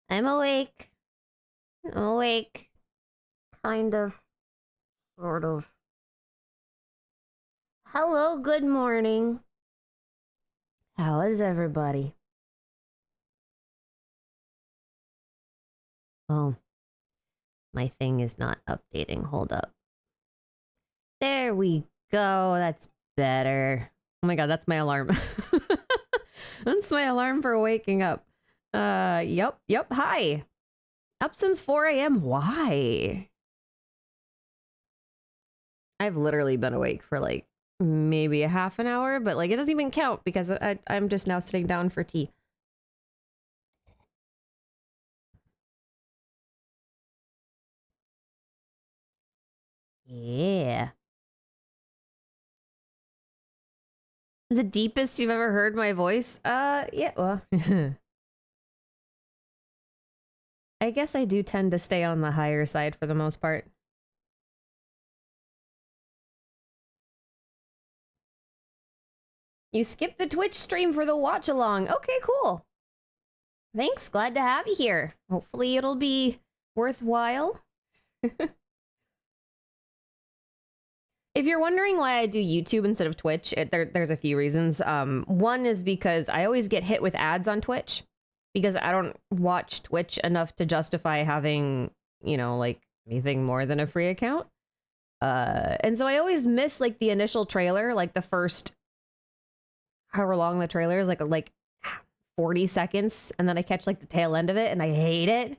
I'm awake. I'm awake. Kind of. Sort of. Hello, good morning. How is everybody? Oh, my thing is not updating. Hold up. There we go. That's better. Oh my god, that's my alarm. That's my alarm for waking up. Yep. Hi. Up since 4 a.m. Why? I've literally been awake for like maybe a half an hour, but like it doesn't even count because I'm just now sitting down for tea. Yeah. The deepest you've ever heard my voice? Yeah, well. I guess I do tend to stay on the higher side for the most part. You skipped the Twitch stream for the watch along. Okay, cool. Thanks, glad to have you here. Hopefully it'll be worthwhile. If you're wondering why I do YouTube instead of Twitch, there's a few reasons. One is because I always get hit with ads on Twitch because I don't watch Twitch enough to justify having, you know, like anything more than a free account. And so I always miss like the initial trailer, like the first however long the trailer is, like 40 seconds, and then I catch like the tail end of it and I hate it.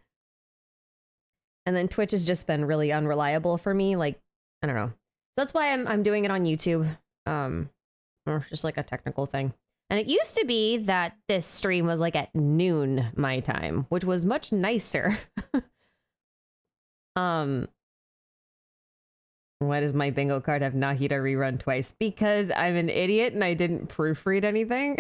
And then Twitch has just been really unreliable for me, like I don't know. So that's why I'm doing it on YouTube. Or just like a technical thing. And it used to be that this stream was like at noon my time, which was much nicer. Why does my bingo card have Nahida rerun twice? Because I'm an idiot and I didn't proofread anything.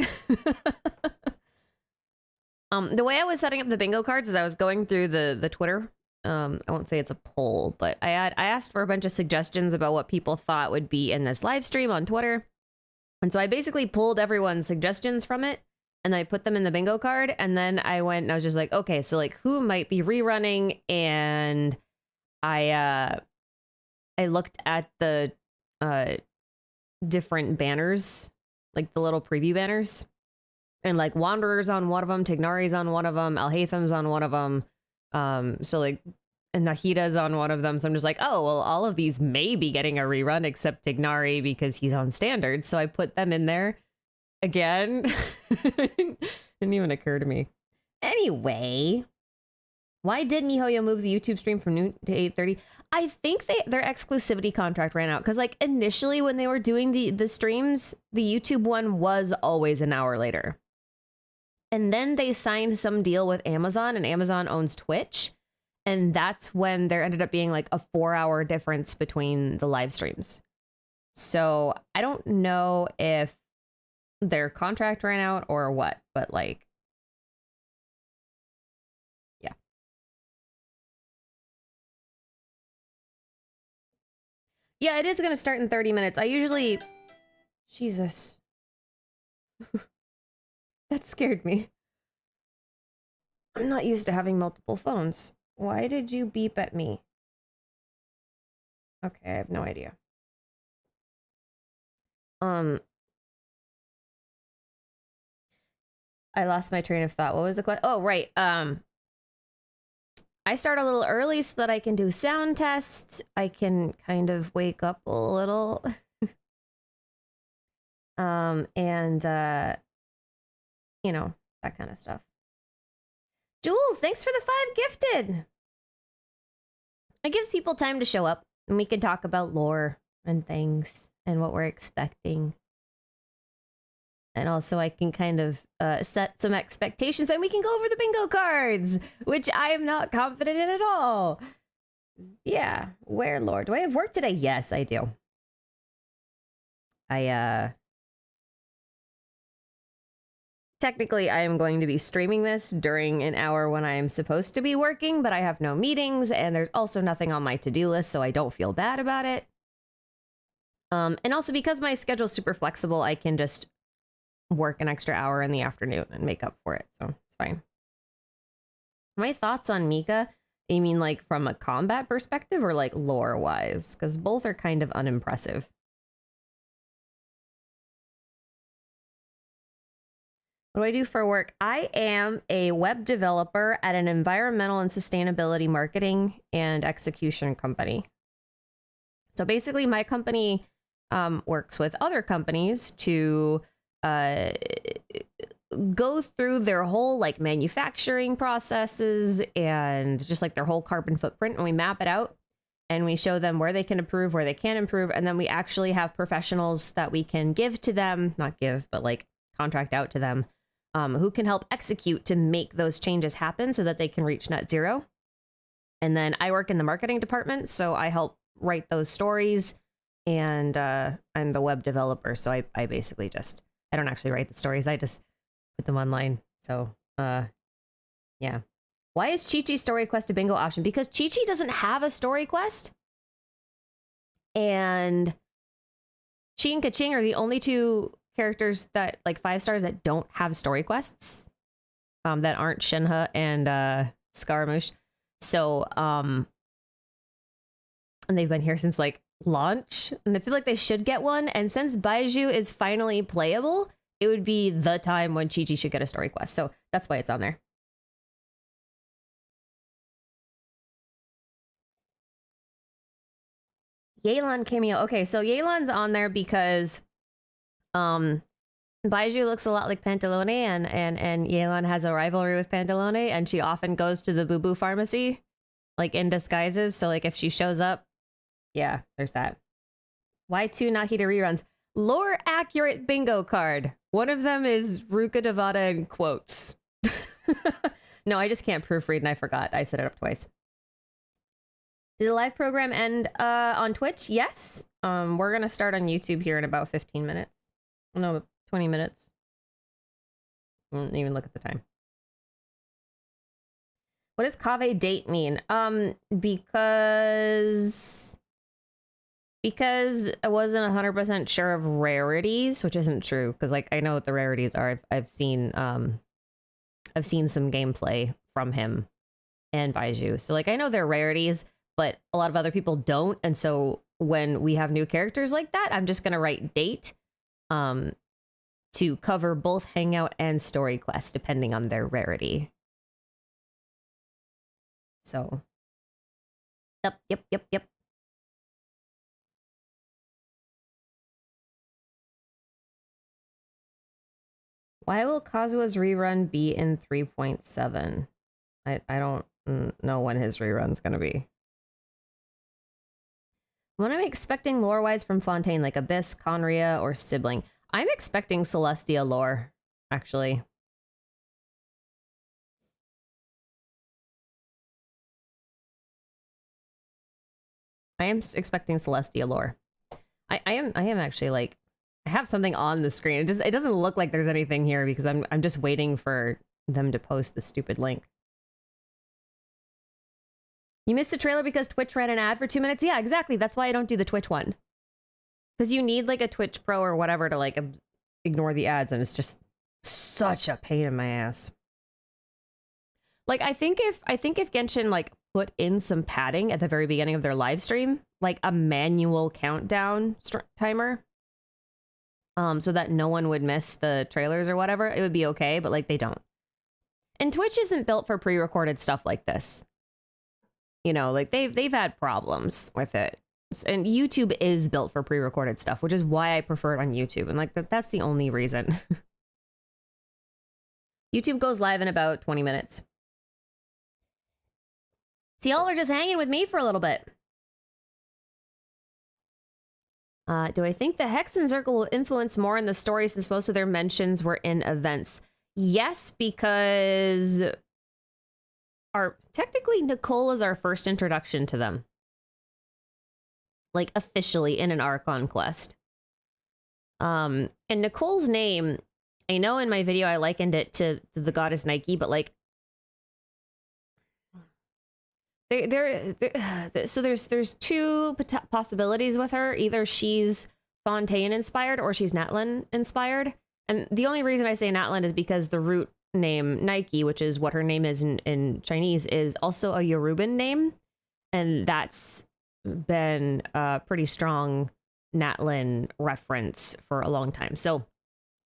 The way I was setting up the bingo cards is I was going through the Twitter. I won't say it's a poll, but I asked for a bunch of suggestions about what people thought would be in this live stream on Twitter. And so I basically pulled everyone's suggestions from it and I put them in the bingo card. And then I went and I was just like, okay, so like who might be rerunning? And I looked at the different banners, like the little preview banners. And like Wanderer's on one of them, Tignari's on one of them, Alhatham's on one of them. So like, and Nahida's on one of them. So I'm just like, oh, well, all of these may be getting a rerun except Tignari because he's on standard. So I put them in there again. Didn't even occur to me. Anyway, why did MiHoYo move the YouTube stream from noon to 8:30? I think their exclusivity contract ran out because like initially when they were doing the streams, the YouTube one was always an hour later. And then they signed some deal with Amazon, and Amazon owns Twitch. And that's when there ended up being like a 4-hour difference between the live streams. So I don't know if their contract ran out or what, but like, yeah. Yeah, it is going to start in 30 minutes. I usually... Jesus. That scared me. I'm not used to having multiple phones. Why did you beep at me? Okay, I have no idea. I lost my train of thought. What was the question? Oh, right. I start a little early so that I can do sound tests. I can kind of wake up a little. You know, that kind of stuff. Jules, thanks for the 5 gifted. It gives people time to show up and we can talk about lore and things and what we're expecting. And also I can kind of set some expectations and we can go over the bingo cards, which I am not confident in at all. Yeah, where lore? Do I have work today? Yes, I do. Technically, I am going to be streaming this during an hour when I am supposed to be working, but I have no meetings, and there's also nothing on my to-do list, so I don't feel bad about it. And also, because my schedule's super flexible, I can just work an extra hour in the afternoon and make up for it, so it's fine. My thoughts on Mika, you mean like from a combat perspective or like lore-wise? Because both are kind of unimpressive. What do I do for work? I am a web developer at an environmental and sustainability marketing and execution company. So basically, my company works with other companies to go through their whole like manufacturing processes and just like their whole carbon footprint, and we map it out and we show them where they can improve, where they can't improve, and then we actually have professionals that we can give to them, not give, but like contract out to them, who can help execute to make those changes happen so that they can reach net zero. And then I work in the marketing department, so I help write those stories, and I'm the web developer, so I basically just, I don't actually write the stories, I just put them online. So yeah. Why is Chi-Chi's story quest a bingo option? Because Chi-Chi doesn't have a story quest, and Chi and Kaching are the only two characters that like 5 stars that don't have story quests, that aren't Shinha and Scaramouche. So and they've been here since like launch, and I feel like they should get one. And since Baizhu is finally playable, it would be the time when Chi-Chi should get a story quest. So that's why it's on there. Yelan cameo. Okay, so Yelan's on there because Baizhu looks a lot like Pantalone, and Yelan has a rivalry with Pantalone, and she often goes to the Boo Boo pharmacy like in disguises. So like if she shows up, yeah, there's that. Why 2 Nahida reruns? Lore accurate bingo card. One of them is Ruka Devada in quotes. No, I just can't proofread and I forgot. I set it up twice. Did the live program end on Twitch? Yes. We're gonna start on YouTube here in about 15 minutes. No, 20 minutes. I didn't even look at the time. What does Kaveh date mean? Because I wasn't 100% sure of rarities, which isn't true, because like I know what the rarities are. I've seen some gameplay from him and Baizhu, so like I know they're rarities, but a lot of other people don't. And so when we have new characters like that, I'm just gonna write date to cover both hangout and story quest depending on their rarity. So yep. Why will Kazua's rerun be in 3.7? I don't know when his rerun's gonna be. What am I expecting lore-wise from Fontaine, like Abyss, Conria, or Sibling? I'm expecting Celestia lore, actually. I am expecting Celestia lore. I am actually like, I have something on the screen. It doesn't look like there's anything here because I'm just waiting for them to post the stupid link. You missed a trailer because Twitch ran an ad for 2 minutes? Yeah, exactly. That's why I don't do the Twitch one. Because you need like a Twitch Pro or whatever to like ignore the ads, and it's just such a pain in my ass. Like I think if Genshin like put in some padding at the very beginning of their live stream, like a manual countdown timer, so that no one would miss the trailers or whatever, it would be okay, but like they don't. And Twitch isn't built for pre-recorded stuff like this. You know, like they've had problems with it. And YouTube is built for pre-recorded stuff, which is why I prefer it on YouTube. And like that's the only reason. YouTube goes live in about 20 minutes. So y'all are just hanging with me for a little bit. Do I think the Hexenzirkel will influence more in the story since most of their mentions were in events? Yes, because technically Nicole is our first introduction to them. Like officially in an Archon quest. And Nicole's name, I know in my video I likened it to the goddess Nike, but like so there's two possibilities with her. Either she's Fontaine inspired or she's Natlan inspired. And the only reason I say Natlan is because the root name Nike, which is what her name is in Chinese, is also a Yoruban name, and that's been a pretty strong Natlin reference for a long time. So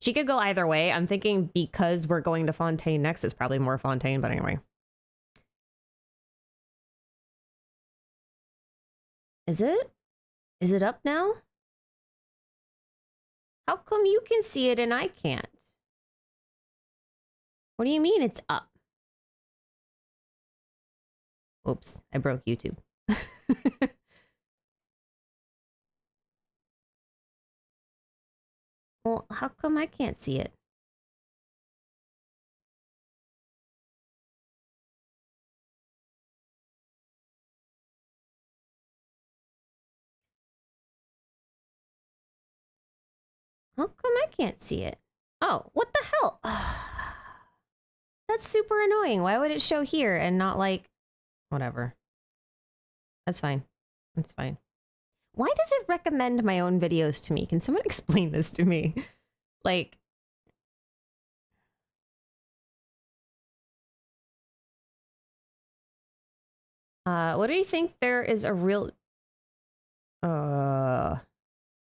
she could go either way. I'm thinking because we're going to Fontaine next, it's probably more Fontaine, but anyway. Is it? Is it up now? How come you can see it and I can't? What do you mean it's up? Oops, I broke YouTube. Well, how come I can't see it? How come I can't see it? Oh, what the hell? That's super annoying. Why would it show here and not like... Whatever. That's fine. That's fine. Why does it recommend my own videos to me? Can someone explain this to me? Like... what do you think there is a real...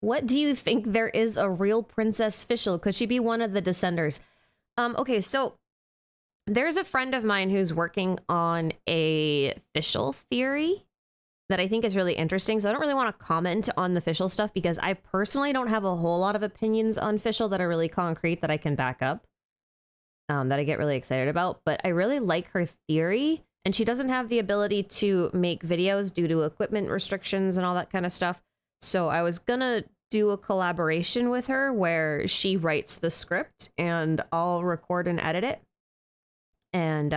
What do you think there is a real Princess Fischl? Could she be one of the Descenders? Okay, so there's a friend of mine who's working on a Fischl theory that I think is really interesting. So I don't really want to comment on the Fischl stuff because I personally don't have a whole lot of opinions on Fischl that are really concrete that I can back up, that I get really excited about. But I really like her theory, and she doesn't have the ability to make videos due to equipment restrictions and all that kind of stuff. So I was gonna do a collaboration with her where she writes the script and I'll record and edit it. And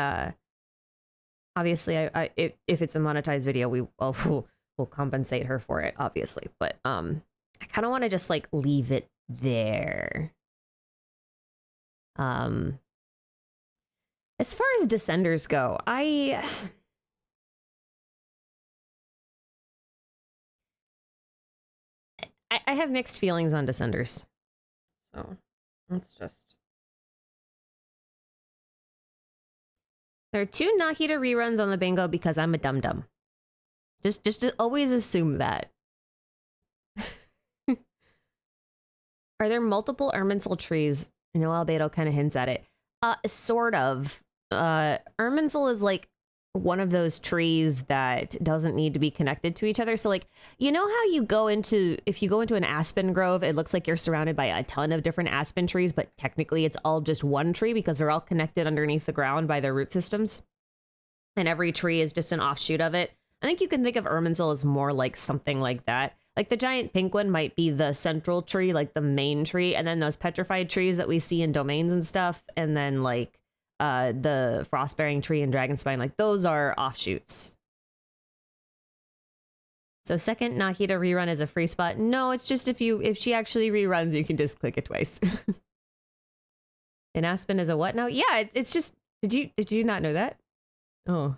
obviously, if it's a monetized video, we'll compensate her for it, obviously. But I kind of want to just like leave it there. As far as Descenders go, I have mixed feelings on Descenders. So let's just... There are 2 Nahida reruns on the bingo because I'm a dum-dum. Just always assume that. Are there multiple Irminsul trees? I know Albedo kind of hints at it. Sort of. Irminsul is like one of those trees that doesn't need to be connected to each other. So like, you know how you go into, if you go into an aspen grove, it looks like you're surrounded by a ton of different aspen trees, but technically it's all just one tree because they're all connected underneath the ground by their root systems. And every tree is just an offshoot of it. I think you can think of Irminsul as more like something like that. Like the giant pink one might be the central tree, like the main tree, and then those petrified trees that we see in domains and stuff, and then like the frost-bearing tree and dragonspine, like those are offshoots. So second Nahida rerun is a free spot. No, it's just if she actually reruns, you can just click it twice. And Aspen is a what now? Yeah, it's just, did you not know that? Oh.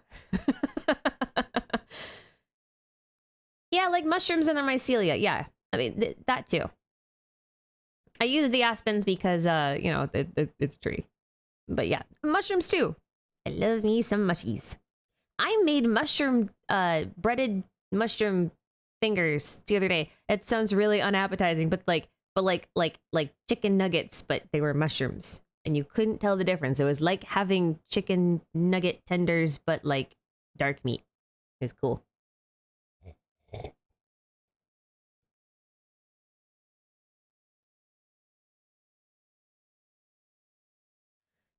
Yeah, like mushrooms and their mycelia. Yeah, I mean that too. I use the aspens because you know, it's a tree. But yeah, mushrooms too. I love me some mushies. I made mushroom breaded mushroom fingers the other day. It sounds really unappetizing, but like chicken nuggets, but they were mushrooms. And you couldn't tell the difference. It was like having chicken nugget tenders, but like dark meat. It was cool.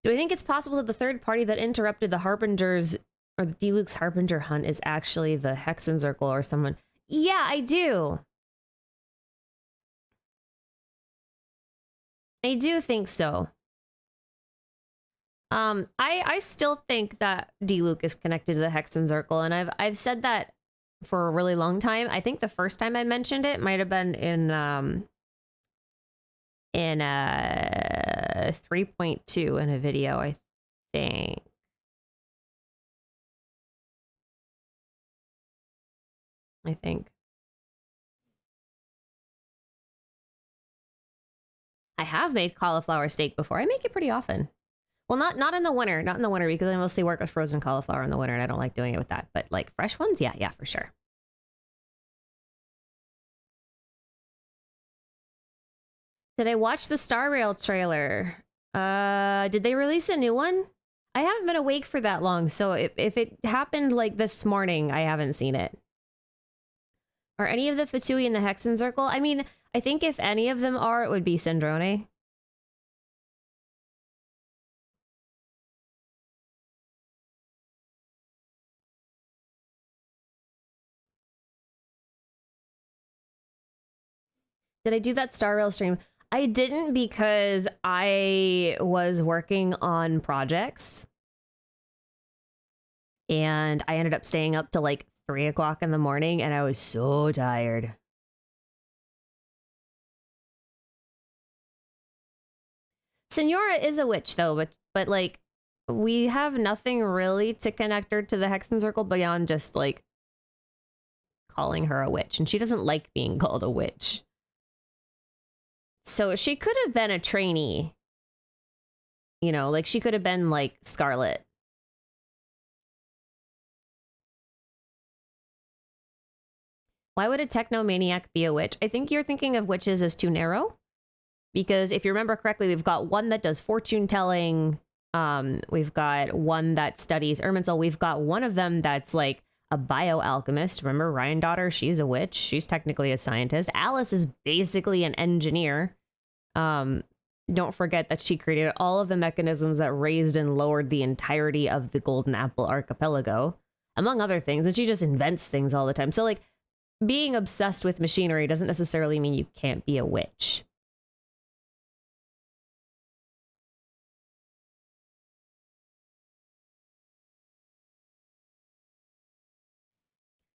Do I think it's possible that the third party that interrupted the Harbingers or the Diluc's Harbinger hunt is actually the Hexenzirkel or someone? Yeah, I do. I do think so. I still think that Diluc is connected to the Hexenzirkel, and I've said that for a really long time. I think the first time I mentioned it might have been in 3.2 in a video, I think. I have made cauliflower steak before. I make it pretty often. Well, not in the winter, not in the winter, because I mostly work with frozen cauliflower in the winter, and I don't like doing it with that. But like fresh ones, yeah, for sure. Did I watch the Star Rail trailer? Did they release a new one? I haven't been awake for that long, so if it happened like this morning, I haven't seen it. Are any of the Fatui in the Hexenzirkel? I mean, I think if any of them are, it would be Syndrone. Did I do that Star Rail stream? I didn't because I was working on projects. And I ended up staying up till like 3 o'clock in the morning, and I was so tired. Senora is a witch, though, but like, we have nothing really to connect her to the Hexenzirkel beyond just like calling her a witch, and she doesn't like being called a witch. So she could have been a trainee. You know, like she could have been like Scarlet. Why would a technomaniac be a witch? I think you're thinking of witches as too narrow. Because if you remember correctly, we've got one that does fortune telling. We've got one that studies Irminsul. We've got one of them that's like a bioalchemist. Remember Ryan daughter? She's a witch. She's technically a scientist. Alice is basically an engineer. Don't forget that she created all of the mechanisms that raised and lowered the entirety of the Golden Apple Archipelago, among other things. And she just invents things all the time. So like being obsessed with machinery doesn't necessarily mean you can't be a witch.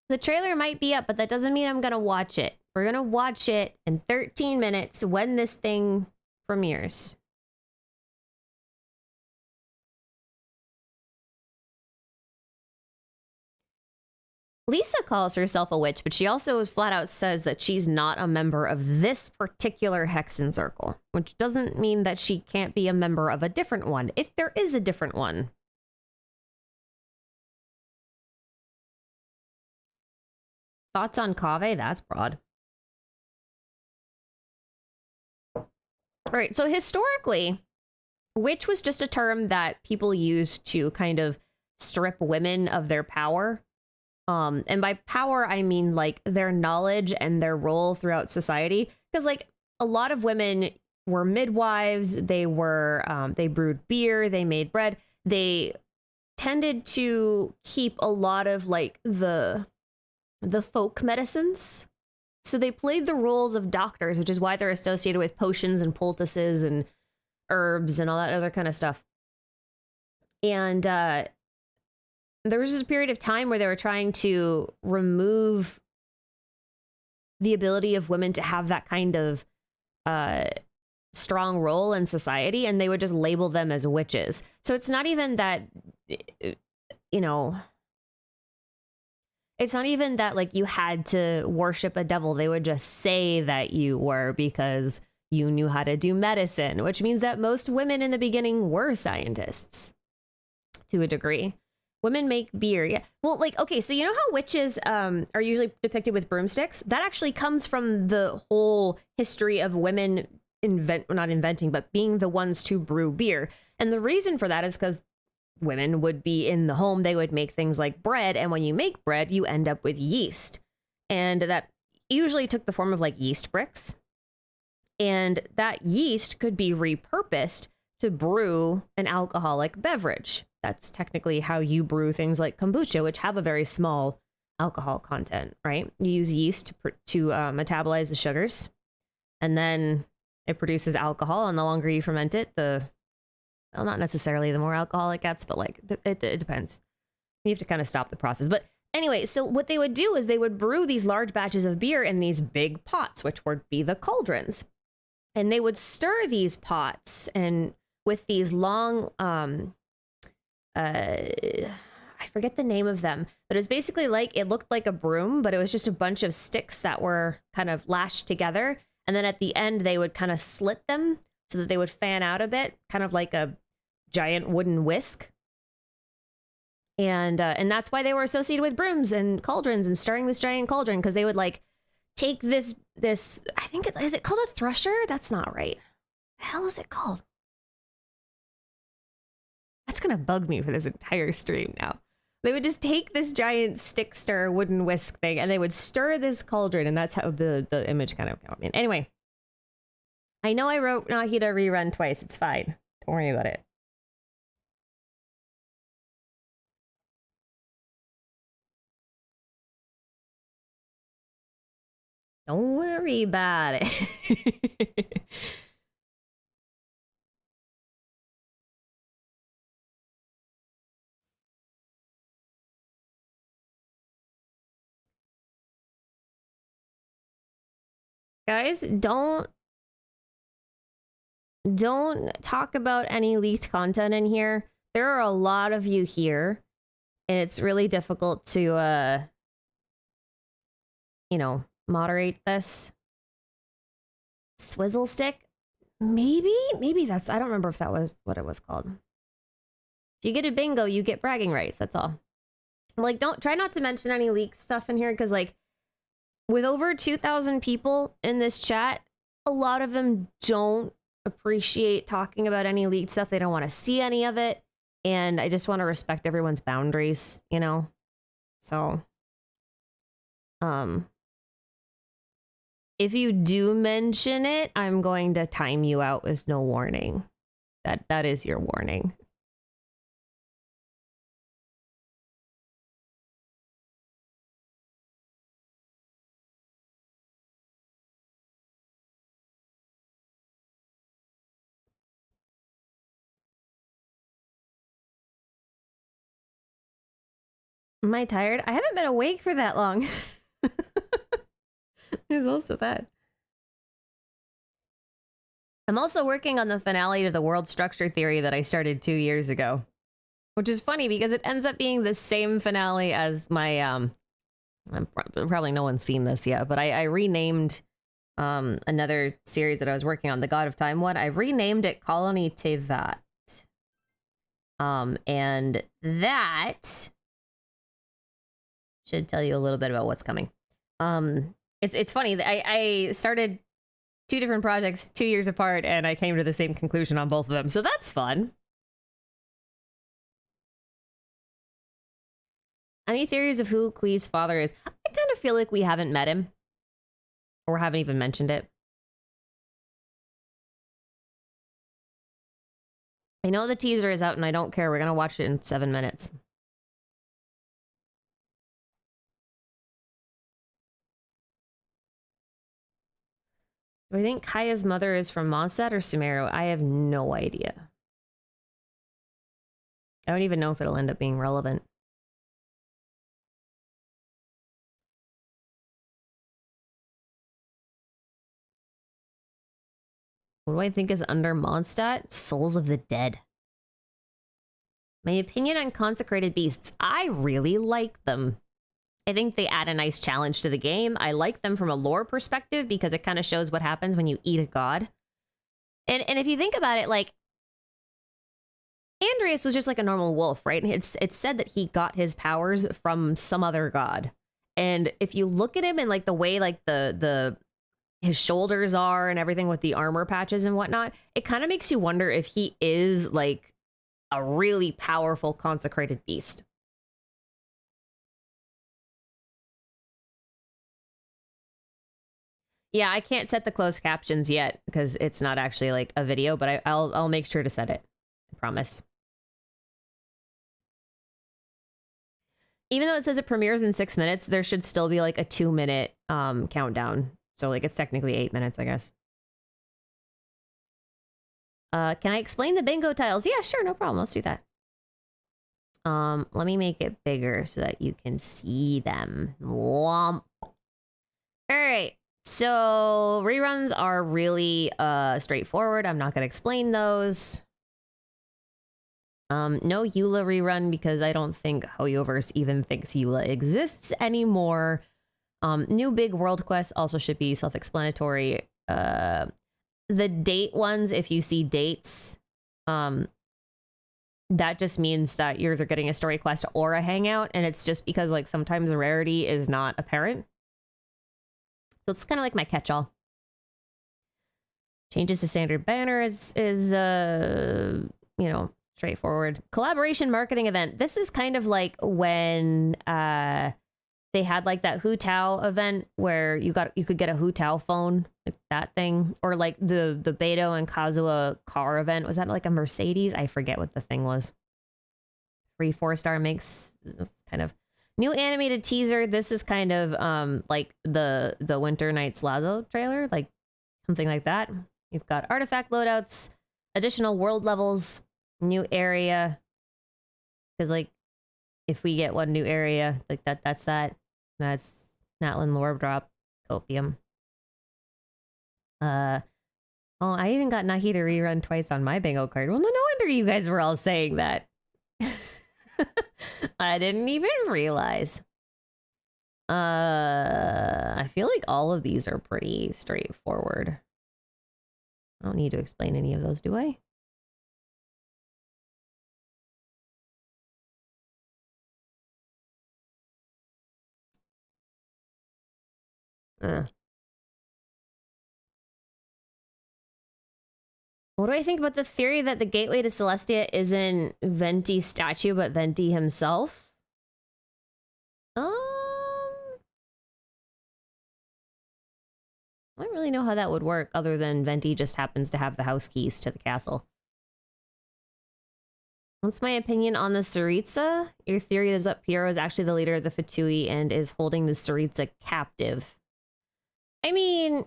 The trailer might be up, but that doesn't mean I'm going to watch it. We're going to watch it in 13 minutes when this thing premieres. Lisa calls herself a witch, but she also flat out says that she's not a member of this particular Hexenzirkel, which doesn't mean that she can't be a member of a different one, if there is a different one. Thoughts on Kaveh? That's broad. All right, so historically, witch was just a term that people used to kind of strip women of their power. And by power, I mean like their knowledge and their role throughout society. Because like a lot of women were midwives, they brewed beer, they made bread. They tended to keep a lot of like the folk medicines. So they played the roles of doctors, which is why they're associated with potions and poultices and herbs and all that other kind of stuff. And there was just a period of time where they were trying to remove the ability of women to have that kind of strong role in society, and they would just label them as witches. So it's not even that, you know, it's not even that like you had to worship a devil. They would just say that you were because you knew how to do medicine, which means that most women in the beginning were scientists to a degree. Women make beer. Yeah. Well, like, okay, so you know how witches are usually depicted with broomsticks? That actually comes from the whole history of women not inventing, but being the ones to brew beer. And the reason for that is because women would be in the home. They would make things like bread. And when you make bread, you end up with yeast. And that usually took the form of like yeast bricks. And that yeast could be repurposed to brew an alcoholic beverage. That's technically how you brew things like kombucha, which have a very small alcohol content, right? You use yeast to metabolize the sugars, and then it produces alcohol. And the longer you ferment it, well, not necessarily the more alcohol it gets, but like it depends. You have to kind of stop the process. But anyway, so what they would do is they would brew these large batches of beer in these big pots, which would be the cauldrons. And they would stir these pots and with these long, I forget the name of them, but it was basically like, it looked like a broom, but it was just a bunch of sticks that were kind of lashed together. And then at the end, they would kind of slit them so that they would fan out a bit, kind of like a giant wooden whisk. And that's why they were associated with brooms and cauldrons and stirring this giant cauldron, because they would like take this I think is it called a thresher? That's not right. The hell is it called? That's gonna bug me for this entire stream now. They would just take this giant stick stir wooden whisk thing and they would stir this cauldron, and that's how the image kind of came in. Anyway, I know I wrote Nahida rerun twice. It's fine. Don't worry about it. Don't worry about it. Guys, don't talk about any leaked content in here. There are a lot of you here, and it's really difficult to you know, moderate this. Swizzle stick? Maybe that's, I don't remember if that was what it was called. If you get a bingo, you get bragging rights. That's all. Like, don't try not to mention any leaked stuff in here, because like with over 2,000 people in this chat, a lot of them don't appreciate talking about any leaked stuff. They don't want to see any of it. And I just want to respect everyone's boundaries, you know? So, if you do mention it, I'm going to time you out with no warning. That is your warning. Am I tired? I haven't been awake for that long. There's also that. I'm also working on the finale to the world structure theory that I started 2 years ago, which is funny because it ends up being the same finale as my probably no one's seen this yet, but I renamed another series that I was working on, the God of Time one. I renamed it Colony Tevat. And that should tell you a little bit about what's coming. It's funny that I started 2 different projects 2 years apart, and I came to the same conclusion on both of them. So that's fun. Any theories of who Klee's father is? I kind of feel like we haven't met him, or haven't even mentioned it. I know the teaser is out, and I don't care. We're gonna watch it in 7 minutes. Do I think Kaya's mother is from Mondstadt or Sumeru? I have no idea. I don't even know if it'll end up being relevant. What do I think is under Mondstadt? Souls of the Dead. My opinion on Consecrated Beasts. I really like them. I think they add a nice challenge to the game. I like them from a lore perspective because it kind of shows what happens when you eat a god. And if you think about it, like, Andreas was just like a normal wolf, right? And it's said that he got his powers from some other god. And if you look at him and like the way like his shoulders are and everything with the armor patches and whatnot, it kind of makes you wonder if he is like a really powerful consecrated beast. Yeah, I can't set the closed captions yet because it's not actually like a video, but I'll make sure to set it. I promise. Even though it says it premieres in 6 minutes, there should still be like a 2-minute countdown. So like it's technically 8 minutes, I guess. Can I explain the bingo tiles? Yeah, sure, no problem. Let's do that. Let me make it bigger so that you can see them. Womp. All right. So reruns are really straightforward. I'm not going to explain those. No Eula rerun because I don't think Hoyoverse even thinks Eula exists anymore. New big world quests also should be self-explanatory. The date ones, if you see dates, that just means that you're either getting a story quest or a hangout, and it's just because like sometimes rarity is not apparent. So it's kind of like my catch-all. Changes to standard banner is you know, straightforward. Collaboration marketing event. This is kind of like when they had like that Hu Tao event where you could get a Hu Tao phone, like that thing, or like the Beto and Kazuha car event. Was that like a Mercedes? I forget what the thing was. Free 4-star makes kind of new animated teaser. This is kind of like the Winter Nights Lazo trailer, like something like that. You've got artifact loadouts, additional world levels, new area. Because like if we get one new area, like that's Natlan lore drop, copium. Oh, I even got Nahida rerun twice on my bingo card. Well, no wonder you guys were all saying that. I didn't even realize. I feel like all of these are pretty straightforward. I don't need to explain any of those, do I? What do I think about the theory that the gateway to Celestia isn't Venti's statue, but Venti himself? I don't really know how that would work, other than Venti just happens to have the house keys to the castle. What's my opinion on the Tsaritsa? Your theory is that Piero is actually the leader of the Fatui and is holding the Tsaritsa captive. I mean,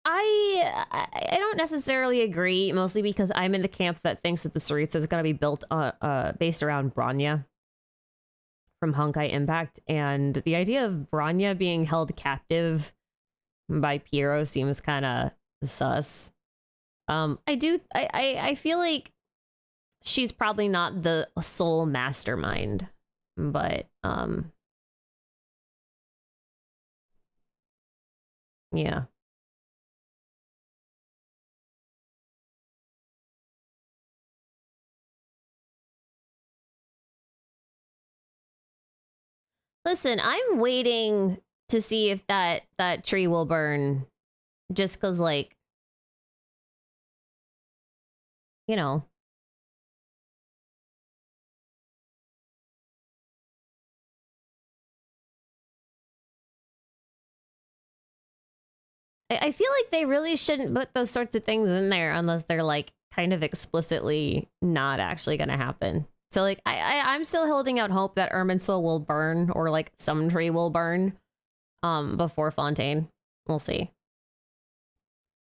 I don't necessarily agree, mostly because I'm in the camp that thinks that the Tsaritsa is going to be built based around Bronya from Honkai Impact, and the idea of Bronya being held captive by Piero seems kind of sus. I feel like she's probably not the sole mastermind, but yeah. Listen, I'm waiting to see if that tree will burn, just because, like, you know. I feel like they really shouldn't put those sorts of things in there unless they're, like, kind of explicitly not actually going to happen. So, like, I'm still holding out hope that Irminsul will burn, or, like, some tree will burn before Fontaine. We'll see.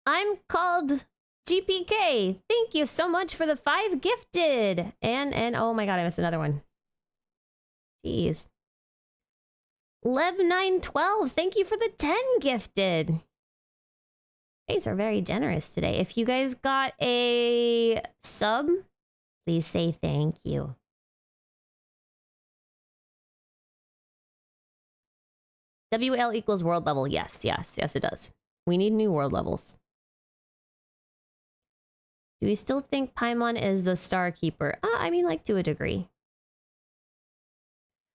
I'm called GPK. Thank you so much for the 5 gifted. And oh my god, I missed another one. Jeez. Leb912, thank you for the 10 gifted. Guys are very generous today. If you guys got a sub, please say thank you. WL equals world level. Yes, it does. We need new world levels. Do we still think Paimon is the Star Keeper? I mean, like, to a degree.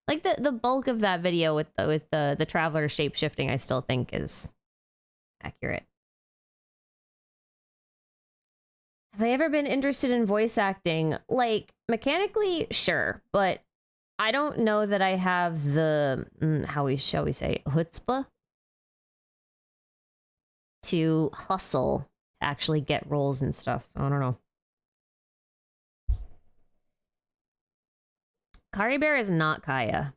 Like, the bulk of that video with the Traveler shape-shifting, I still think is accurate. Have I ever been interested in voice acting? Like, mechanically, sure, but I don't know that I have the, shall we say, chutzpah to hustle to actually get roles and stuff. So I don't know. Kari Bear is not Kaya.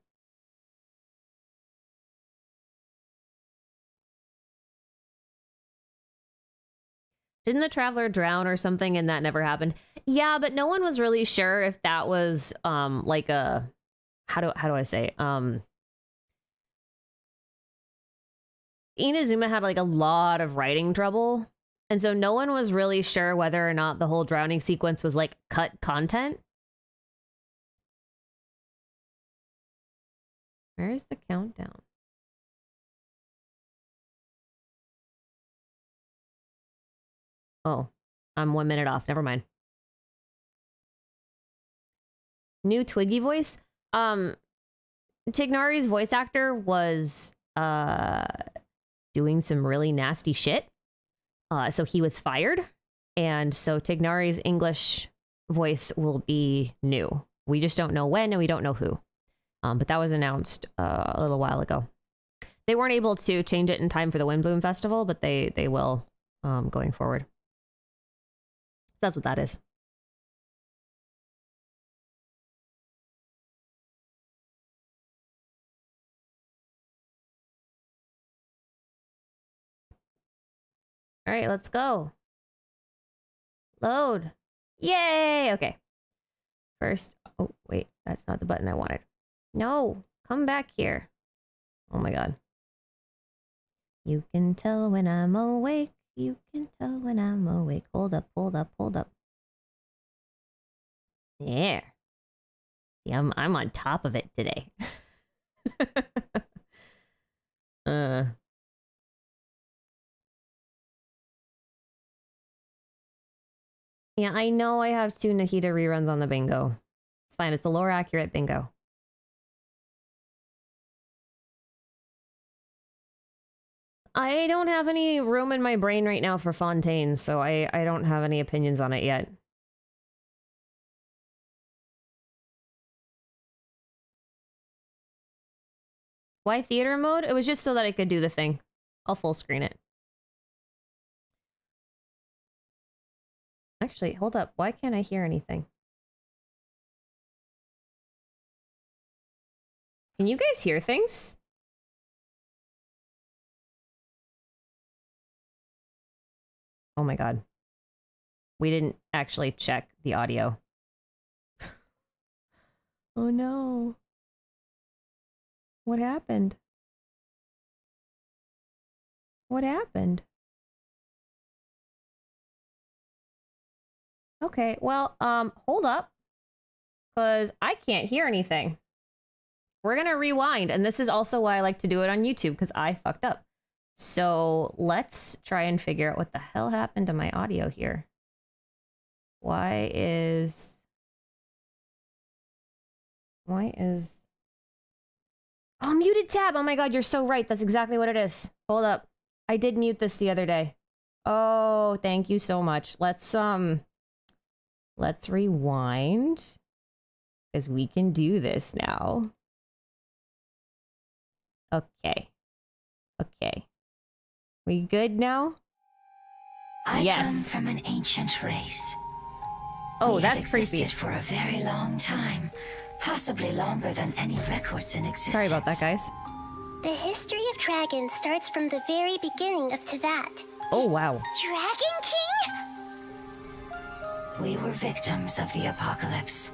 Didn't the Traveler drown or something and that never happened? Yeah, but no one was really sure if that was like a how do I say? Inazuma had like a lot of writing trouble, and so no one was really sure whether or not the whole drowning sequence was like cut content. Where's the countdown? Oh, I'm 1 minute off. Never mind. New Twiggy voice. Tignari's voice actor was doing some really nasty shit. So he was fired. And so Tignari's English voice will be new. We just don't know when and we don't know who. But that was announced a little while ago. They weren't able to change it in time for the Windbloom Festival, but they will going forward. So that's what that is. All right, let's go. Load. Yay! Okay. First, oh, wait, that's not the button I wanted. No, come back here. Oh my god. You can tell when I'm awake. You can tell when I'm awake. Hold up, hold up, hold up. There. See, I'm on top of it today. Yeah, I know I have 2 Nahida reruns on the bingo. It's fine. It's a lore accurate bingo. I don't have any room in my brain right now for Fontaine, so I don't have any opinions on it yet. Why theater mode? It was just so that I could do the thing. I'll full screen it. Actually, hold up. Why can't I hear anything? Can you guys hear things? Oh my god. We didn't actually check the audio. Oh no. What happened? What happened? Okay, well, hold up. Because I can't hear anything. We're gonna rewind, and this is also why I like to do it on YouTube, because I fucked up. So let's try and figure out what the hell happened to my audio here. Why is... Oh, muted tab! Oh my god, you're so right. That's exactly what it is. Hold up. I did mute this the other day. Oh, thank you so much. Let's rewind. Because we can do this now. Okay. Okay. We good now? I yes. come from an ancient race. Oh, we that's have creepy. Existed for a very long time, possibly longer than any records in existence. Sorry about that, guys. The history of dragons starts from the very beginning of Tevat. Oh, wow. Dragon King? We were victims of the apocalypse.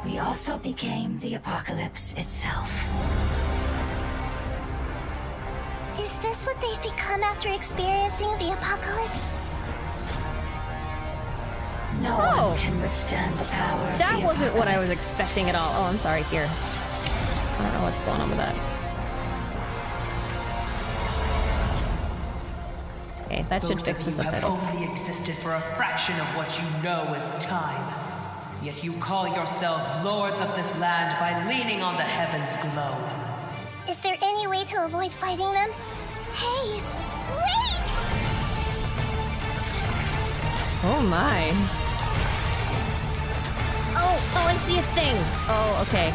We also became the apocalypse itself. Is this what they've become after experiencing the apocalypse? No one can withstand the power of That the wasn't what I was apocalypse. expecting at all. Oh, I'm sorry. Here. I don't know what's going on with that. Okay, that should fix the subtitles. You have only existed for a fraction of what you know as time. Yet you call yourselves lords of this land by leaning on the heavens' glow. Is there any way to avoid fighting them? Hey, wait! Oh my. Oh, I see a thing. Oh, okay.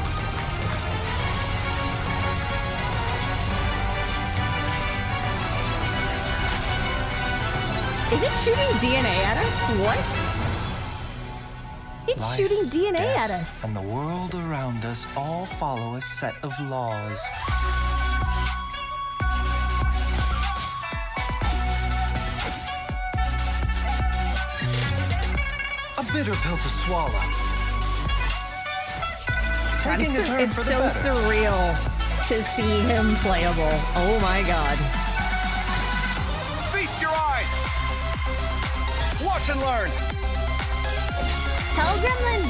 Is it shooting DNA at us? What? It's Life, shooting DNA death, at us. And the world around us all follow a set of laws. A bitter pill to swallow. Taking a turn It's for the so better. surreal to see him playable. Oh my god. Feast your eyes! Watch and learn! Tell Gremlin!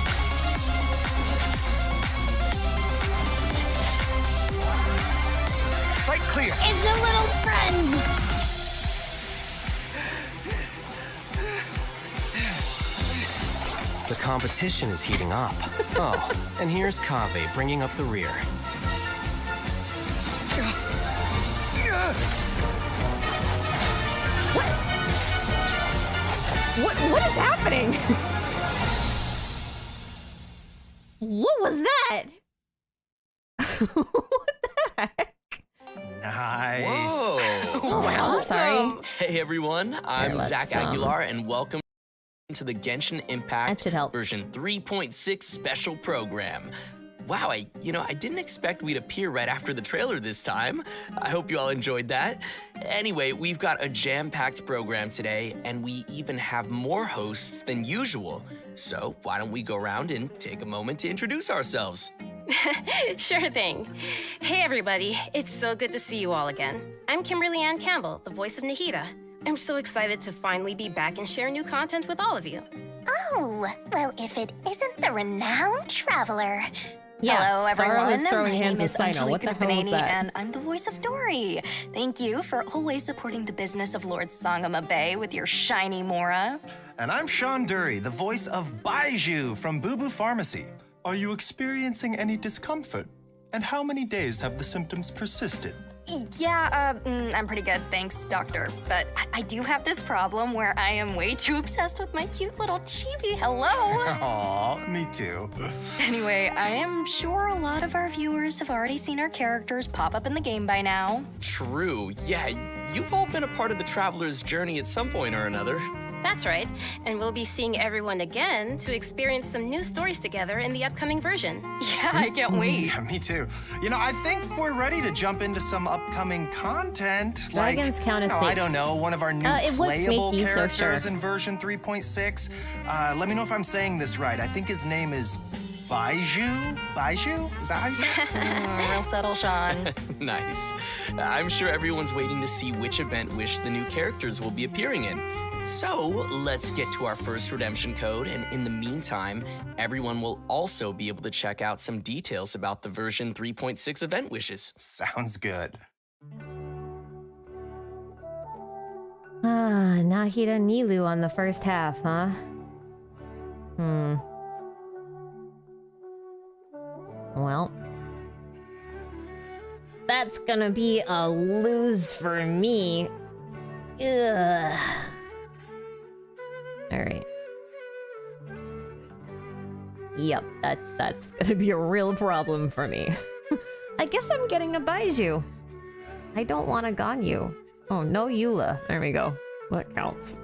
Sight clear! It's a little friend! The competition is heating up. Oh, and here's Kaveh bringing up the rear. What is happening? What was that? What the heck? Nice. Whoa. Wow, sorry. Hey everyone, I'm let's, Zach Aguilar and welcome to the Genshin That Impact should help. version 3.6 special program. Wow, I didn't expect we'd appear right after the trailer this time. I hope you all enjoyed that. Anyway, we've got a jam-packed program today, and we even have more hosts than usual. So why don't we go around and take a moment to introduce ourselves? Sure thing. Hey everybody, it's so good to see you all again. I'm Kimberly Ann Campbell, the voice of Nahida. I'm so excited to finally be back and share new content with all of you. Oh, well, if it isn't the renowned traveler. Yeah, Hello, Scarlet everyone. was throwing My hands name with is Sino. What the Angelica hell is Panini, that? and I'm the voice of Dory. Thank you for always supporting the business of Lord Sangama Bay with your shiny Mora. And I'm Sean Dury, the voice of Baizhu from Boo Boo Pharmacy. Are you experiencing any discomfort? And how many days have the symptoms persisted? Yeah, I'm pretty good, thanks, doctor. But I do have this problem where I am way too obsessed with my cute little chibi. Hello. Aw, me too. Anyway, I am sure a lot of our viewers have already seen our characters pop up in the game by now. True, yeah, you've all been a part of the traveler's journey at some point or another. That's right, and we'll be seeing everyone again to experience some new stories together in the upcoming version. Yeah, I can't wait. Yeah, me too. I think we're ready to jump into some upcoming content. Dragons count as I snakes. don't know, one of our new It was playable snaky, so characters sure. in version 3.6. Let me know if I'm saying this right. I think his name is Baizhu? Baizhu? Is that how you say it? Real subtle, Sean. Nice. I'm sure everyone's waiting to see which event wish the new characters will be appearing in. So let's get to our first redemption code, and in the meantime, everyone will also be able to check out some details about the version 3.6 event wishes. Sounds good. Nahida Nilu on the first half, huh? Well, that's gonna be a lose for me. Ugh. All right. Yep, that's gonna be a real problem for me. I guess I'm getting a Baizhu. I don't want a Ganyu. Oh, no Eula. There we go. That counts.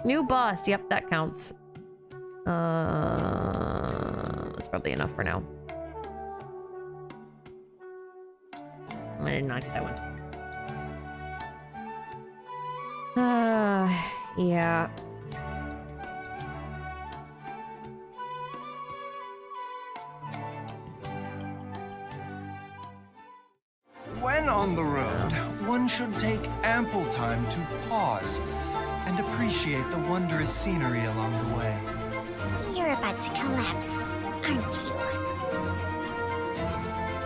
New boss. Yep, that counts. That's probably enough for now. I did not get that one. Yeah. When on the road, one should take ample time to pause and appreciate the wondrous scenery along the way. You're about to collapse, aren't you?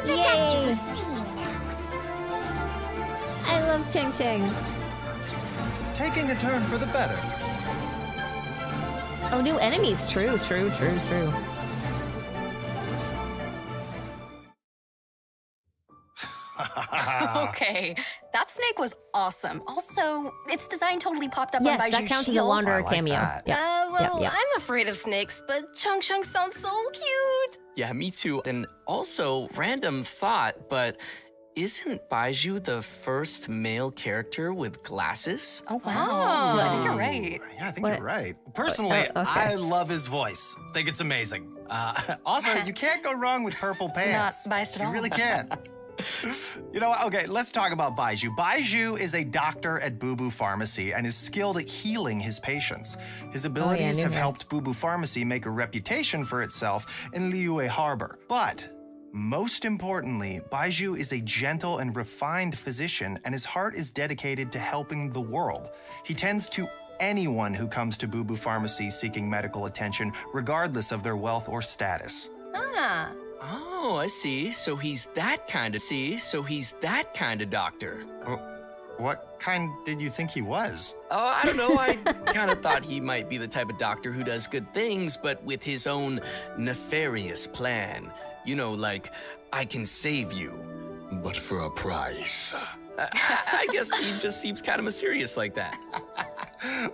The Yay! doctor will see you now. I love Cheng Cheng. Taking a turn for the better. Oh, new enemies. True. Okay, that snake was awesome. Also, its design totally popped up on Yes, Baizhu's that counts as a shield. wanderer I like cameo. that. Yeah. Yep. I'm afraid of snakes, but Chung Chung sounds so cute. Yeah, me too. And also, random thought, but isn't Baizhu the first male character with glasses? Oh, wow. I think you're right. Yeah, I think What? you're right. Personally, okay. I love his voice. Think it's amazing. Also, you can't go wrong with purple pants. Not biased at all. You really can't. You know what? Okay, let's talk about Baizhu. Baizhu is a doctor at Boo Boo Pharmacy and is skilled at healing his patients. His abilities knew have that. helped Boo Boo Pharmacy make a reputation for itself in Liyue Harbor. But most importantly, Baizhu is a gentle and refined physician, and his heart is dedicated to helping the world. He tends to anyone who comes to Boo Boo Pharmacy seeking medical attention, regardless of their wealth or status. Ah, Oh, I see. So he's that kind of doctor. What kind did you think he was? Oh, I don't know. I kind of thought he might be the type of doctor who does good things, but with his own nefarious plan. You know, like, I can save you. But for a price. I guess he just seems kind of mysterious like that.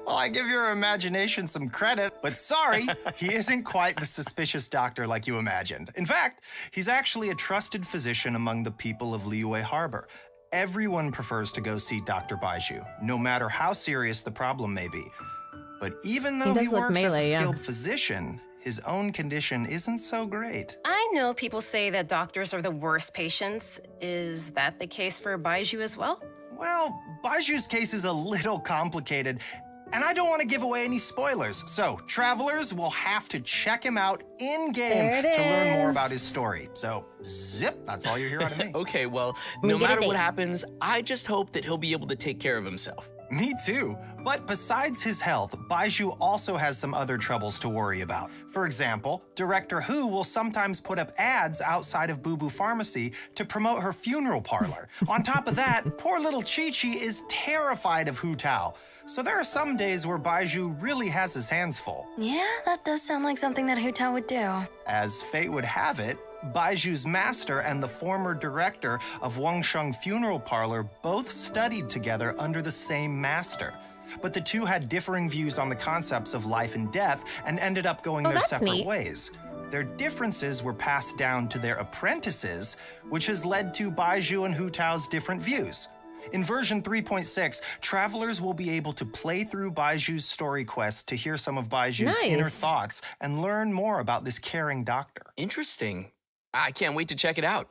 Well, I give your imagination some credit, but sorry, he isn't quite the suspicious doctor like you imagined. In fact, he's actually a trusted physician among the people of Liyue Harbor. Everyone prefers to go see Dr. Baizhu, no matter how serious the problem may be. But even though he works as a skilled physician, his own condition isn't so great. I know people say that doctors are the worst patients. Is that the case for Baizhu as well? Well, Baizhu's case is a little complicated, and I don't want to give away any spoilers. So, travelers will have to check him out in-game to learn more about his story. So, zip, that's all you hear out of me. Okay, well, no matter what happens, I just hope that he'll be able to take care of himself. Me too. But besides his health, Baizhu also has some other troubles to worry about. For example, Director Hu will sometimes put up ads outside of Boo Boo Pharmacy to promote her funeral parlor. On top of that, poor little Chi-Chi is terrified of Hu Tao. So there are some days where Baizhu really has his hands full. Yeah, that does sound like something that Hu Tao would do. As fate would have it, Baizhu's master and the former director of Wangsheng Funeral Parlor both studied together under the same master. But the two had differing views on the concepts of life and death and ended up going their separate ways. Their differences were passed down to their apprentices, which has led to Baizhu and Hu Tao's different views. In version 3.6, travelers will be able to play through Baizhu's story quest to hear some of Baiju's inner thoughts and learn more about this caring doctor. Interesting. I can't wait to check it out.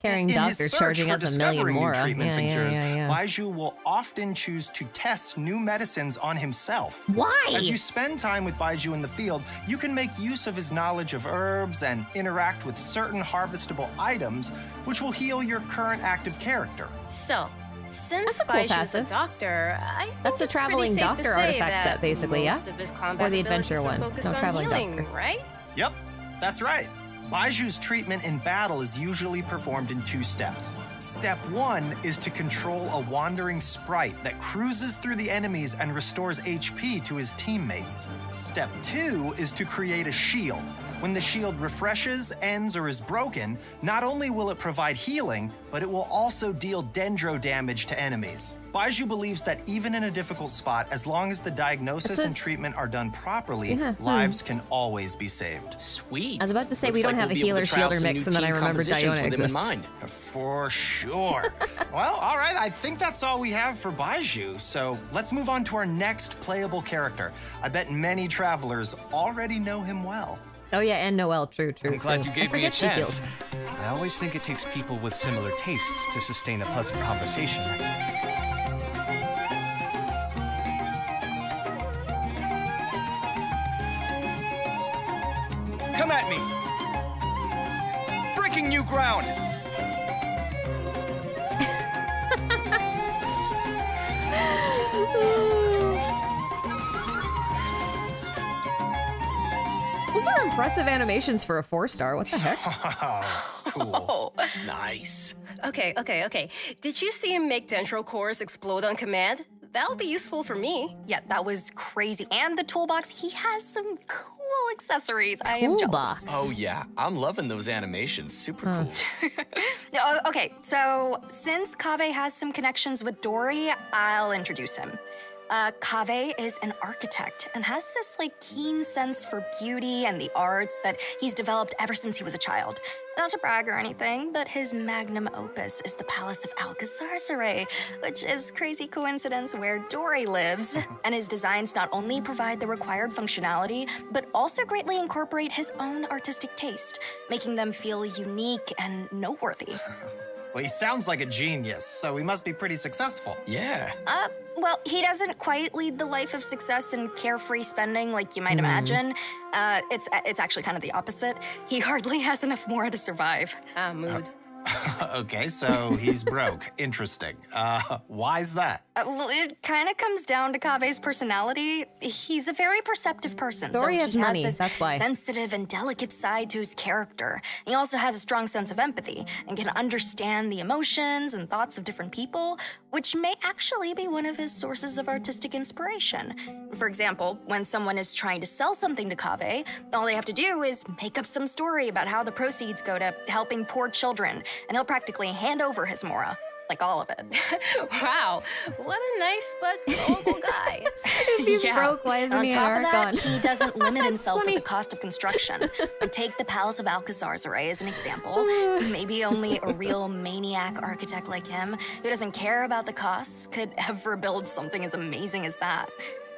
Caring doctor charging us $1 million more. Treatments and cures, Baizhu will often choose to test new medicines on himself. Why? As you spend time with Baizhu in the field, you can make use of his knowledge of herbs and interact with certain harvestable items, which will heal your current active character. So, since That's a cool Baizhu's a passive. doctor, I think That's a it's traveling pretty safe doctor to say artifact that set, basically, yeah? most of his combat Or the adventure abilities are one. focused No, on traveling healing, doctor. right? Yep, that's right. Baiju's treatment in battle is usually performed in 2 steps. Step 1 is to control a wandering sprite that cruises through the enemies and restores HP to his teammates. Step 2 is to create a shield. When the shield refreshes, ends, or is broken, not only will it provide healing, but it will also deal dendro damage to enemies. Baizhu believes that even in a difficult spot, as long as the diagnosis and treatment are done properly, lives can always be saved. Sweet. I was about to say Looks we don't like have we'll a be able healer to try out shielder some mix, new and then I team remembered compositions Diona with him in exists. mind. For sure. Well, all right, I think that's all we have for Baizhu, so let's move on to our next playable character. I bet many travelers already know him well. Oh yeah, and Noelle, true. I'm glad you I gave me a forget she chance. heals. I always think it takes people with similar tastes to sustain a pleasant conversation. Come at me! Breaking new ground! Those are impressive animations for a 4-star. What the heck? Cool. Nice. Okay. Did you see him make dendro cores explode on command? That'll be useful for me. Yeah, that was crazy. And the toolbox, he has some cool accessories. I am jealous. Oh yeah, I'm loving those animations. Super cool. Okay, so since Kaveh has some connections with Dory, I'll introduce him. Kaveh is an architect and has this keen sense for beauty and the arts that he's developed ever since he was a child. Not to brag or anything, but his magnum opus is the Palace of Alcazar, which is crazy coincidence where Dory lives. And his designs not only provide the required functionality, but also greatly incorporate his own artistic taste, making them feel unique and noteworthy. Well, he sounds like a genius, so he must be pretty successful. Yeah. Well, he doesn't quite lead the life of success and carefree spending like you might imagine. It's actually kind of the opposite. He hardly has enough more to survive. Mood. Okay, so he's broke. Interesting. Why's that? Well, it kind of comes down to Kave's personality. He's a very perceptive person. Dory so has he money, has this that's why. sensitive and delicate side to his character. He also has a strong sense of empathy and can understand the emotions and thoughts of different people, which may actually be one of his sources of artistic inspiration. For example, when someone is trying to sell something to Kaveh, all they have to do is make up some story about how the proceeds go to helping poor children, and he'll practically hand over his mora. Like all of it. Wow, what a nice but gullible guy. He's broke, why isn't On he top an of that, Archon? he doesn't limit himself funny. with the cost of construction. Take the Palace of Alcazar's array as an example. Maybe only a real maniac architect like him, who doesn't care about the costs, could ever build something as amazing as that.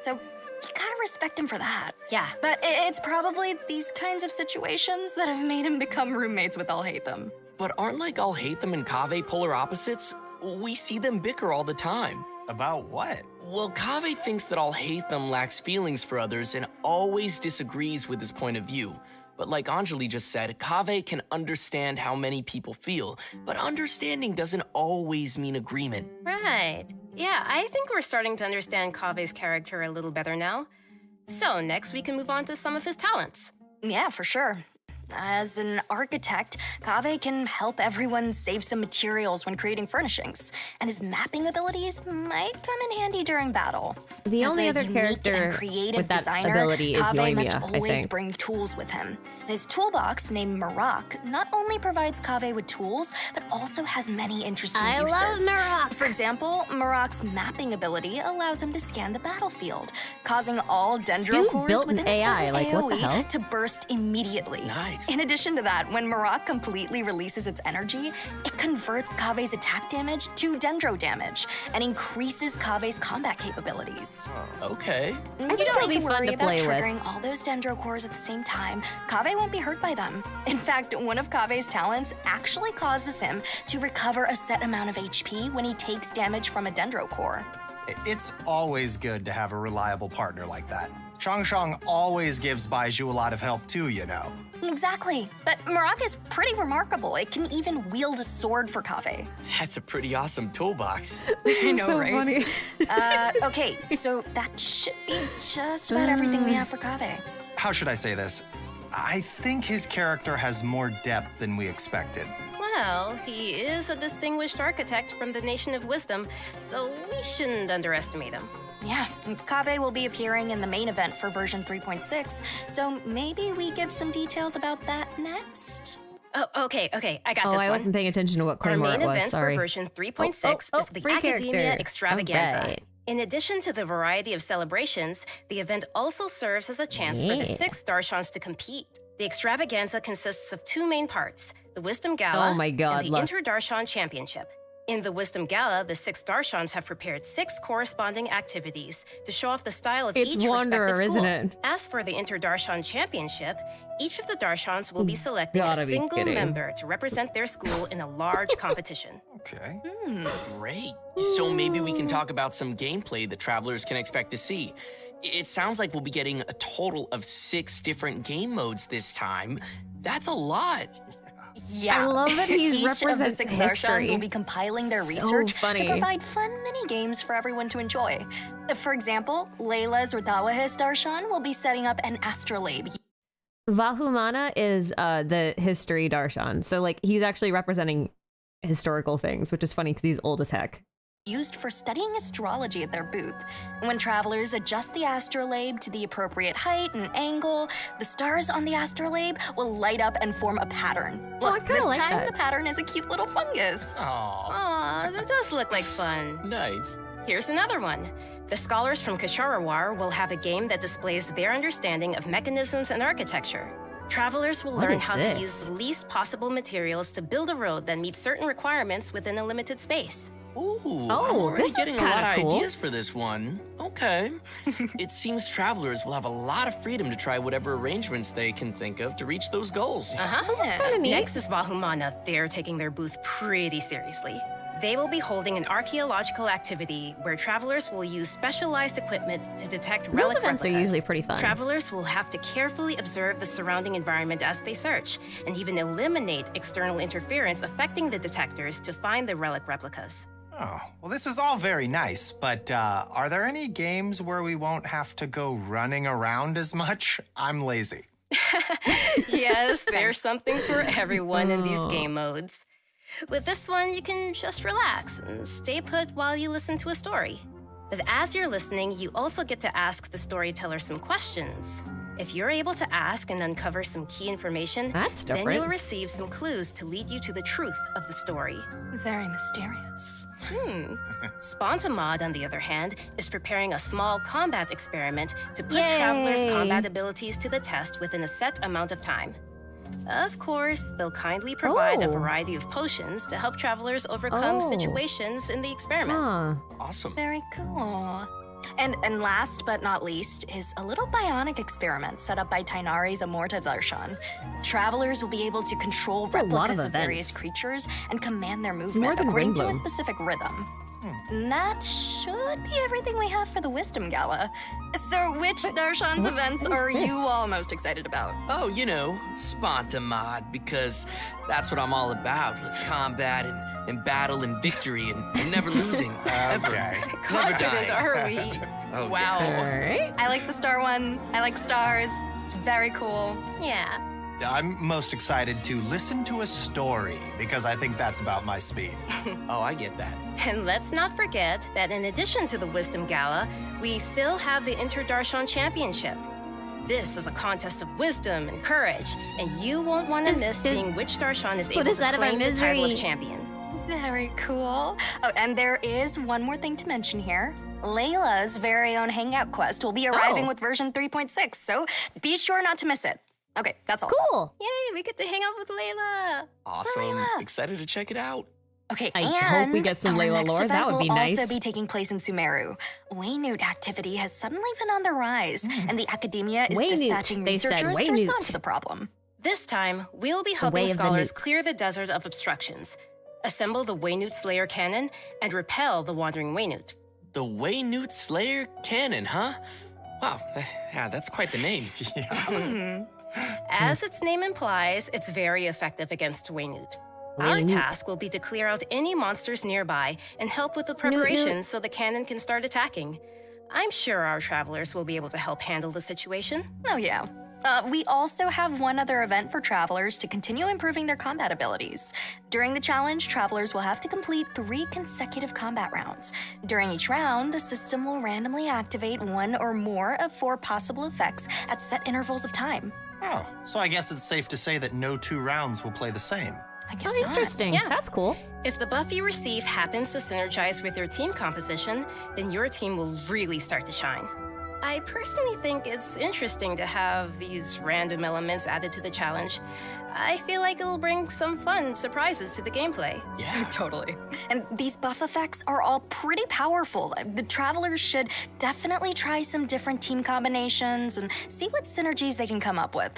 So you gotta respect him for that. Yeah. But it's probably these kinds of situations that have made him become roommates with Alhaitham. But aren't like Alhaitham and Kaveh polar opposites? We see them bicker all the time. About what? Well, Kaveh thinks that Alhaitham lacks feelings for others and always disagrees with his point of view. But like Anjali just said, Kaveh can understand how many people feel, but understanding doesn't always mean agreement. Right. Yeah, I think we're starting to understand Kaveh's character a little better now. So next we can move on to some of his talents. Yeah, for sure. As an architect, Kaveh can help everyone save some materials when creating furnishings, and his mapping abilities might come in handy during battle. The As only a other unique character and creative with that designer, ability is Kaveh must Yoimiya, I always think. bring tools with him. And his toolbox, named Marak, not only provides Kaveh with tools, but also has many interesting uses. love Marak! For example, Marak's mapping ability allows him to scan the battlefield, causing all dendro cores built an within a AI, certain like, what the AoE hell? to burst immediately. Nice. In addition to that, when Marak completely releases its energy, it converts Kaveh's attack damage to dendro damage and increases Kaveh's combat capabilities. Okay. You think don't it'll need be to fun worry to about play with. triggering all those dendro cores at the same time. Kaveh won't be hurt by them. In fact, one of Kaveh's talents actually causes him to recover a set amount of HP when he takes damage from a dendro core. It's always good to have a reliable partner like that. Shang always gives Baizhu a lot of help too, you know. Exactly. But Marak is pretty remarkable. It can even wield a sword for Kaveh. That's a pretty awesome toolbox. I know, so right? funny. Okay, so that should be just about everything we have for Kaveh. How should I say this? I think his character has more depth than we expected. Well, he is a distinguished architect from the Nation of Wisdom, so we shouldn't underestimate him. Yeah, and Kaveh will be appearing in the main event for version 3.6, so maybe we give some details about that next? Oh, okay, I got Oh, this I one. wasn't paying attention to what Our claymore main it was, event sorry. for version 3.6 is the free Akademiya character. Extravaganza. Alright. In addition to the variety of celebrations, the event also serves as a chance for the Yeah. 6 Darshans to compete. The Extravaganza consists of 2 main parts, the Wisdom Gala Oh my God, and the look. Inter-Darshan Championship. In the Wisdom Gala, the 6 Darshans have prepared 6 corresponding activities to show off the style of It's each Wanderer, respective isn't school. it? As for the Inter-Darshan Championship, each of the Darshans will be selecting Gotta a be single kidding. member to represent their school in a large competition. Okay. Great. So maybe we can talk about some gameplay that travelers can expect to see. It sounds like we'll be getting a total of 6 different game modes this time. That's a lot. Yeah. I love that he's Each of the represents 6 history. Darshans will be compiling their So research funny. to provide fun mini-games for everyone to enjoy. For example, Layla's Rthawahis Darshan will be setting up an astrolabe Vahumana is the history Darshan. So like he's actually representing historical things, which is funny because he's old as heck. used for studying astrology at their booth. When travelers adjust the astrolabe to the appropriate height and angle, the stars on the astrolabe will light up and form a pattern. Oh, I Look, kinda this like time that. the pattern is a cute little fungus. Aw, Aw, that does look like fun. nice. Here's another one. The scholars from Kasharawar will have a game that displays their understanding of mechanisms and architecture. Travelers will What learn is how to this? use the least possible materials to build a road that meets certain requirements within a limited space. Ooh, Oh, I'm already this is getting a lot kinda of cool. ideas for this one. Okay. It seems travelers will have a lot of freedom to try whatever arrangements they can think of to reach those goals. This is kinda neat. Next is Vahumana. They're taking their booth pretty seriously. They will be holding an archaeological activity where travelers will use specialized equipment to detect Those relic events are replicas. usually pretty fun. Travelers will have to carefully observe the surrounding environment as they search, and even eliminate external interference affecting the detectors to find the relic replicas. Oh, well, this is all very nice, but are there any games where we won't have to go running around as much? I'm lazy. Yes, there's something for everyone in these game modes. With this one, you can just relax and stay put while you listen to a story. But as you're listening, you also get to ask the storyteller some questions. If you're able to ask and uncover some key information, then you'll receive some clues to lead you to the truth of the story. Very mysterious. Spontamod, on the other hand, is preparing a small combat experiment to put travelers' combat abilities to the test within a set amount of time. Of course, they'll kindly provide a variety of potions to help travelers overcome situations in the experiment. Awesome. Very cool. And last but not least is a little bionic experiment set up by Tainari's Amorta Darshan. Travelers will be able to control replicas of various creatures and command their movement according to a specific rhythm. And that should be everything we have for the Wisdom Gala. So which Darshan's events are you all most excited about? Oh, you know, Spontamod, because that's what I'm all about. Combat and battle and victory and never losing. Ever. Never Confident, dying. are we? Oh, Wow. yeah. I like the star one. I like stars. It's very cool. Yeah. I'm most excited to listen to a story because I think that's about my speed. Oh, I get that. And let's not forget that in addition to the Wisdom Gala, we still have the Inter-Darshan Championship. This is a contest of wisdom and courage, and you won't want to miss seeing which Darshan is able to claim the title of champion. Very cool. Oh, and there is one more thing to mention here. Layla's very own Hangout quest will be arriving with version 3.6, so be sure not to miss it. Okay, that's all. Cool. Yay, we get to hang out with Layla. Awesome. Layla. Excited to check it out. Okay, I and hope we get some our Layla next lore. event That would be will nice. also be taking place in Sumeru. Waynute activity has suddenly been on the rise, and the Akademiya is Waynute, dispatching they said, researchers to Waynute. respond to the problem. This time, we'll be way helping of the scholars newt. clear the desert of obstructions, assemble the Waynute Slayer cannon, and repel the Wandering Waynute. The Waynute Slayer Cannon, huh? Wow, yeah, that's quite the name. As its name implies, it's very effective against Waynute. Our Waynute. task will be to clear out any monsters nearby and help with the preparations so the cannon can start attacking. I'm sure our travelers will be able to help handle the situation. Oh, yeah. We also have one other event for travelers to continue improving their combat abilities. During the challenge, travelers will have to complete 3 consecutive combat rounds. During each round, the system will randomly activate 1 or more of 4 possible effects at set intervals of time. Oh, so I guess it's safe to say that no 2 rounds will play the same. I guess Oh, not. interesting. Yeah. That's cool. If the buff you receive happens to synergize with your team composition, then your team will really start to shine. I personally think it's interesting to have these random elements added to the challenge. I feel like it'll bring some fun surprises to the gameplay. Yeah. Totally. And these buff effects are all pretty powerful. The travelers should definitely try some different team combinations and see what synergies they can come up with.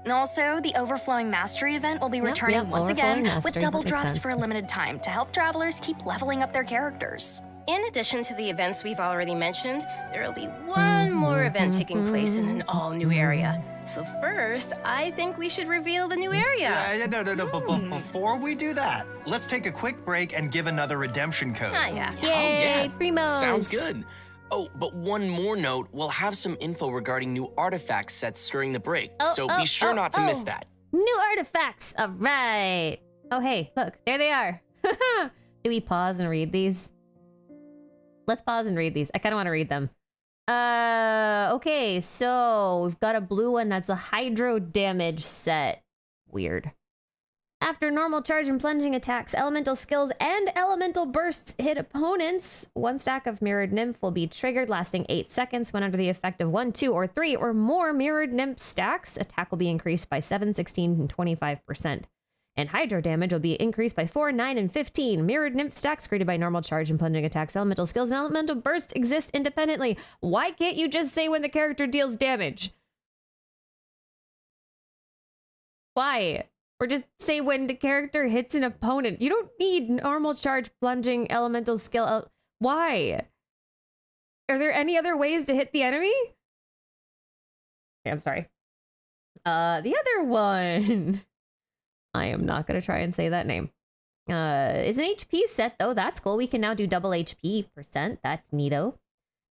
And also, the Overflowing Mastery event will be returning once again Overflowing with Mastery. double That makes drops sense. for a limited time to help travelers keep leveling up their characters. In addition to the events we've already mentioned, there will be one more event taking place in an all-new area. So first, I think we should reveal the new area. No. But before we do that, let's take a quick break and give another redemption code. Yeah. Yay, yeah. Primos. Sounds good. Oh, but one more note, we'll have some info regarding new artifact sets during the break, so be sure not to miss that. New artifacts. All right. Oh, hey, look, there they are. Do we pause and read these? Let's pause and read these. I kind of want to read them. Okay, so we've got a blue one that's a hydro damage set. Weird. After normal charge and plunging attacks, elemental skills, and elemental bursts hit opponents, 1 stack of Mirrored Nymph will be triggered, lasting 8 seconds. When under the effect of 1, 2, or 3 or more Mirrored Nymph stacks, attack will be increased by 7, 16, and 25%. And hydro damage will be increased by 4, 9, and 15. Mirrored Nymph stacks created by normal charge and plunging attacks, elemental skills, and elemental bursts exist independently. Why can't you just say when the character deals damage? Why? Or just say when the character hits an opponent. You don't need normal charge, plunging, elemental skill. Why? Are there any other ways to hit the enemy? Okay, I'm sorry. The other one. I am not going to try and say that name. It's an HP set though. That's cool. We can now do double HP %. That's neato.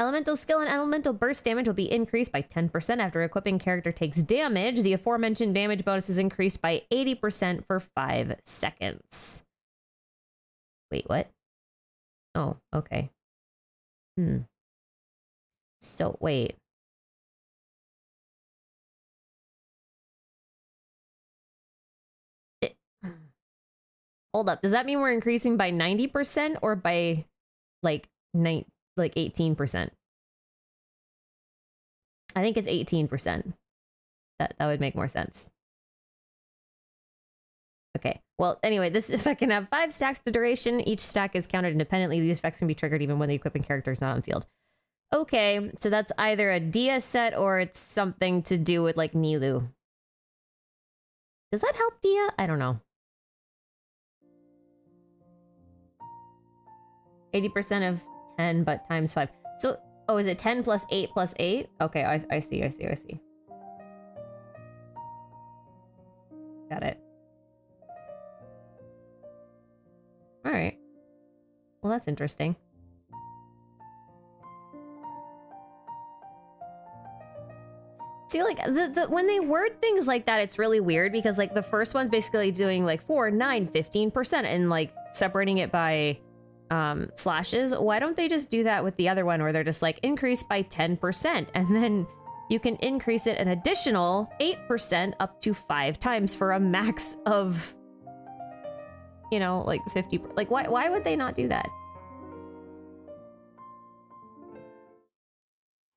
Elemental skill and elemental burst damage will be increased by 10% after equipping character takes damage. The aforementioned damage bonus is increased by 80% for 5 seconds. Wait, what? Oh, okay. So, wait. Hold up. Does that mean we're increasing by 90% or by like 18%? I think it's 18%. That would make more sense. Okay. Well, anyway, this effect can have 5 stacks to duration. Each stack is counted independently. These effects can be triggered even when the equipping character is not on field. Okay, so that's either a Dia set or it's something to do with like Nilu. Does that help Dia? I don't know. 80% of 10, but times 5. So, oh, is it 10 plus 8 plus 8? Okay, I see. Got it. All right. Well, that's interesting. See, like, when they word things like that, it's really weird because, like, the first one's basically doing, like, 4, 9, 15% and, like, separating it by slashes. Why don't they just do that with the other one where they're just, like, increase by 10% and then you can increase it an additional 8% up to 5 times for a max of, you know, like 50. Like, why would they not do that?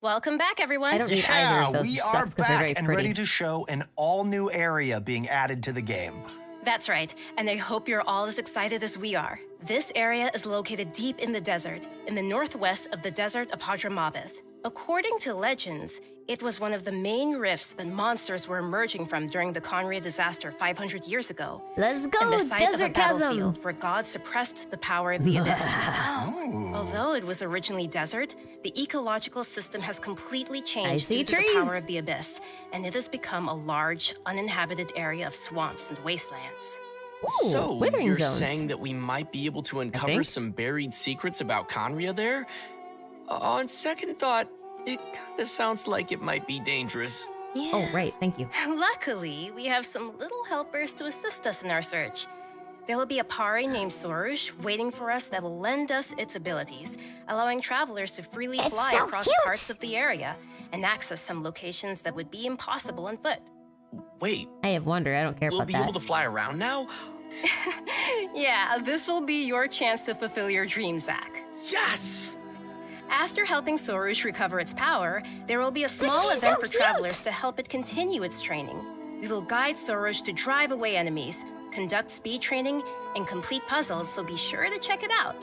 Welcome back, everyone. I don't need either of those we are sets because they're very back and pretty. ready to show an all-new area being added to the game. That's right, and I hope you're all as excited as we are. This area is located deep in the desert, in the northwest of the desert of Hadramaveth. According to legends, it was one of the main rifts that monsters were emerging from during the Conria disaster 500 years ago. Let's go, and the site desert of a chasm! battlefield where God suppressed the power of the abyss. Although it was originally desert, the ecological system has completely changed due to the power of the abyss, and it has become a large, uninhabited area of swamps and wastelands. Ooh, So, withering you're zones. saying that we might be able to uncover some buried secrets about Conria there? On second thought, it kind of sounds like it might be dangerous. Yeah. Oh, right. Thank you. Luckily, we have some little helpers to assist us in our search. There will be a pari named Sorush waiting for us that will lend us its abilities, allowing travelers to freely fly across parts of the area and access some locations that would be impossible on foot. Wait, I have wonder. I don't care we'll about be that. able to fly around now? Yeah, this will be your chance to fulfill your dream, Zach. Yes! After helping Sorush recover its power, there will be a small event for travelers to help it continue its training. We will guide Sorush to drive away enemies, conduct speed training, and complete puzzles, so be sure to check it out.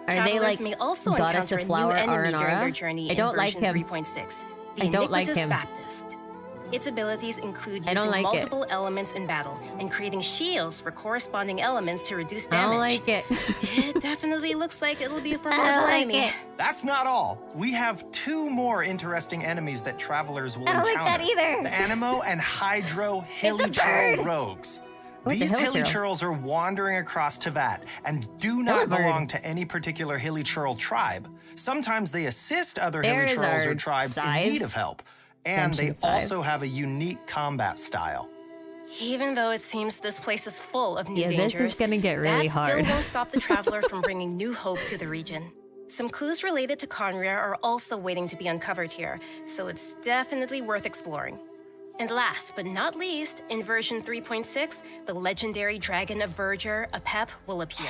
Are Travelers they like may also Goddess encounter of a new Flower enemy during Aranara? their journey I don't in like version him. 3.6. The I don't like Iniquitous him. Baptist. Its abilities include I don't using like it. multiple elements in battle and creating shields for corresponding elements to reduce I damage. don't like it. It definitely looks like it'll be a formidable enemy. That's not all. We have 2 more interesting enemies that travelers will encounter. I don't like that either. The Animo and Hydro Hilichurl rogues. What's a These Hilichurl? Hilichurls are wandering across Tevat and do not belong to any particular Hilichurl tribe. Sometimes they assist other There's Hilichurls our or tribes in scythe. need of help. And they Genshin scythe. also have a unique combat style. Even though it seems this place is full of new Yeah, dangers, this is gonna get really that hard. still won't stop the traveler from bringing new hope to the region. Some clues related to Conria are also waiting to be uncovered here, so it's definitely worth exploring. And last but not least, in version 3.6, the legendary Dragon of Verdure, Apep, will appear.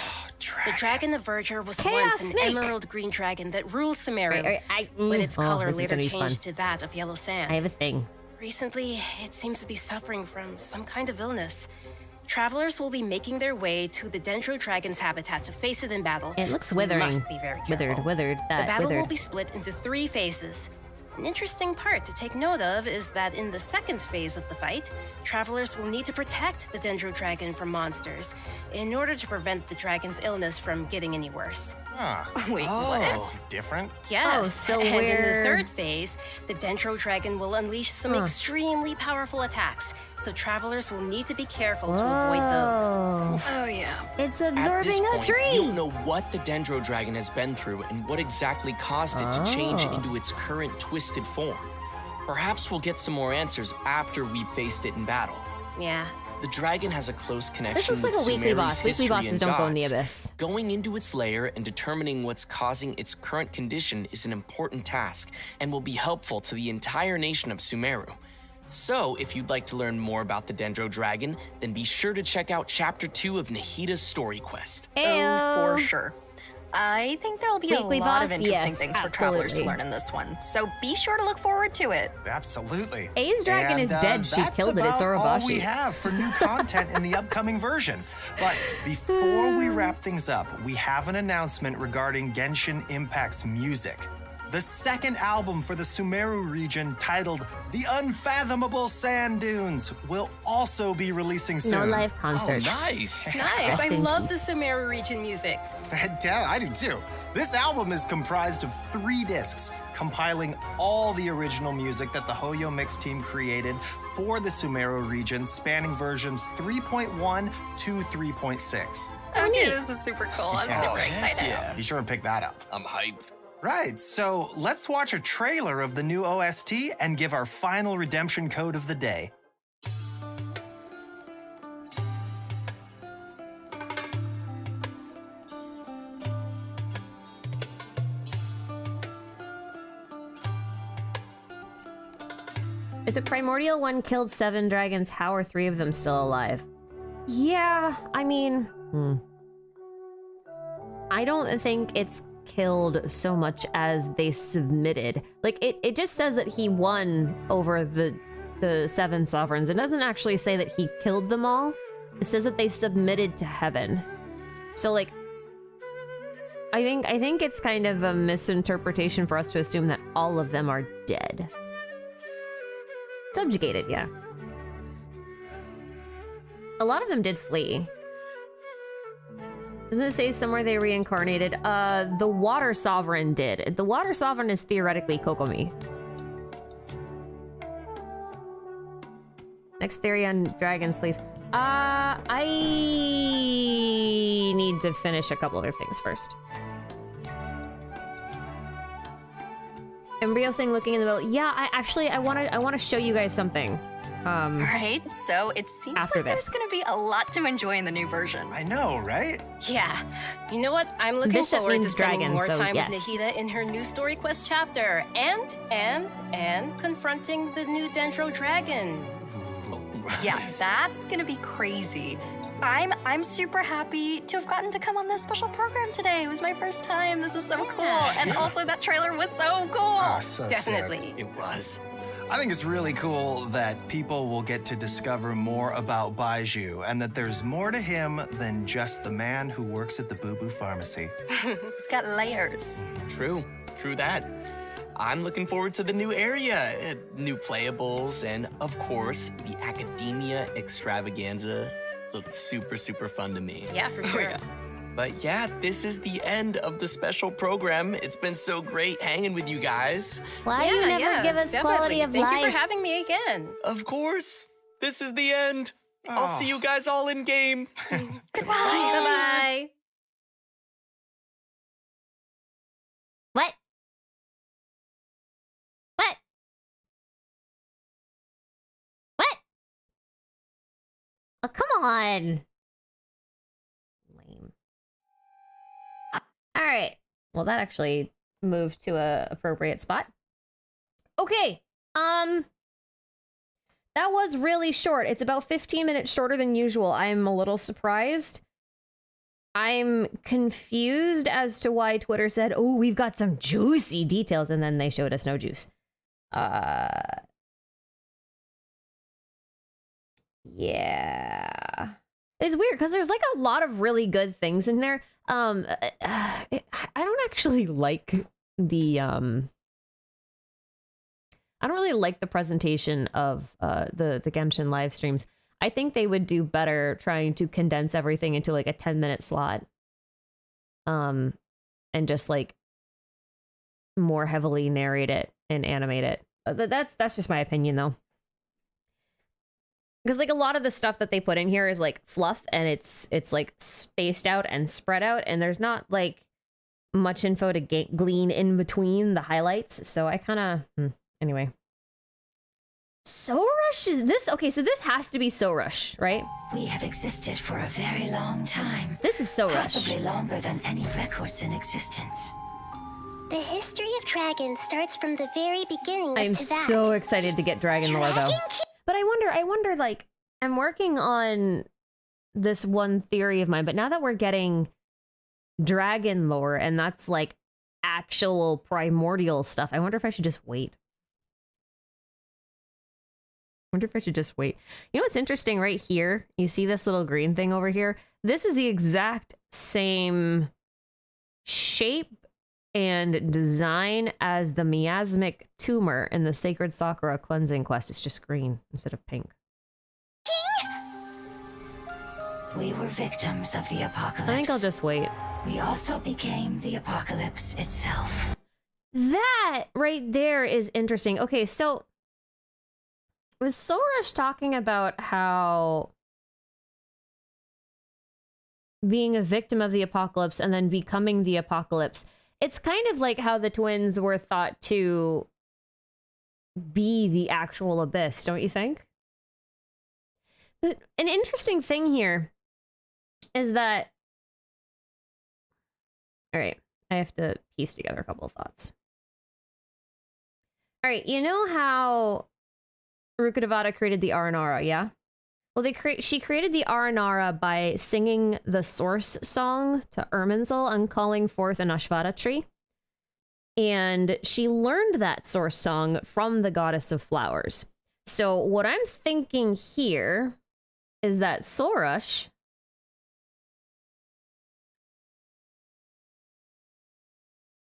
The Dragon of Verdure was Chaos once an snake. emerald green dragon that ruled Samaria, but its Oh, color this is later gonna be fun. changed to that of yellow sand. I have a thing. Recently, it seems to be suffering from some kind of illness. Travelers will be making their way to the Dendro Dragon's habitat to face it in battle. It looks We withering. must be very careful. Withered. The That battle will withered. be split into 3 phases. An interesting part to take note of is that in the second phase of the fight, travelers will need to protect the Dendro Dragon from monsters in order to prevent the dragon's illness from getting any worse. Huh. Wait, what? That's different. Yes, so and in the we're- third phase, the Dendro Dragon will unleash some extremely powerful attacks, so travelers will need to be careful to avoid those. Whoa. Oh, yeah. It's At this absorbing a point, tree. you'll know what the Dendro Dragon has been through and what exactly caused it to change into its current twisted form. Perhaps we'll get some more answers after we've faced it in battle. Yeah. The dragon has a close connection This is like with a weekly Sumeru's boss. Weekly history bosses and don't go in the gods. abyss. Going into its lair and determining what's causing its current condition is an important task and will be helpful to the entire nation of Sumeru. So, if you'd like to learn more about the Dendro Dragon, then be sure to check out Chapter 2 of Nahida's story quest. Oh, Ayo. for sure. I think there'll be Weekly a lot boss? of interesting Yes, things for travelers to absolutely. learn in this one. So be sure to look forward to it. Absolutely. A's dragon is dead. She That's killed it. It's about all we Orobashi. have for new content in the upcoming version. But before we wrap things up, we have an announcement regarding Genshin Impact's music. The second album for the Sumeru region, titled The Unfathomable Sand Dunes, will also be releasing soon. No live Oh, concerts. nice! Nice. Rest I in love peace. the Sumeru region music. Yeah, I do too. This album is comprised of 3 discs, compiling all the original music that the Hoyo Mix team created for the Sumeru region, spanning versions 3.1 to 3.6. Okay, this is super cool. I'm Yeah. super Oh, heck excited. yeah. Be sure to pick that up. I'm hyped. Right, so let's watch a trailer of the new OST and give our final redemption code of the day. If the primordial one killed 7 dragons, how are 3 of them still alive? Yeah, I mean... I don't think it's killed so much as they submitted. Like, it just says that he won over the 7 sovereigns. It doesn't actually say that he killed them all. It says that they submitted to heaven. So, like... I think it's kind of a misinterpretation for us to assume that all of them are dead. Subjugated, yeah. A lot of them did flee. Doesn't it say somewhere they reincarnated? The Water Sovereign did. The Water Sovereign is theoretically Kokomi. Next theory on dragons, please. I need to finish a couple other things first. Embryo thing looking in the middle. Yeah, I want to show you guys something. Right? So it seems After like this. there's going to be a lot to enjoy in the new version. I know, right? Yeah. You know what? I'm looking Bishop forward to means spending dragon, more so time yes. with Nahida in her new story quest chapter and confronting the new Dendro Dragon. Yeah, Nice. that's going to be crazy. I'm super happy to have gotten to come on this special program today. It was my first time. This is so cool. And also that trailer was so cool. Ah, so Definitely. It was. I think it's really cool that people will get to discover more about Baizhu and that there's more to him than just the man who works at the Boo Boo Pharmacy. It's got layers. True that. I'm looking forward to the new area, new playables, and of course, the Akademiya Extravaganza looked super fun to me. Yeah, for sure. But yeah, this is the end of the special program. It's been so great hanging with you guys. Why do you never give us quality of Thank life? you for having me again. Of course, this is the end. I'll see you guys all in game. Bye-bye. What? What? What? Oh, come on. Lame. All right. Well, that actually moved to a appropriate spot. Okay. That was really short. It's about 15 minutes shorter than usual. I'm a little surprised. I'm confused as to why Twitter said, "Oh, we've got some juicy details," and then they showed us no juice. Yeah. It's weird because there's like a lot of really good things in there. I don't actually like the I don't really like the presentation of the Genshin live streams. I think they would do better trying to condense everything into like a 10-minute slot. And just like more heavily narrate it and animate it. That's just my opinion though. Because like a lot of the stuff that they put in here is like fluff and it's like spaced out and spread out, and there's not like much info to glean in between the highlights. So I kind of anyway. Sorush is this? Okay, so this has to be Sorush, right? We have existed for a very long time. This is Sorush. Possibly longer than any records in existence. The history of dragons starts from the very beginning of I'm Tibet. so excited to get dragon lore though. But I wonder, like, I'm working on this one theory of mine, but now that we're getting dragon lore and that's like actual primordial stuff, I wonder if I should just wait. You know what's interesting right here? You see this little green thing over here? This is the exact same shape and design as the miasmic tumor in the Sacred Sakura cleansing quest. It's just green instead of pink. We were victims of the apocalypse. I think I'll just wait. We also became the apocalypse itself. That right there is interesting. Okay, so was Sorush talking about how being a victim of the apocalypse and then becoming the apocalypse? It's kind of like how the twins were thought to be the actual abyss, don't you think? But an interesting thing here is that... All right, I have to piece together a couple of thoughts. All right, you know how Rukkhadevata created the Aranara, yeah? Well, she created the Aranara by singing the source song to Irminsul and calling forth an Ashvata tree. And she learned that source song from the goddess of flowers. So what I'm thinking here is that Sorush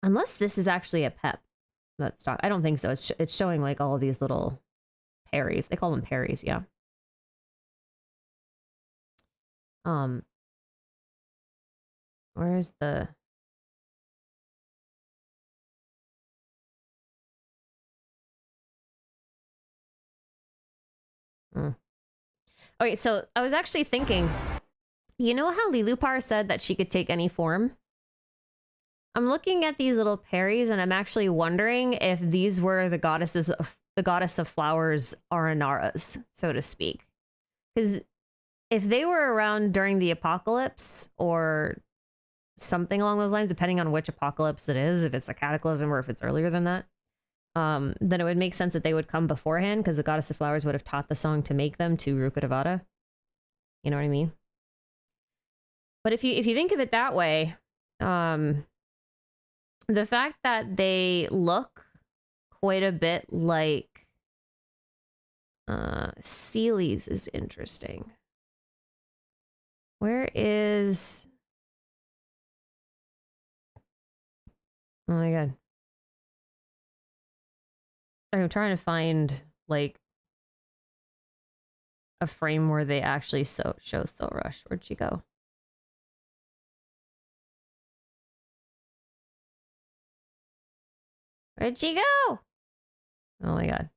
unless this is actually a pep that's I don't think so. It's showing like all of these little parries. They call them parries, yeah. Where's the... Okay, so I was actually thinking, you know how Lilupar said that she could take any form? I'm looking at these little parries and I'm actually wondering if these were the goddess of flowers Aranaras, so to speak. Because if they were around during the apocalypse or something along those lines, depending on which apocalypse it is, if it's a cataclysm or if it's earlier than that, then it would make sense that they would come beforehand because the goddess of flowers would have taught the song to make them to Rukkhadevata. You know what I mean? But if you think of it that way, the fact that they look quite a bit like Seelies is interesting. Where is... Oh my god. I'm trying to find, like, a frame where they actually show Sorush. Where'd she go? Where'd she go? Oh my god.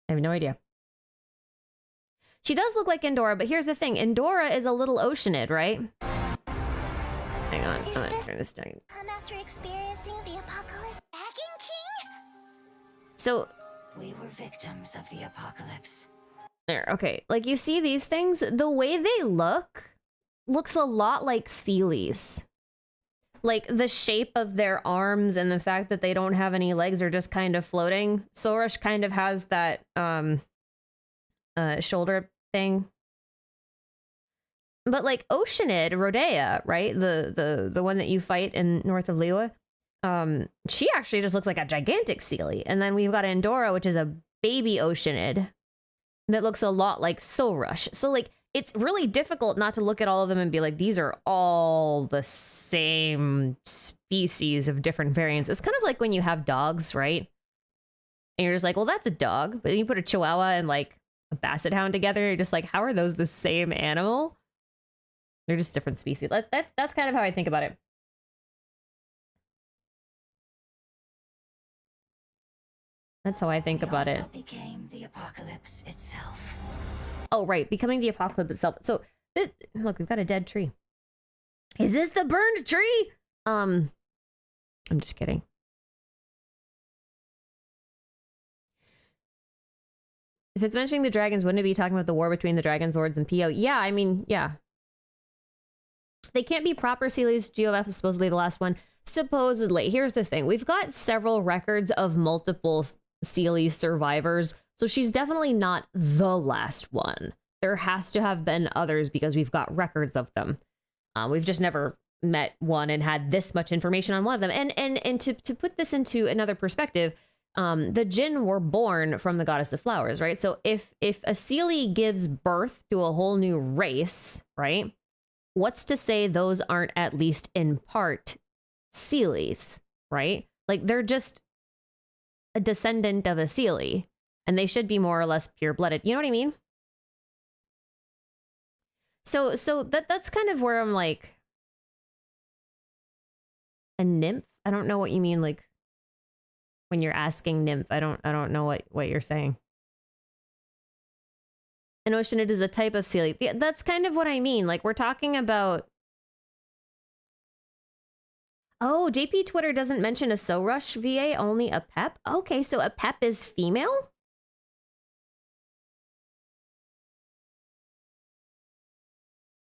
I have no idea. She does look like Endora, but here's the thing. Endora is a little oceanid, right? Hang on. I'm gonna turn this down. Come after experiencing the apocalypse. Dragon King? So... We were victims of the apocalypse. There, okay. Like, you see these things? The way they looks a lot like Seelies. Like, the shape of their arms and the fact that they don't have any legs are just kind of floating. Sorush kind of has that, shoulder thing. But, like, Oceanid, Rodea, right? The one that you fight in north of Liyue, she actually just looks like a gigantic Seelie. And then we've got Endora, which is a baby Oceanid that looks a lot like Sorush. So, like, it's really difficult not to look at all of them and be like, these are all the same species of different variants. It's kind of like when you have dogs, right? And you're just like, well, that's a dog. But then you put a Chihuahua and like a Basset Hound together. You're just like, how are those the same animal? They're just different species. That's kind of how I think about it. That's how I think about it. Became the apocalypse itself. Oh, right. Becoming the apocalypse itself. So, look, we've got a dead tree. Is this the burned tree? I'm just kidding. If it's mentioning the dragons, wouldn't it be talking about the war between the Dragon Zords and PO? Yeah, I mean, yeah. They can't be proper Sealies. GOF is supposedly the last one. Supposedly. Here's the thing. We've got several records of multiple Sealy survivors, so she's definitely not the last one. There has to have been others because we've got records of them. We've just never met one and had this much information on one of them. And to put this into another perspective, the Jinn were born from the goddess of flowers, right? So if a Sealy gives birth to a whole new race, right? What's to say those aren't at least in part Sealies, right? Like they're just a descendant of a Sealy, and they should be more or less pure-blooded. You know what I mean? So that's kind of where I'm like, a nymph? I don't know what you mean, like when you're asking nymph. I don't know what you're saying. An Oceanid is a type of Sealy. Yeah, that's kind of what I mean. Like we're talking about. Oh, JP Twitter doesn't mention a Sorush VA, only a Pep. Okay, so a Pep is female?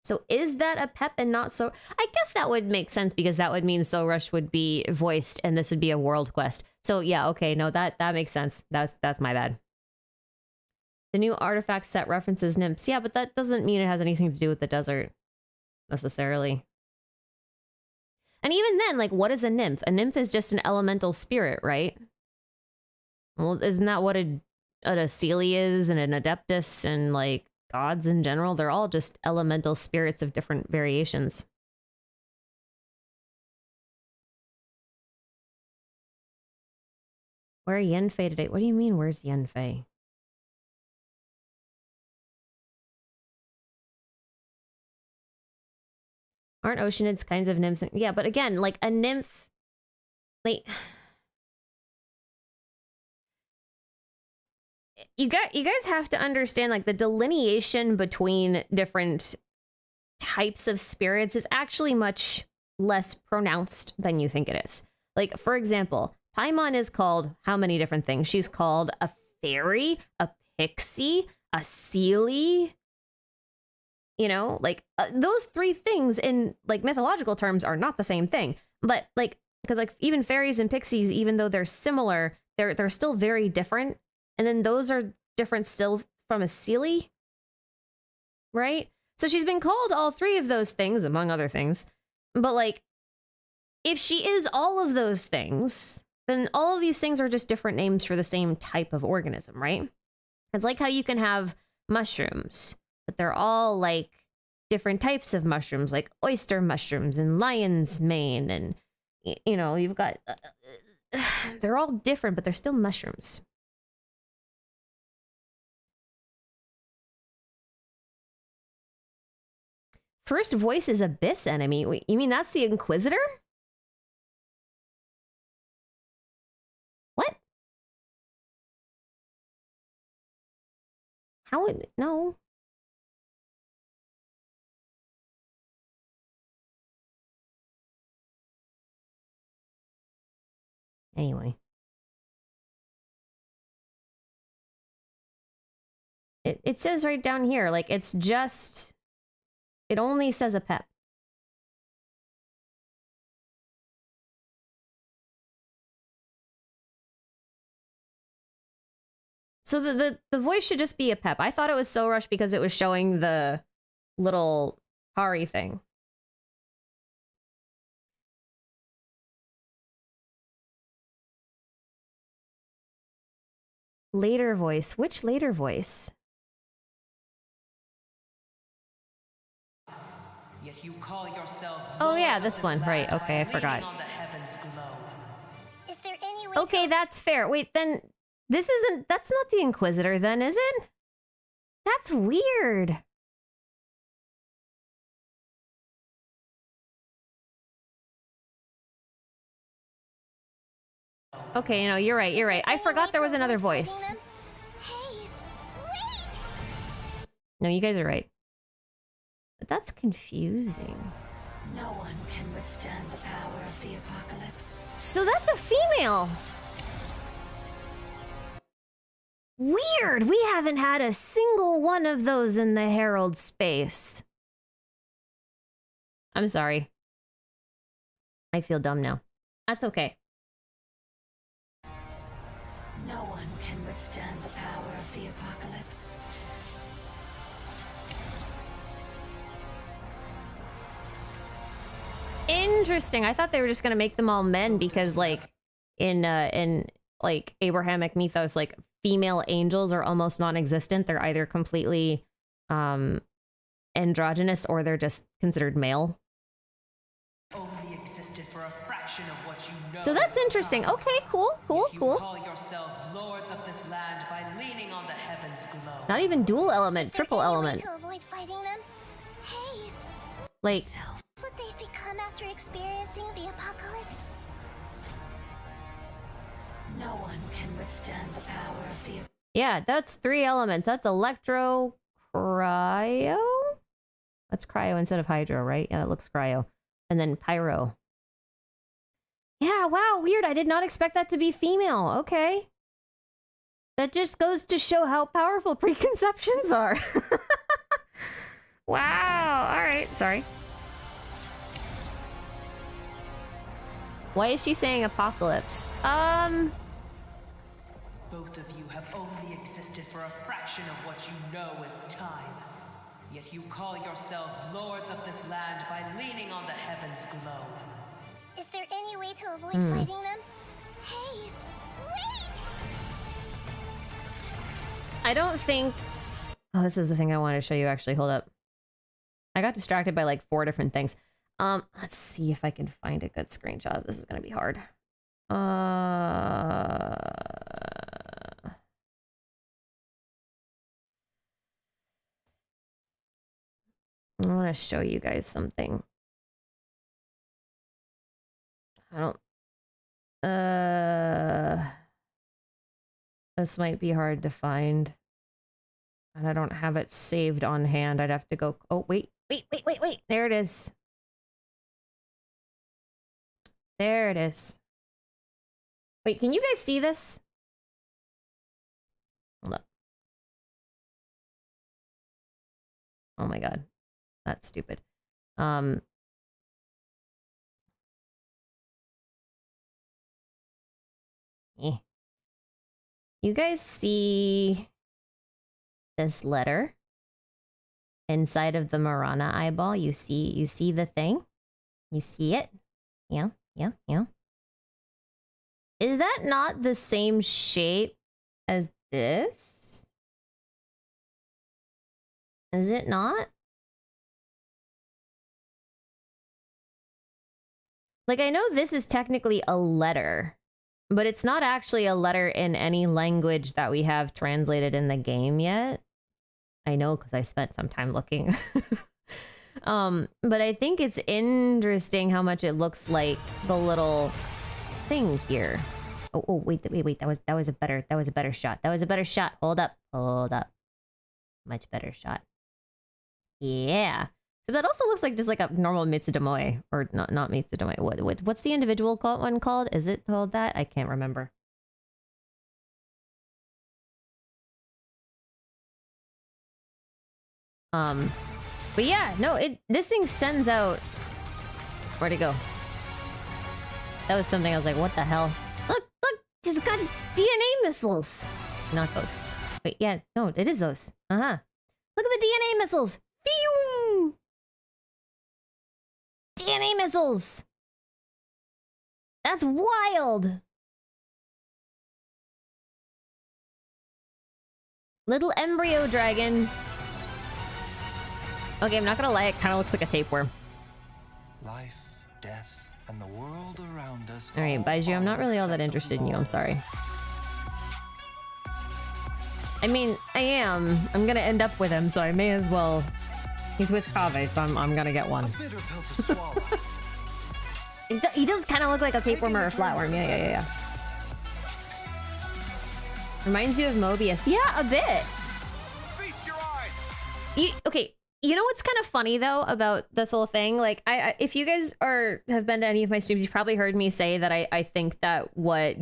So is that a Pep and not so? I guess that would make sense because that would mean Sorush would be voiced and this would be a world quest. So yeah, okay, no, that makes sense. That's my bad. The new artifact set references nymphs. Yeah, but that doesn't mean it has anything to do with the desert necessarily. And even then, like, what is a nymph? A nymph is just an elemental spirit, right? Well, isn't that what a Sealy is and an Adeptus and, like, gods in general? They're all just elemental spirits of different variations. Where are Yenfei today? What do you mean, where's Yenfei? Aren't Oceanids kinds of nymphs? Yeah, but again, like a nymph, like you guys have to understand, like the delineation between different types of spirits is actually much less pronounced than you think it is. Like, for example, Paimon is called how many different things? She's called a fairy, a pixie, a Sealy. You know, like those three things in like mythological terms are not the same thing. But like, because like even fairies and pixies, even though they're similar, they're still very different. And then those are different still from a Sealy, right? So she's been called all three of those things, among other things. But like, if she is all of those things, then all of these things are just different names for the same type of organism, right? It's like how you can have mushrooms, but they're all like different types of mushrooms, like oyster mushrooms and lion's mane. And, you know, you've got, they're all different, but they're still mushrooms. First voice is Abyss enemy. Wait, you mean that's the Inquisitor? What? How would... No. Anyway. It says right down here, like, it's just... It only says a Pep. So the voice should just be a Pep. I thought it was Sorush because it was showing the little Hari thing. Later voice. Which later voice? Yet you call yourselves Oh yeah, lords of this one. Right, land okay, I by forgot. leaning on the heavens' glow. Is there any way Okay, that's fair. Wait, then this isn't, that's not the Inquisitor then, is it? That's weird. Okay, you're right, you're right. I forgot there was another voice. Hey, wait! No, you guys are right. But that's confusing. No one can withstand the power of the apocalypse. So that's a female. Weird. We haven't had a single one of those in the Herald space. I'm sorry. I feel dumb now. That's okay. No one can withstand the power of the apocalypse. Interesting. I thought they were just gonna make them all men because, like, in like Abrahamic mythos, like female angels are almost non-existent. They're either completely androgynous or they're just considered male. Only existed for a fraction of what you know. So that's interesting. Okay, cool. You call yourselves lords of this land by leaning on the heavens' glow. Not even dual element, triple element. To avoid fighting them? Hey, Like, that's what they've become after experiencing the apocalypse. No one can withstand the power of the yeah, that's 3 elements. That's electro, cryo? That's cryo instead of hydro, right? Yeah, it looks cryo. And then pyro. Yeah, wow, weird. I did not expect that to be female. Okay. That just goes to show how powerful preconceptions are. Wow. All right, sorry. Why is she saying apocalypse? Both of you have only existed for a fraction of what you know as time. Yet you call yourselves lords of this land by leaning on the heavens' glow. Is there any way to avoid fighting them? Hey, wait! I don't think... Oh, this is the thing I wanted to show you, actually. Hold up. I got distracted by like 4 different things. Let's see if I can find a good screenshot. This is going to be hard. I want to show you guys something. I don't... This might be hard to find. And I don't have it saved on hand. I'd have to go... Oh, wait. There it is. There it is. Wait, can you guys see this? Hold up. Oh my god. That's stupid. You guys see this letter inside of the Marana eyeball? You see the thing? You see it? Yeah. Is that not the same shape as this? Is it not? Like, I know this is technically a letter, but it's not actually a letter in any language that we have translated in the game yet. I know because I spent some time looking. But I think it's interesting how much it looks like the little thing here. Oh, wait, that was a better shot. That was a better shot. Hold up. Much better shot. Yeah. So that also looks like just like a normal Mitsudomoe, or not Mitsudomoe. What's the individual one called? Is it called that? I can't remember. But yeah, no, this thing sends out... Where'd it go? That was something I was like, what the hell? Look, it's got DNA missiles. Not those. Wait, yeah, no, it is those. Look at the DNA missiles. Phew! DNA missiles! That's wild! Little embryo dragon. Okay, I'm not gonna lie, it kind of looks like a tapeworm. Life, death, and the world around us. All right, Baizhu, I'm not really all that interested in you. I'm sorry. I mean, I am. I'm gonna end up with him, so I may as well. He's with Kaveh, so I'm gonna get one. He does kind of look like a tapeworm or a flatworm. Yeah. Reminds you of Mobius. Yeah, a bit. Feast your eyes. Okay, you know what's kind of funny though about this whole thing? Like, if you guys have been to any of my streams, you've probably heard me say that I think that what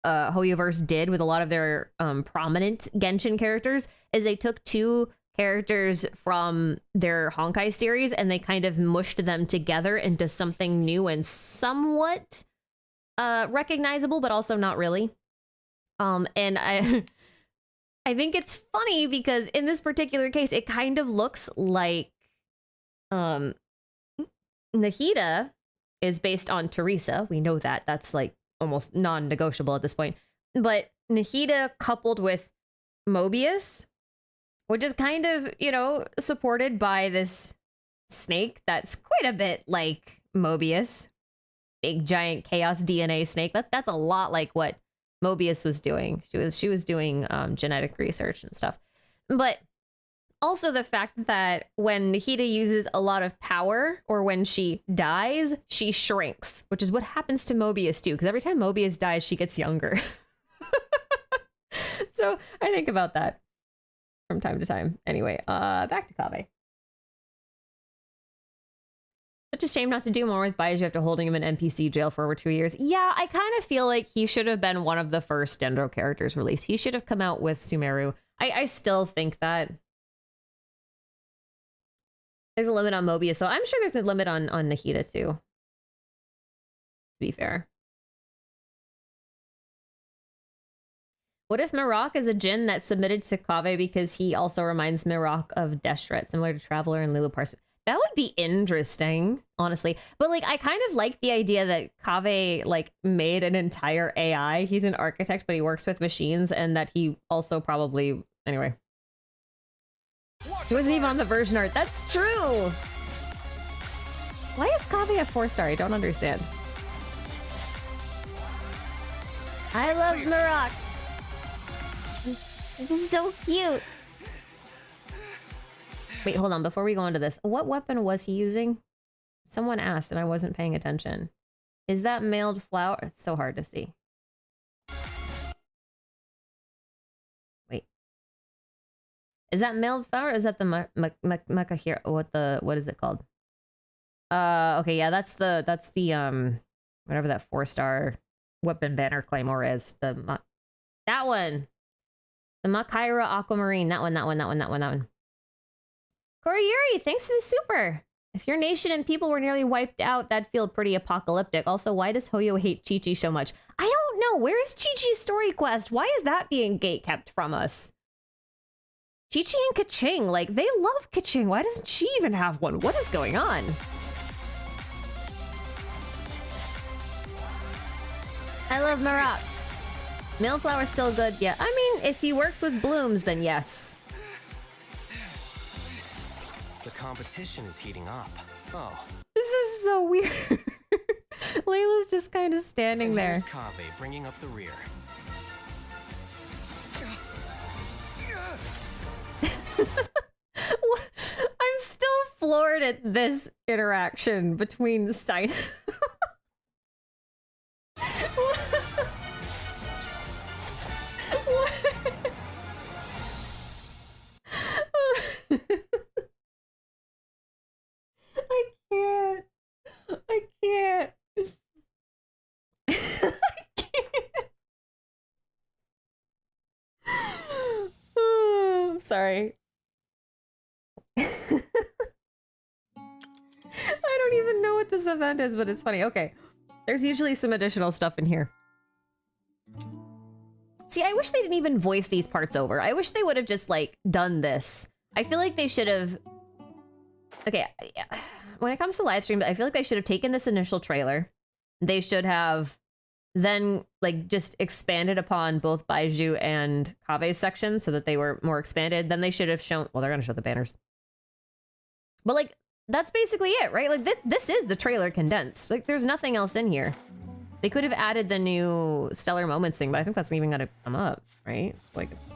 Hoyoverse did with a lot of their prominent Genshin characters is they took two characters from their Honkai series and they kind of mushed them together into something new and somewhat recognizable, but also not really. And I think it's funny because in this particular case, it kind of looks like Nahida is based on Teresa. We know that. That's like almost non-negotiable at this point. But Nahida coupled with Mobius, which is kind of, you know, supported by this snake that's quite a bit like Mobius. Big giant chaos DNA snake. That's a lot like what Mobius was doing. She was doing genetic research and stuff. But also the fact that when Nahida uses a lot of power or when she dies, she shrinks, which is what happens to Mobius too, because every time Mobius dies, she gets younger. So I think about that from time to time. Anyway, back to Kaveh. Such a shame not to do more with Baizhu after holding him in NPC jail for over 2 years. Yeah, I kind of feel like he should have been one of the first Dendro characters released. He should have come out with Sumeru. I still think that. There's a limit on Mobius, so I'm sure there's a limit on Nahida too. To be fair. What if Mirok is a djinn that submitted to Kaveh because he also reminds Mirok of Deshret, similar to Traveler and Lulu Parse? That would be interesting, honestly. But like, I kind of like the idea that Kaveh like made an entire AI. He's an architect, but he works with machines, and that he also probably anyway. He wasn't even on the version art. That's true. Why is Kaveh a 4-star? I don't understand. I love Mirok. It's so cute. Wait, hold on. Before we go on to this, what weapon was he using? Someone asked and I wasn't paying attention. Is that mailed flower? It's so hard to see. Wait. Is that mailed flower? Or is that the mecha here? What is it called? Okay, yeah, that's the whatever that 4-star weapon banner claymore is. That one. The Makaira Aquamarine. That one. Koriyuri, thanks for the super. If your nation and people were nearly wiped out, that'd feel pretty apocalyptic. Also, why does Hoyo hate Chi-Chi so much? I don't know. Where is Chi-Chi's story quest? Why is that being gatekept from us? Chi-Chi and Kaching, like, they love Kaching. Why doesn't she even have one? What is going on? I love Marat. Millflower's still good, yeah. I mean, if he works with blooms, then yes. The competition is heating up. Oh. This is so weird. Layla's just kind of standing there. Kaveh bringing up the rear. I'm still floored at this interaction between Stein. I can't. Oh, I'm sorry. I don't even know what this event is, but it's funny. Okay. There's usually some additional stuff in here. See, I wish they didn't even voice these parts over. I wish they would have just, like, done this. I feel like they should have... Okay, when it comes to live stream, I feel like they should have taken this initial trailer. They should have then, like, just expanded upon both Baizhu and Kaveh's sections so that they were more expanded. Then they should have shown... Well, they're going to show the banners. But, like, that's basically it, right? Like this is the trailer condensed. Like there's nothing else in here. They could have added the new Stellar Moments thing, but I think that's not even gonna come up, right? Like it's...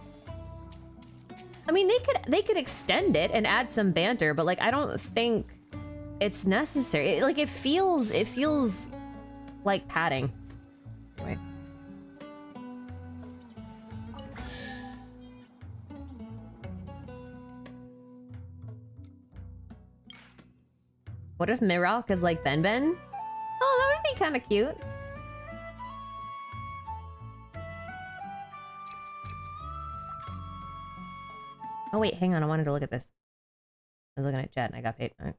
I mean, they could extend it and add some banter, but like I don't think it's necessary. Like it feels like padding. Anyway. What if Mirok is like Ben Ben? Oh, that would be kind of cute. Oh wait, hang on. I wanted to look at this. I was looking at chat and I got paid. All right.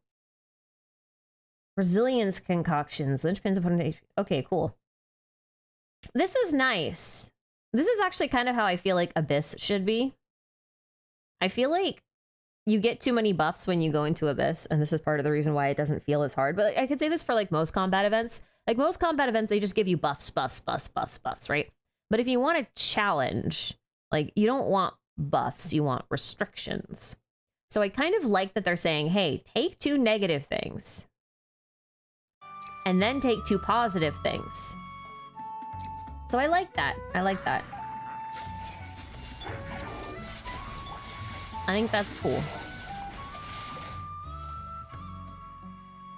Resilience concoctions. Linchpins opponent HP. Okay, cool. This is nice. This is actually kind of how I feel like Abyss should be. I feel like you get too many buffs when you go into Abyss, and this is part of the reason why it doesn't feel as hard. But I could say this for like most combat events. Like most combat events, they just give you buffs, right? But if you want a challenge, like you don't want buffs, you want restrictions. So I kind of like that they're saying, hey, take 2 negative things and then take 2 positive things. So I like that. I like that. I think that's cool.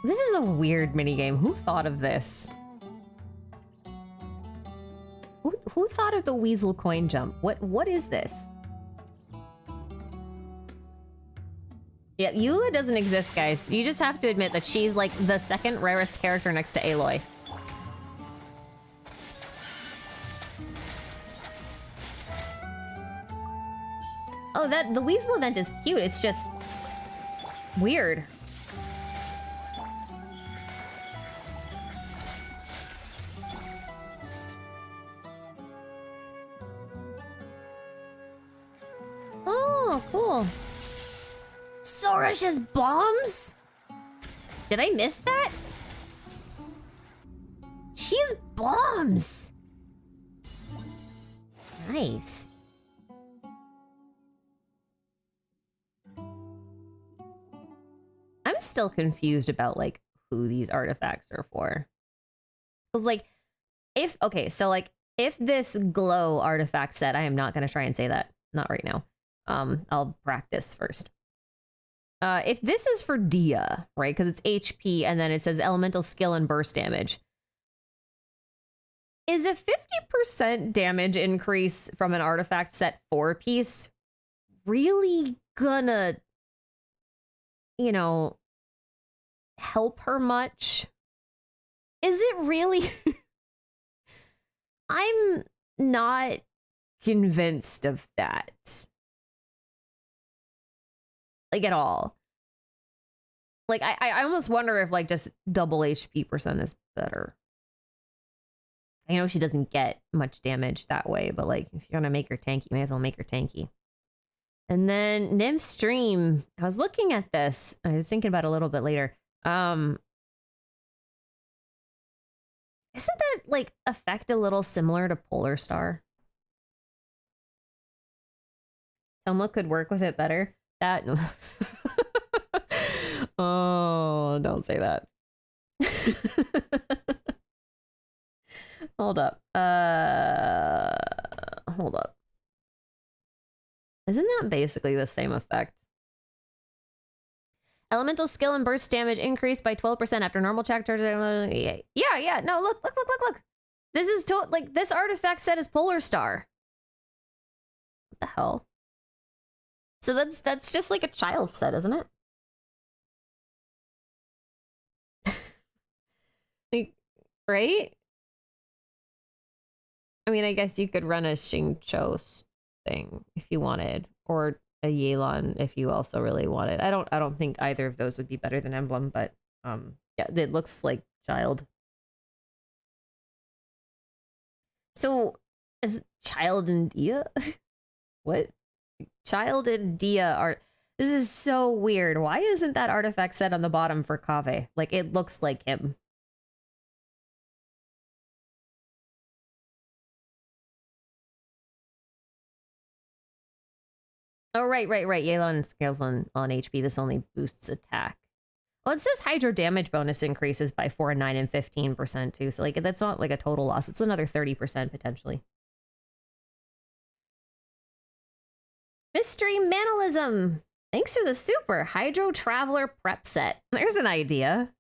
This is a weird minigame. Who thought of this? Who thought of the weasel coin jump? What is this? Yeah, Eula doesn't exist, guys. You just have to admit that she's like the second rarest character next to Aloy. Oh, the weasel event is cute. It's just weird. Oh, cool. Sorash's bombs? Did I miss that? She's bombs. Nice. I'm still confused about like who these artifacts are for. Cause like if this glow artifact set, I am not gonna try and say that. Not right now. I'll practice first. If this is for Dia, right? Because it's HP and then it says elemental skill and burst damage. Is a 50% damage increase from an artifact set 4-piece really gonna, you know, help her much? Is it really? I'm not convinced of that. Like at all. Like I almost wonder if like just double HP percent is better. I know she doesn't get much damage that way, but like if you're gonna make her tanky, you may as well make her tanky. And then Nymph Stream, I was looking at this. I was thinking about it a little bit later. Isn't that like effect a little similar to Polar Star? Toma could work with it better. That oh, don't say that. Hold up. Hold up. Isn't that basically the same effect? Elemental skill and burst damage increased by 12% after normal check. Yeah. No, look. This is like this artifact set is Polar Star. What the hell? So that's just like a child set, isn't it? Like, right? I mean, I guess you could run a Xingqiu thing if you wanted, or a Yelan if you also really wanted. I don't think either of those would be better than Emblem, but yeah, it looks like child. So is child and Dia? What? Child and Dia are... This is so weird. Why isn't that artifact set on the bottom for Kaveh? Like, it looks like him. Oh, right. Yelan scales on HP. This only boosts attack. Well, it says hydro damage bonus increases by 4, 9, and 15% too. So like that's not like a total loss. It's another 30% potentially. Mystery Manalism. Thanks for the super Hydro Traveler prep set. There's an idea.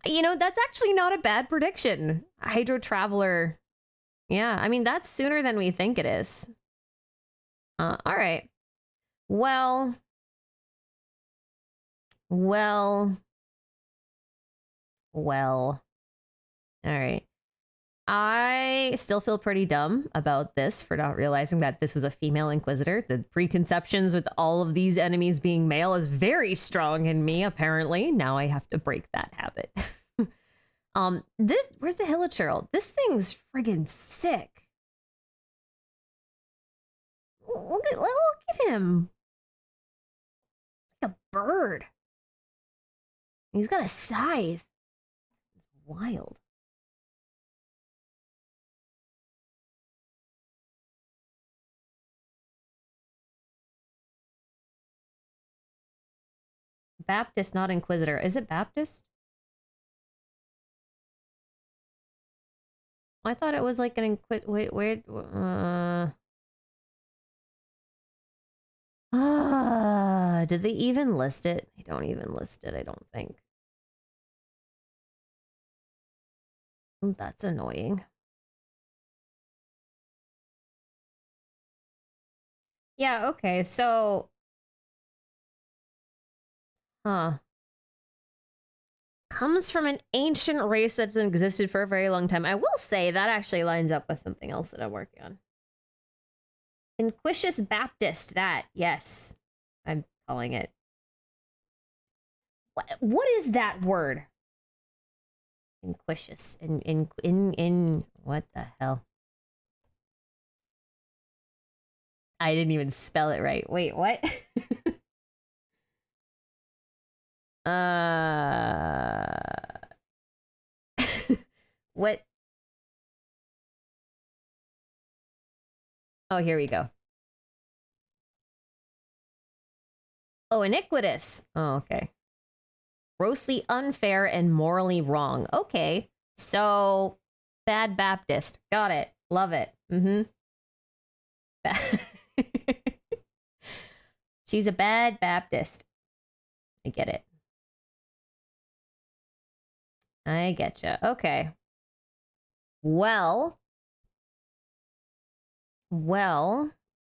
You know, that's actually not a bad prediction. Hydro Traveler. Yeah, I mean, that's sooner than we think it is. All right. Well. All right. I still feel pretty dumb about this for not realizing that this was a female Inquisitor. The preconceptions with all of these enemies being male is very strong in me, apparently. Now I have to break that habit. Where's the Hilichurl? This thing's friggin' sick. Look at him. Like a bird. He's got a scythe. It's wild. Baptist, not Inquisitor. Is it Baptist? I thought it was like an wait. Did they even list it? They don't even list it, I don't think. That's annoying. Yeah, okay, so... Comes from an ancient race that's existed for a very long time. I will say that actually lines up with something else that I'm working on. Inquisitus Baptist, that, yes. I'm calling it. What is that word? Inquisitus. In what the hell? I didn't even spell it right. Wait, what? What? Oh, here we go. Oh, iniquitous. Oh, okay. Grossly unfair and morally wrong. Okay. So, bad Baptist. Got it. Love it. She's a bad Baptist. I get it. I getcha. Okay. Well,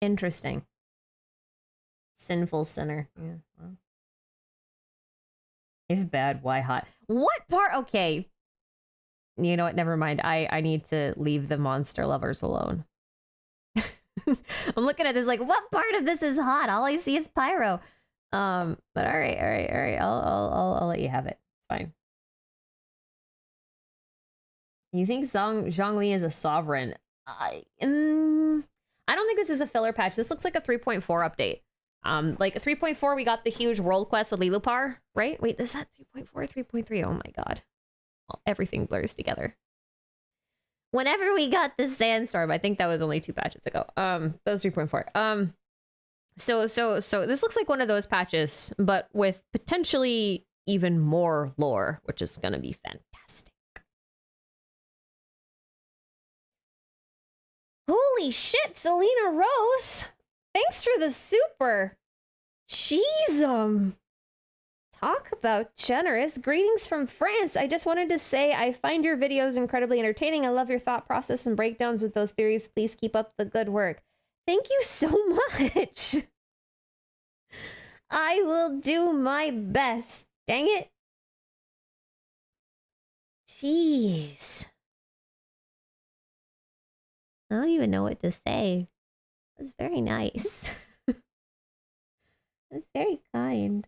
interesting. Sinful sinner. Yeah. Well. If bad, why hot? What part? Okay. You know what? Never mind. I need to leave the monster lovers alone. I'm looking at this like, what part of this is hot? All I see is pyro. But all right. I'll let you have it. It's fine. You think Zhongli is a sovereign? I don't think this is a filler patch. This looks like a 3.4 update. Like a 3.4, we got the huge world quest with Lilupar, right? Wait, is that 3.4 or 3.3? Oh my god. Well, everything blurs together. Whenever we got the sandstorm, I think that was only 2 patches ago. That was 3.4. So this looks like one of those patches, but with potentially even more lore, which is gonna be fantastic. Holy shit, Selena Rose! Thanks for the super! Jeez, talk about generous. Greetings from France. I just wanted to say I find your videos incredibly entertaining. I love your thought process and breakdowns with those theories. Please keep up the good work. Thank you so much! I will do my best. Dang it. Jeez. I don't even know what to say. It was very nice. It's very kind.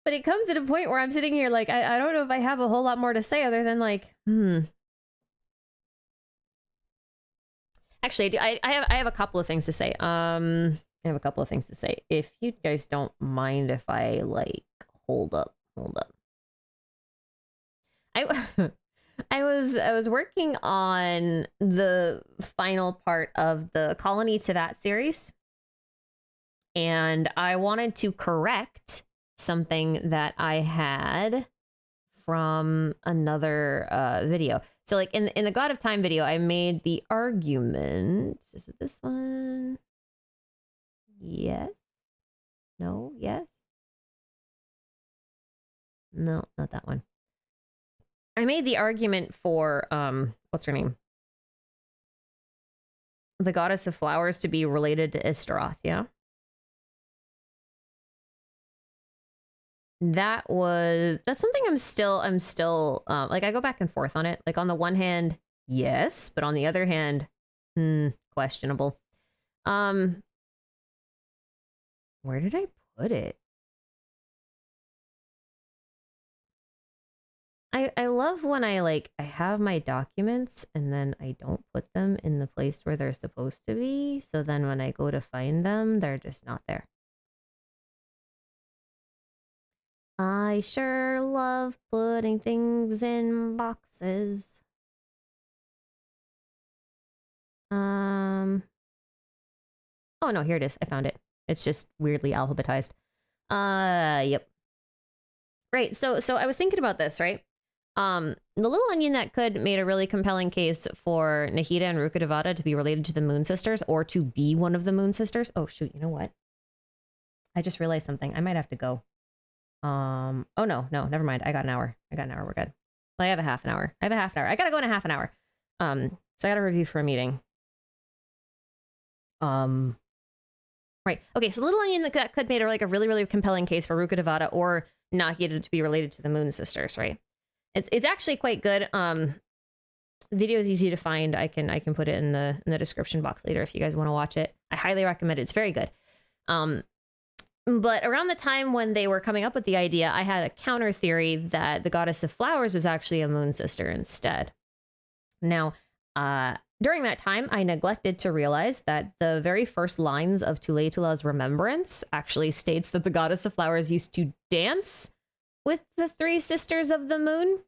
But it comes at a point where I'm sitting here like, I don't know if I have a whole lot more to say other than like, Actually, I have a couple of things to say. If you guys don't mind if I like, hold up. I was working on the final part of the Colony to That series. and I wanted to correct something that I had from another video. So like in the God of Time video, I made the argument. Is it this one? Yes. No. Yes. No, not that one. I made the argument for what's her name? The goddess of flowers to be related to Istaroth, yeah? That's something I'm still like I go back and forth on it. Like on the one hand, yes, but on the other hand, questionable. Where did I put it? I love when I have my documents and then I don't put them in the place where they're supposed to be. So then when I go to find them, they're just not there. I sure love putting things in boxes. Oh no, here it is. I found it. It's just weirdly alphabetized. Yep. Right, so I was thinking about this, right? The Little Onion that could made a really compelling case for Nahida and Rukkhadevata to be related to the Moon Sisters or to be one of the Moon Sisters. Oh shoot, you know what? I just realized something. I might have to go. Oh no, never mind. I got an hour. We're good. Well, I have a half an hour. I gotta go in a half an hour. So I got a review for a meeting. Right. Okay, so Little Onion that could made a really, really compelling case for Rukkhadevata or Nahida to be related to the Moon Sisters, right? It's actually quite good. The video is easy to find. I can put it in the description box later if you guys want to watch it. I highly recommend it. It's very good. But around the time when they were coming up with the idea, I had a counter theory that the goddess of flowers was actually a moon sister instead. Now, during that time, I neglected to realize that the very first lines of Tuletula's Remembrance actually states that the goddess of flowers used to dance with the three sisters of the moon,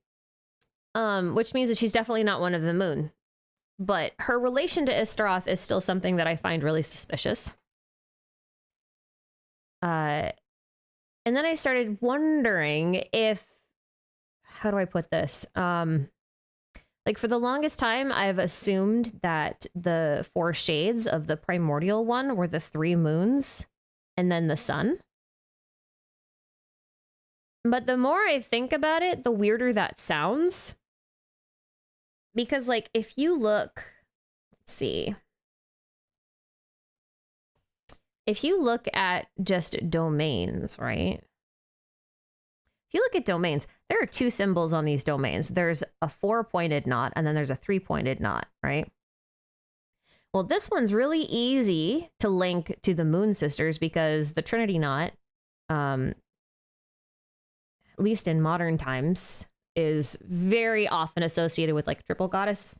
which means that she's definitely not one of the moon. But her relation to Istaroth is still something that I find really suspicious. And then I started wondering if, how do I put this? Like for the longest time, I've assumed that the four shades of the primordial one were the three moons and then the sun. But the more I think about it, the weirder that sounds. Because like if you look, let's see. If you look at just domains, right? If you look at domains, there are two symbols on these domains. There's a 4-pointed knot and then there's a 3-pointed knot, right? Well, this one's really easy to link to the Moon Sisters because the Trinity knot, at least in modern times, is very often associated with like triple goddess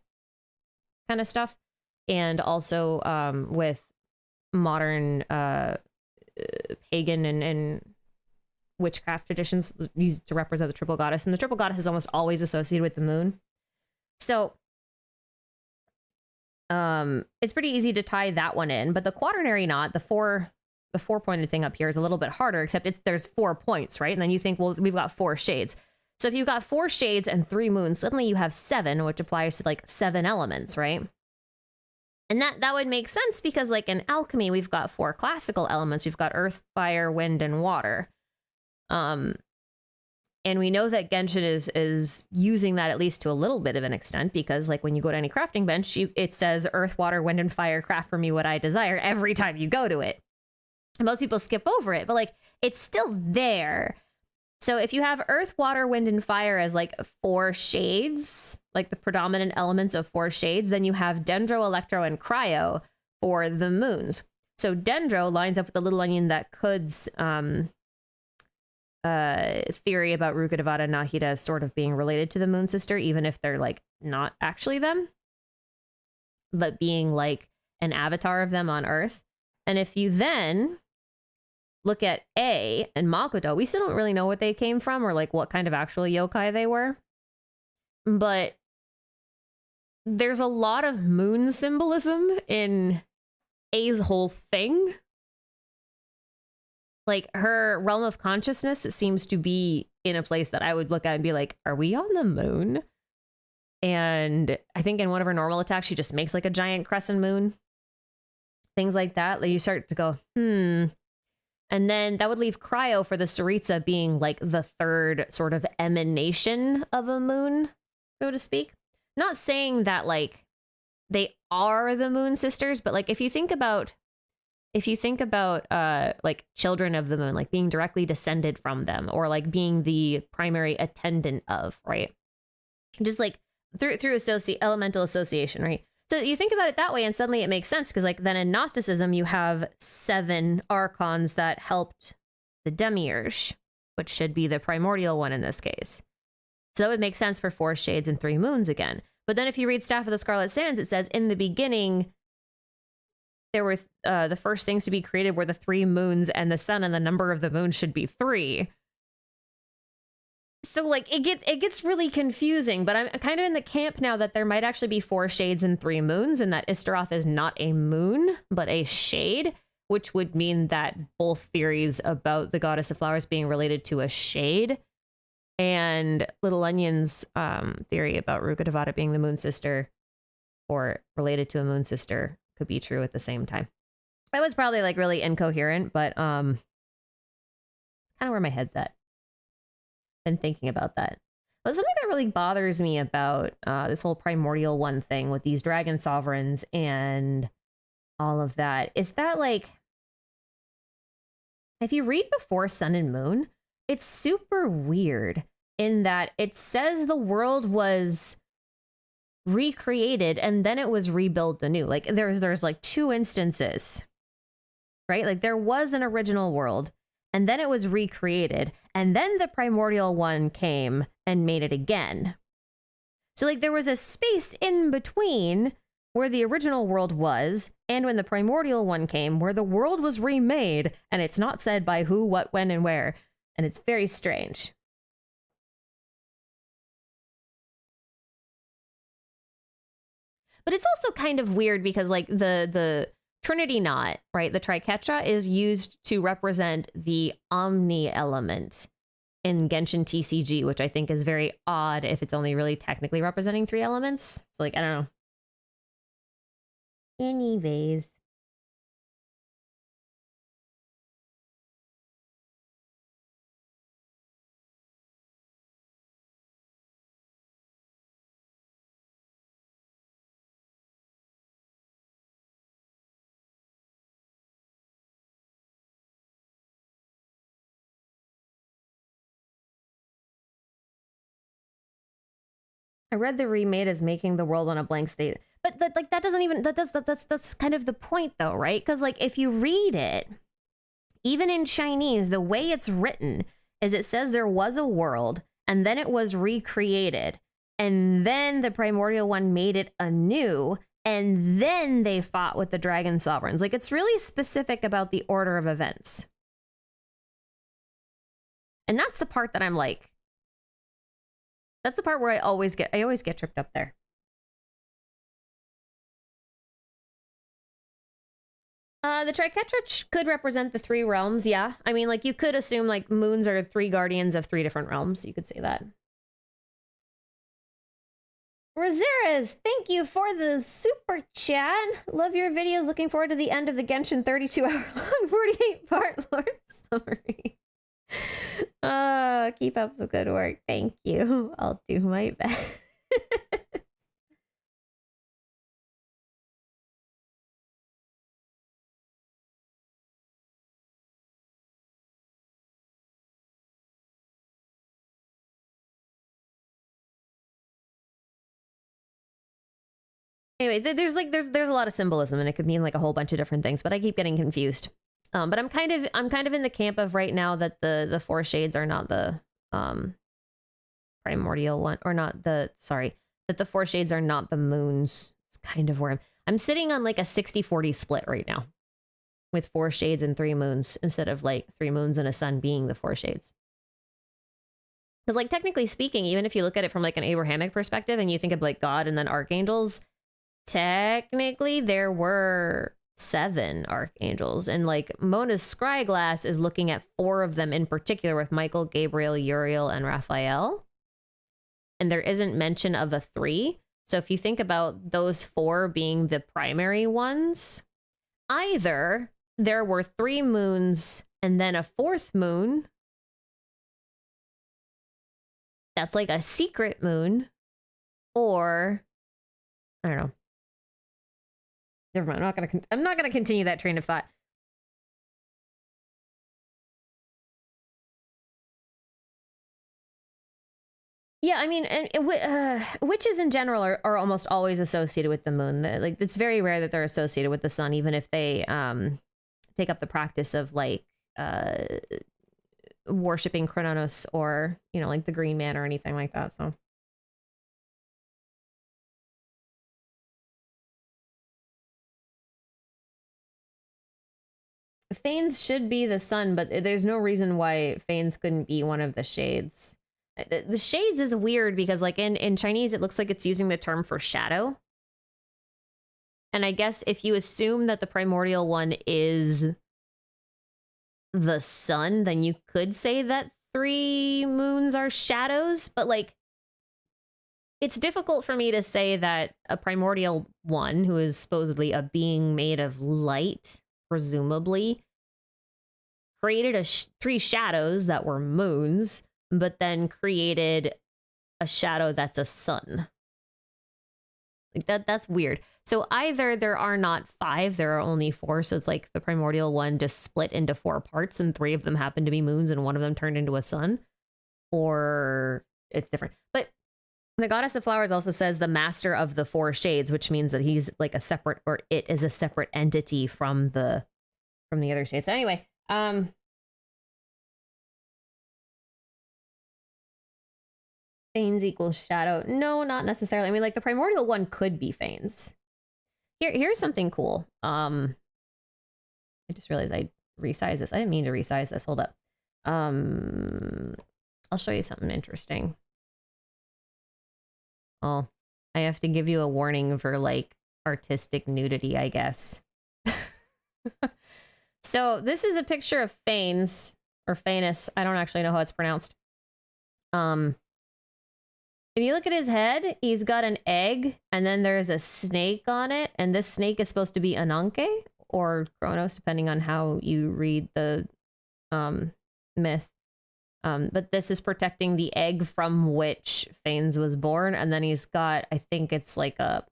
kind of stuff. And also with modern pagan and witchcraft traditions used to represent the triple goddess, and the triple goddess is almost always associated with the moon. So it's pretty easy to tie that one in, but the quaternary knot, the 4-pointed thing up here is a little bit harder, except there's 4 points, right? And then you think, well, we've got 4 shades. So if you've got 4 shades and 3 moons, suddenly you have 7, which applies to like 7 elements, right? And that would make sense because like in alchemy, we've got 4 classical elements. We've got earth, fire, wind, and water. And we know that Genshin is using that at least to a little bit of an extent because like when you go to any crafting bench, it says earth, water, wind, and fire, craft for me what I desire every time you go to it. And most people skip over it, but like it's still there. So if you have earth, water, wind, and fire as like 4 shades, like the predominant elements of 4 shades, then you have Dendro, Electro, and Cryo for the moons. So Dendro lines up with the Little Onion that could's theory about Rukkhadevata and Nahida sort of being related to the Moon Sister, even if they're like not actually them, but being like an avatar of them on Earth. And if you then look at A and Makoto, we still don't really know what they came from or like what kind of actual yokai they were. But there's a lot of moon symbolism in A's whole thing. like her realm of consciousness, it seems to be in a place that I would look at and be like, are we on the moon? And I think in one of her normal attacks, she just makes like a giant crescent moon. Things like that. Like you start to go, And then that would leave Cryo for the Tsaritsa being like the third sort of emanation of a moon, so to speak. Not saying that like they are the moon sisters, but like if you think about like children of the moon, like being directly descended from them, or like being the primary attendant of, right? Just like through elemental association, right? So you think about it that way, and suddenly it makes sense, because like then in Gnosticism you have 7 archons that helped the Demiurge, which should be the primordial one in this case. So that would make sense for 4 shades and 3 moons again. But then if you read Staff of the Scarlet Sands, it says in the beginning there were the first things to be created were the 3 moons and the sun, and the number of the moons should be 3. So like it gets really confusing, but I'm kind of in the camp now that there might actually be 4 shades and 3 moons, and that Istaroth is not a moon but a shade, which would mean that both theories about the goddess of flowers being related to a shade and Little Onion's theory about Ruka Devata being the moon sister or related to a moon sister could be true at the same time. That was probably like really incoherent, but kind of where my head's at. Been thinking about that. But something that really bothers me about this whole primordial one thing with these dragon sovereigns and all of that is that, like, if you read Before Sun and Moon, it's super weird in that it says the world was recreated and then it was rebuilt anew. Like there's like 2 instances, right? Like there was an original world and then it was recreated, and then the primordial one came and made it again. So like there was a space in between where the original world was and when the primordial one came, where the world was remade, and it's not said by who, what, when, and where. And it's very strange. But it's also kind of weird because like the Trinity knot, right? The triquetra is used to represent the omni element in Genshin TCG, which I think is very odd if it's only really technically representing 3 elements. So like, I don't know. Anyways. I read the remade as making the world on a blank state, but that doesn't even, that's kind of the point though, right? Because like if you read it, even in Chinese, the way it's written is it says there was a world and then it was recreated, and then the primordial one made it anew, and then they fought with the dragon sovereigns. Like it's really specific about the order of events. And that's the part that I'm like, that's the part where I always get tripped up there. The triquetra could represent the 3 realms, yeah. I mean, like, you could assume, like, moons are 3 guardians of 3 different realms. You could say that. Roseras, thank you for the super chat. Love your videos. Looking forward to the end of the Genshin 32-hour-long 48-part lore summary. Keep up the good work. Thank you. I'll do my best. Anyway, there's a lot of symbolism, and it could mean like a whole bunch of different things, but I keep getting confused. But I'm kind of in the camp of right now that the 4 shades are not the primordial one, or not the, sorry, that the 4 shades are not the moons. It's kind of where I'm sitting on like a 60-40 split right now, with 4 shades and 3 moons instead of like 3 moons and a sun being the 4 shades. Because like technically speaking, even if you look at it from like an Abrahamic perspective and you think of like God and then archangels, technically there were 7 archangels, and like Mona's Scryglass is looking at 4 of them in particular, with Michael, Gabriel, Uriel, and Raphael. And there isn't mention of a 3. So if you think about those 4 being the primary ones, either there were 3 moons and then a 4th moon that's like a secret moon, or I don't know. Never mind. I'm not gonna continue that train of thought. Yeah, I mean, witches in general are almost always associated with the moon. Like, it's very rare that they're associated with the sun, even if they take up the practice of like worshipping Kronos, or like the Green Man or anything like that. So Fanes should be the sun, but there's no reason why Fanes couldn't be one of the shades. The shades is weird because like in Chinese it looks like it's using the term for shadow. And I guess if you assume that the primordial one is the sun, then you could say that 3 moons are shadows, but like it's difficult for me to say that a primordial one, who is supposedly a being made of light, presumably, created 3 shadows that were moons, but then created a shadow that's a sun. Like that's weird. So either there are not 5, there are only 4. So it's like the primordial one just split into 4 parts and 3 of them happen to be moons and one of them turned into a sun, or it's different. But the Goddess of Flowers also says the master of the 4 shades, which means that he's like a separate, or it is a separate entity from the other shades. So anyway, Fanes equals shadow. No, not necessarily. I mean, like the primordial one could be Fanes. Here's something cool. I just realized I resized this. I didn't mean to resize this. Hold up. I'll show you something interesting. Oh, I have to give you a warning for like artistic nudity, I guess. So this is a picture of Fanes, or Fanus. I don't actually know how it's pronounced. If you look at his head, he's got an egg, and then there's a snake on it, and this snake is supposed to be Ananke or Kronos, depending on how you read the myth. But this is protecting the egg from which Fanes was born, and then he's got, I think it's like a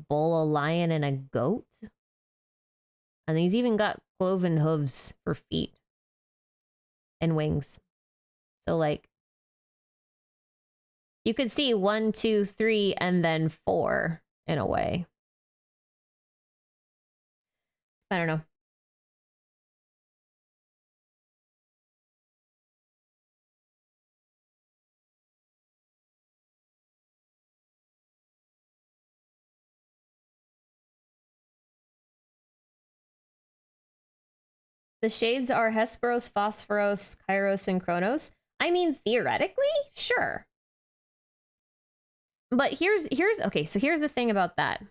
bull, a lion, and a goat. And he's even got cloven hooves for feet and wings. So like, you could see 1, 2, 3, and then 4 in a way. I don't know. The shades are Hesperos, Phosphoros, Kairos, and Kronos. I mean, theoretically, sure. But here's okay, so here's the thing about that.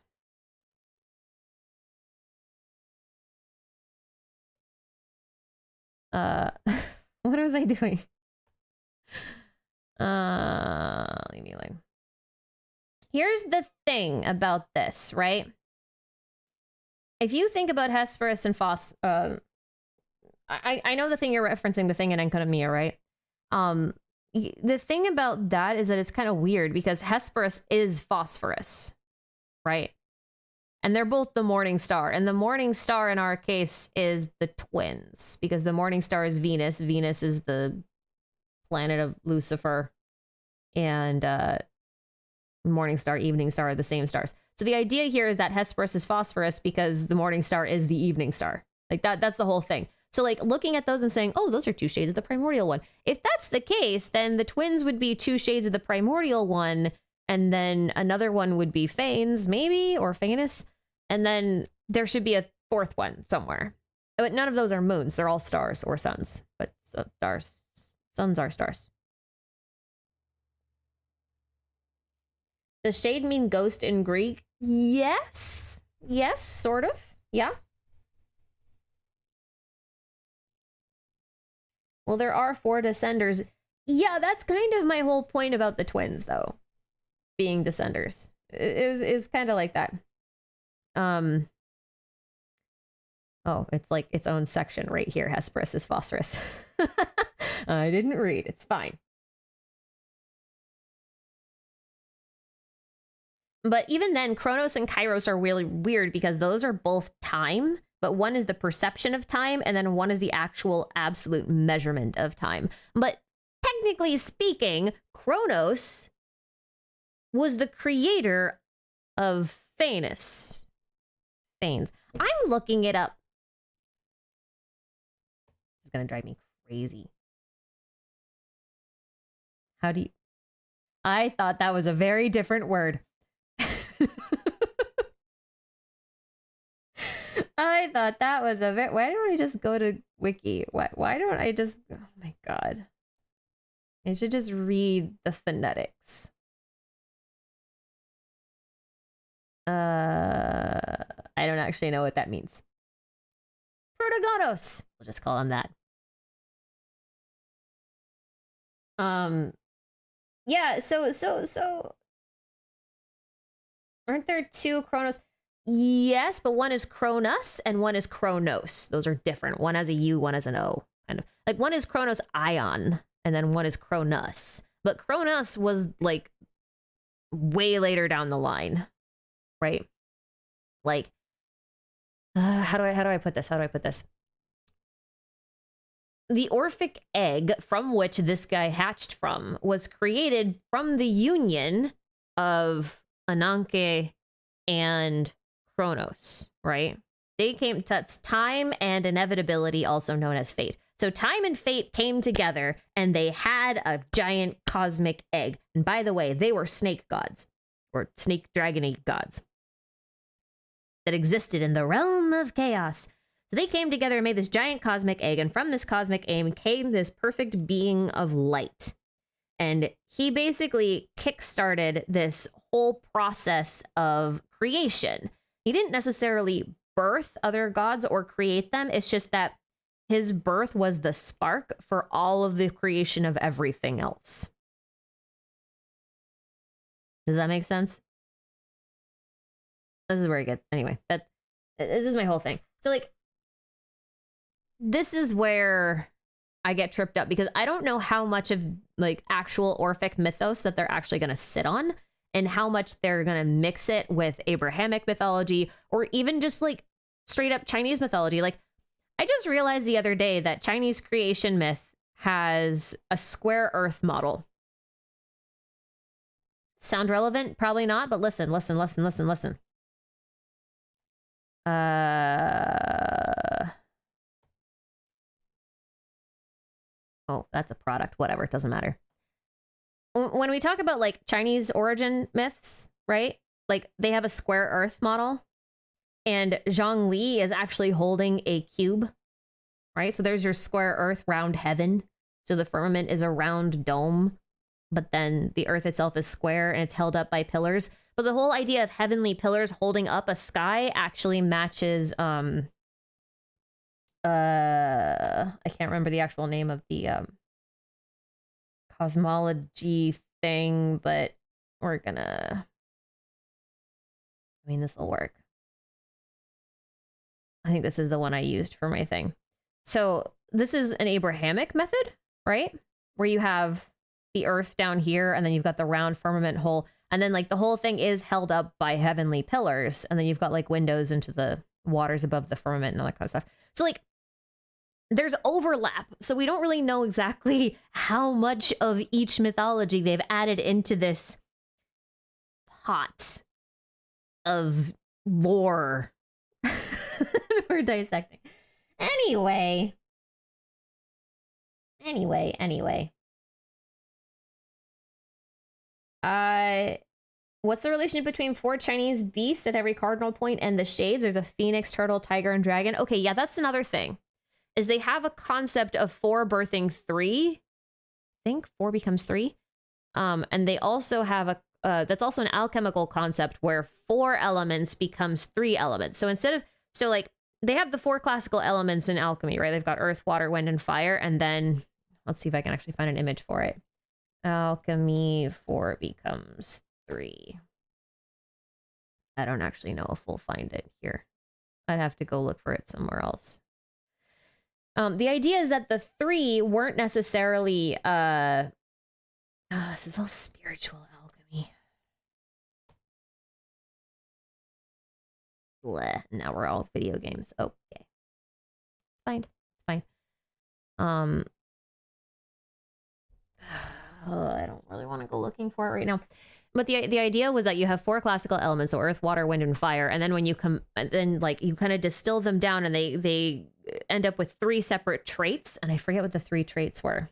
What was I doing? Leave me alone. Here's the thing about this, right? If you think about Hesperus and I know the thing you're referencing, the thing in Akademiya, right? The thing about that is that it's kind of weird because Hesperus is phosphorus, right? And they're both the morning star. And the morning star in our case is the twins, because the morning star is Venus. Venus is the planet of Lucifer. And morning star, evening star are the same stars. So the idea here is that Hesperus is phosphorus because the morning star is the evening star. Like that's the whole thing. So like looking at those and saying, oh, those are 2 shades of the primordial one. If that's the case, then the twins would be 2 shades of the primordial one. And then another one would be Fanes, maybe, or Fanus. And then there should be a 4th one somewhere. But none of those are moons. They're all stars or suns. But stars, suns are stars. Does shade mean ghost in Greek? Yes. Yes, sort of. Yeah? Well, there are 4 descenders. Yeah, that's kind of my whole point about the twins, though. Being descenders. Is kind of like that. Oh, it's like its own section right here. Hesperus is Phosphorus. I didn't read. It's fine. But even then, Chronos and Kairos are really weird because those are both time, but one is the perception of time, and then one is the actual absolute measurement of time. But technically speaking, Chronos was the creator of Phanes. Phanes. I'm looking it up. It's gonna drive me crazy. How do you... I thought that was a very different word. I thought that was a bit... Why don't I just go to Wiki? Why don't I just... Oh my god. I should just read the phonetics. I don't actually know what that means. Protagonos! We'll just call him that. Yeah, so... Aren't there 2 Chronos? Yes, but one is Cronus and one is Chronos. Those are different. One has a U, one has an O. Kind of like one is Chronos Ion, and then one is Cronus. But Cronus was like way later down the line, right? Like, how do I put this? How do I put this? The Orphic egg from which this guy hatched from was created from the union of Ananke and Chronos, right? They came, that's time and inevitability, also known as fate. So time and fate came together and they had a giant cosmic egg. And by the way, they were snake gods or snake dragony gods that existed in the realm of chaos. So they came together and made this giant cosmic egg. And from this cosmic egg came this perfect being of light. And he basically kickstarted this whole process of creation. He didn't necessarily birth other gods or create them. It's just that his birth was the spark for all of the creation of everything else. Does that make sense? This is where it gets... Anyway, this is my whole thing. So, like, this is where I get tripped up because I don't know how much of, like, actual Orphic mythos that they're actually going to sit on and how much they're going to mix it with Abrahamic mythology or even just, like, straight up Chinese mythology. Like, I just realized the other day that Chinese creation myth has a square earth model. Sound relevant? Probably not, but listen. Oh, that's a product. Whatever. It doesn't matter. When we talk about like Chinese origin myths, right? Like they have a square earth model and Zhongli is actually holding a cube, right? So there's your square earth, round heaven. So the firmament is a round dome, but then the earth itself is square and it's held up by pillars. But the whole idea of heavenly pillars holding up a sky actually matches, I can't remember the actual name of the cosmology thing, but we're gonna, I mean, this will work. I think this is the one I used for my thing. So this is an Abrahamic method, right? Where you have the earth down here and then you've got the round firmament hole. And then like the whole thing is held up by heavenly pillars. And then you've got like windows into the waters above the firmament and all that kind of stuff. So like there's overlap. So we don't really know exactly how much of each mythology they've added into this pot of lore we're dissecting. Anyway. What's the relationship between 4 Chinese beasts at every cardinal point and the shades? There's a phoenix, turtle, tiger, and dragon. Okay, yeah, that's another thing. Is they have a concept of 4 birthing 3. I think 4 becomes 3. And they also have a that's also an alchemical concept where 4 elements becomes 3 elements. So instead of So like they have the 4 classical elements in alchemy, right? They've got earth, water, wind, and fire. And then let's see if I can actually find an image for it. Alchemy 4 becomes 3. I don't actually know if we'll find it here. I'd have to go look for it somewhere else. The idea is that the 3 weren't necessarily, this is all spiritual alchemy. Bleh. Now we're all video games. Okay. Fine. It's fine. I don't really want to go looking for it right now. But the idea was that you have 4 classical elements, so earth, water, wind, and fire, and then when you come, then like you kind of distill them down, and they end up with 3 separate traits, and I forget what the 3 traits were.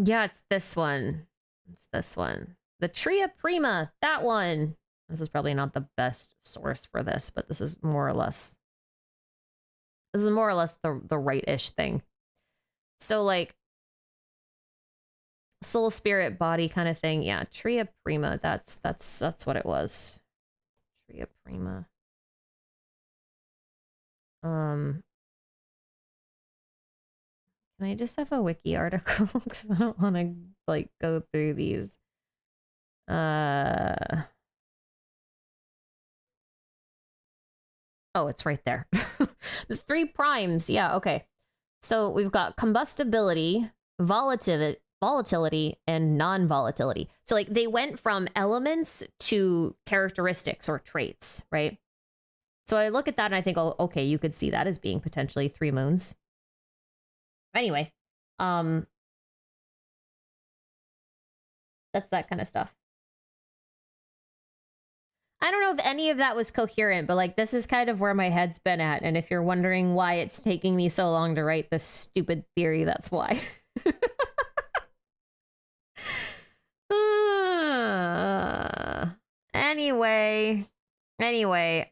Yeah, it's this one. It's this one. The Tria Prima, that one. This is probably not the best source for this, but this is more or less the right-ish thing. So like soul, spirit, body kind of thing. Yeah, Tria Prima. That's what it was. Tria Prima. Can I just have a wiki article? Because I don't want to like go through these. Oh, it's right there. The 3 primes. Yeah, okay. So we've got combustibility, volatility, and non-volatility. So like they went from elements to characteristics or traits, right? So I look at that and I think, oh, okay, you could see that as being potentially 3 moons. Anyway, that's that kind of stuff. I don't know if any of that was coherent, but like this is kind of where my head's been at. And if you're wondering why it's taking me so long to write this stupid theory, that's why. Anyway,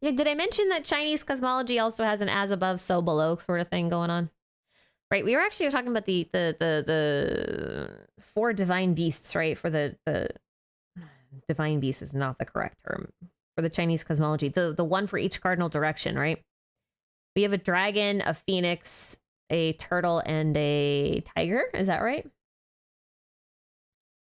yeah, did I mention that Chinese cosmology also has an as above, so below sort of thing going on? Right, we were actually talking about the 4 divine beasts, right? For the divine beast is not the correct term for the Chinese cosmology. The one for each cardinal direction, right? We have a dragon, a phoenix, a turtle, and a tiger. Is that right?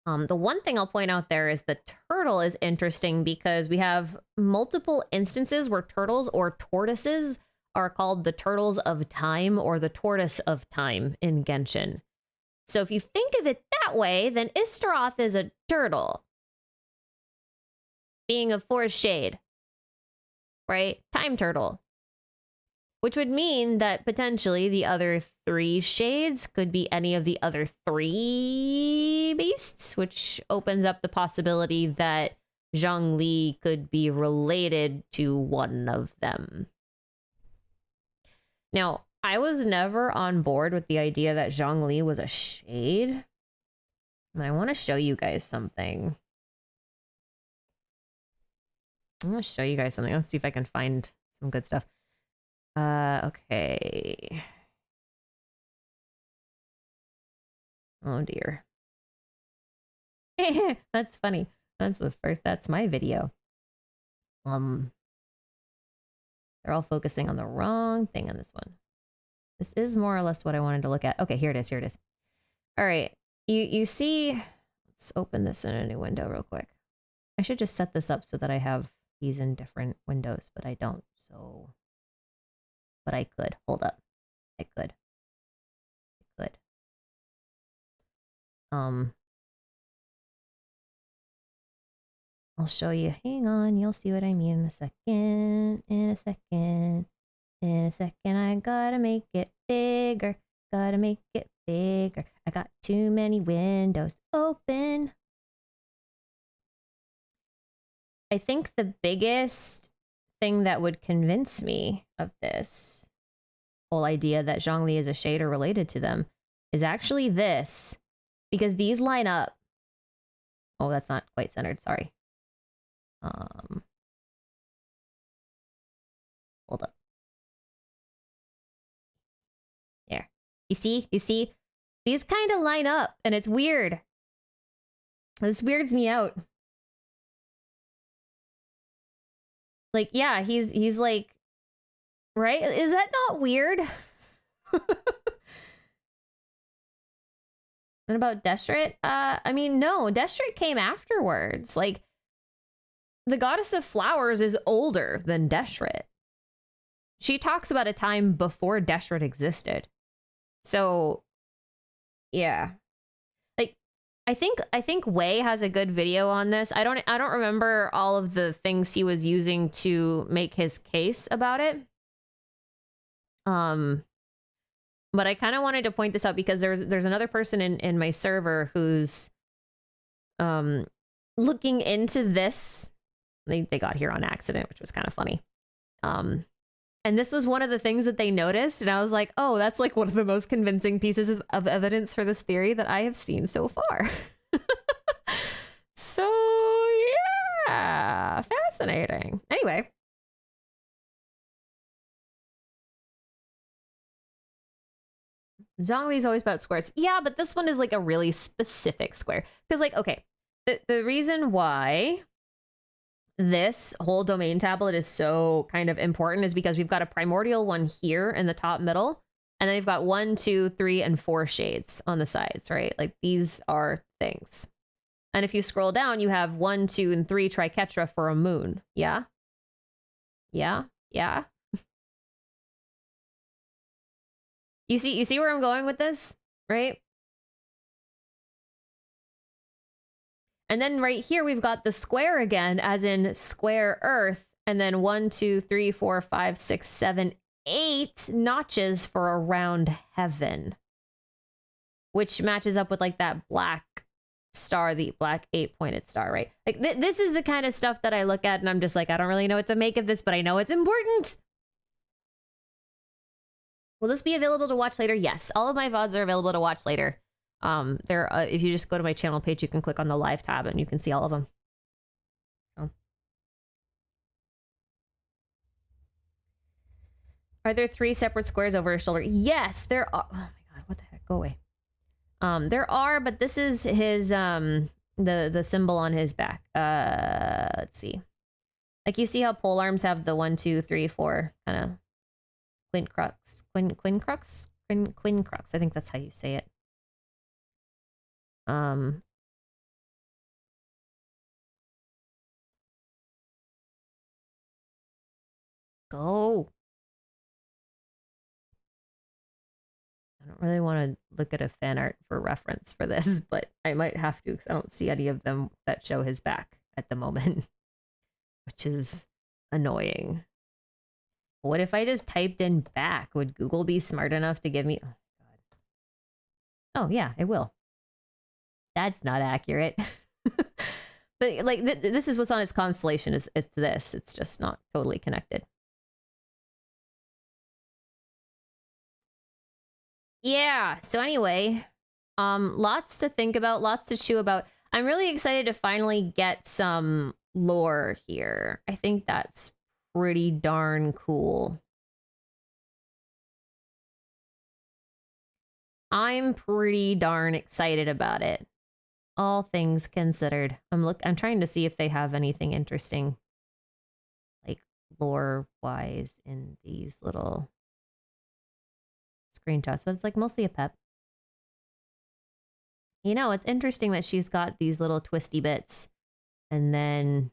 The one thing I'll point out there is the turtle is interesting because we have multiple instances where turtles or tortoises are called the turtles of time or the tortoise of time in Genshin. So if you think of it that way, then Istaroth is a turtle. Being of forest shade. Right? Time turtle. Which would mean that potentially the other 3 shades could be any of the other 3 beasts, which opens up the possibility that Zhongli could be related to one of them. Now, I was never on board with the idea that Zhongli was a shade. And I want to show you guys something. I'm going to show you guys something. Let's see if I can find some good stuff. Okay. Oh dear. That's funny. That's my video. They're all focusing on the wrong thing on this one. This is more or less what I wanted to look at. Okay, here it is. All right. You see, let's open this in a new window real quick. I should just set this up so that I have these in different windows, but I don't. So, but I could. Hold up. I could. I'll show you. Hang on. You'll see what I mean in a second. I gotta make it bigger. I got too many windows open. I think the biggest thing that would convince me of this whole idea that Zhongli is a shade or related to them is actually this. Because these line up. Oh, that's not quite centered. Sorry. Hold up. There. You see? These kind of line up, and it's weird. This weirds me out. Like, yeah, he's like, right? Is that not weird? And about Destrit? I mean, no, Destrit came afterwards. Like, the goddess of flowers is older than Destrit. She talks about a time before Destrit existed. So, yeah. Like, I think Wei has a good video on this. I don't remember all of the things he was using to make his case about it. But I kind of wanted to point this out because there's another person in my server who's looking into this. They got here on accident, which was kind of funny. And this was one of the things that they noticed, and I was like, oh, that's like one of the most convincing pieces of evidence for this theory that I have seen so far. So yeah, fascinating. Anyway. Zhongli's always about squares. Yeah, but this one is like a really specific square. Because like, okay, the reason why this whole domain tablet is so kind of important is because we've got a primordial one here in the top middle. And then we've got 1, 2, 3, and 4 shades on the sides, right? Like these are things. And if you scroll down, you have 1, 2, and 3 triquetra for a moon. Yeah? Yeah? Yeah? You see where I'm going with this, right? And then right here, we've got the square again, as in square Earth, and then 1, 2, 3, 4, 5, 6, 7, 8 notches for a round heaven, which matches up with like that black star, the black 8-pointed star, right? Like this is the kind of stuff that I look at and I'm just like, I don't really know what to make of this, but I know it's important. Will this be available to watch later? Yes, all of my VODs are available to watch later. If you just go to my channel page, you can click on the live tab and you can see all of them. So. Are there 3 separate squares over his shoulder? Yes, there are. Oh my god, what the heck? Go away. There are, but this is his the symbol on his back. Let's see. Like you see how pole arms have the 1, 2, 3, 4 kind of quincrux. Quincrux. I think that's how you say it. Go. I don't really want to look at a fan art for reference for this, but I might have to because I don't see any of them that show his back at the moment, which is annoying. What if I just typed in back? Would Google be smart enough to give me... Oh, God. Oh yeah, it will. That's not accurate. But like, this is what's on his constellation is this. It's just not totally connected. Yeah, so anyway, lots to think about, lots to chew about. I'm really excited to finally get some lore here. I think that's pretty darn cool. I'm pretty darn excited about it. All things considered. I'm trying to see if they have anything interesting, like lore-wise, in these little screenshots, but it's like mostly a pep. You know, it's interesting that she's got these little twisty bits, and then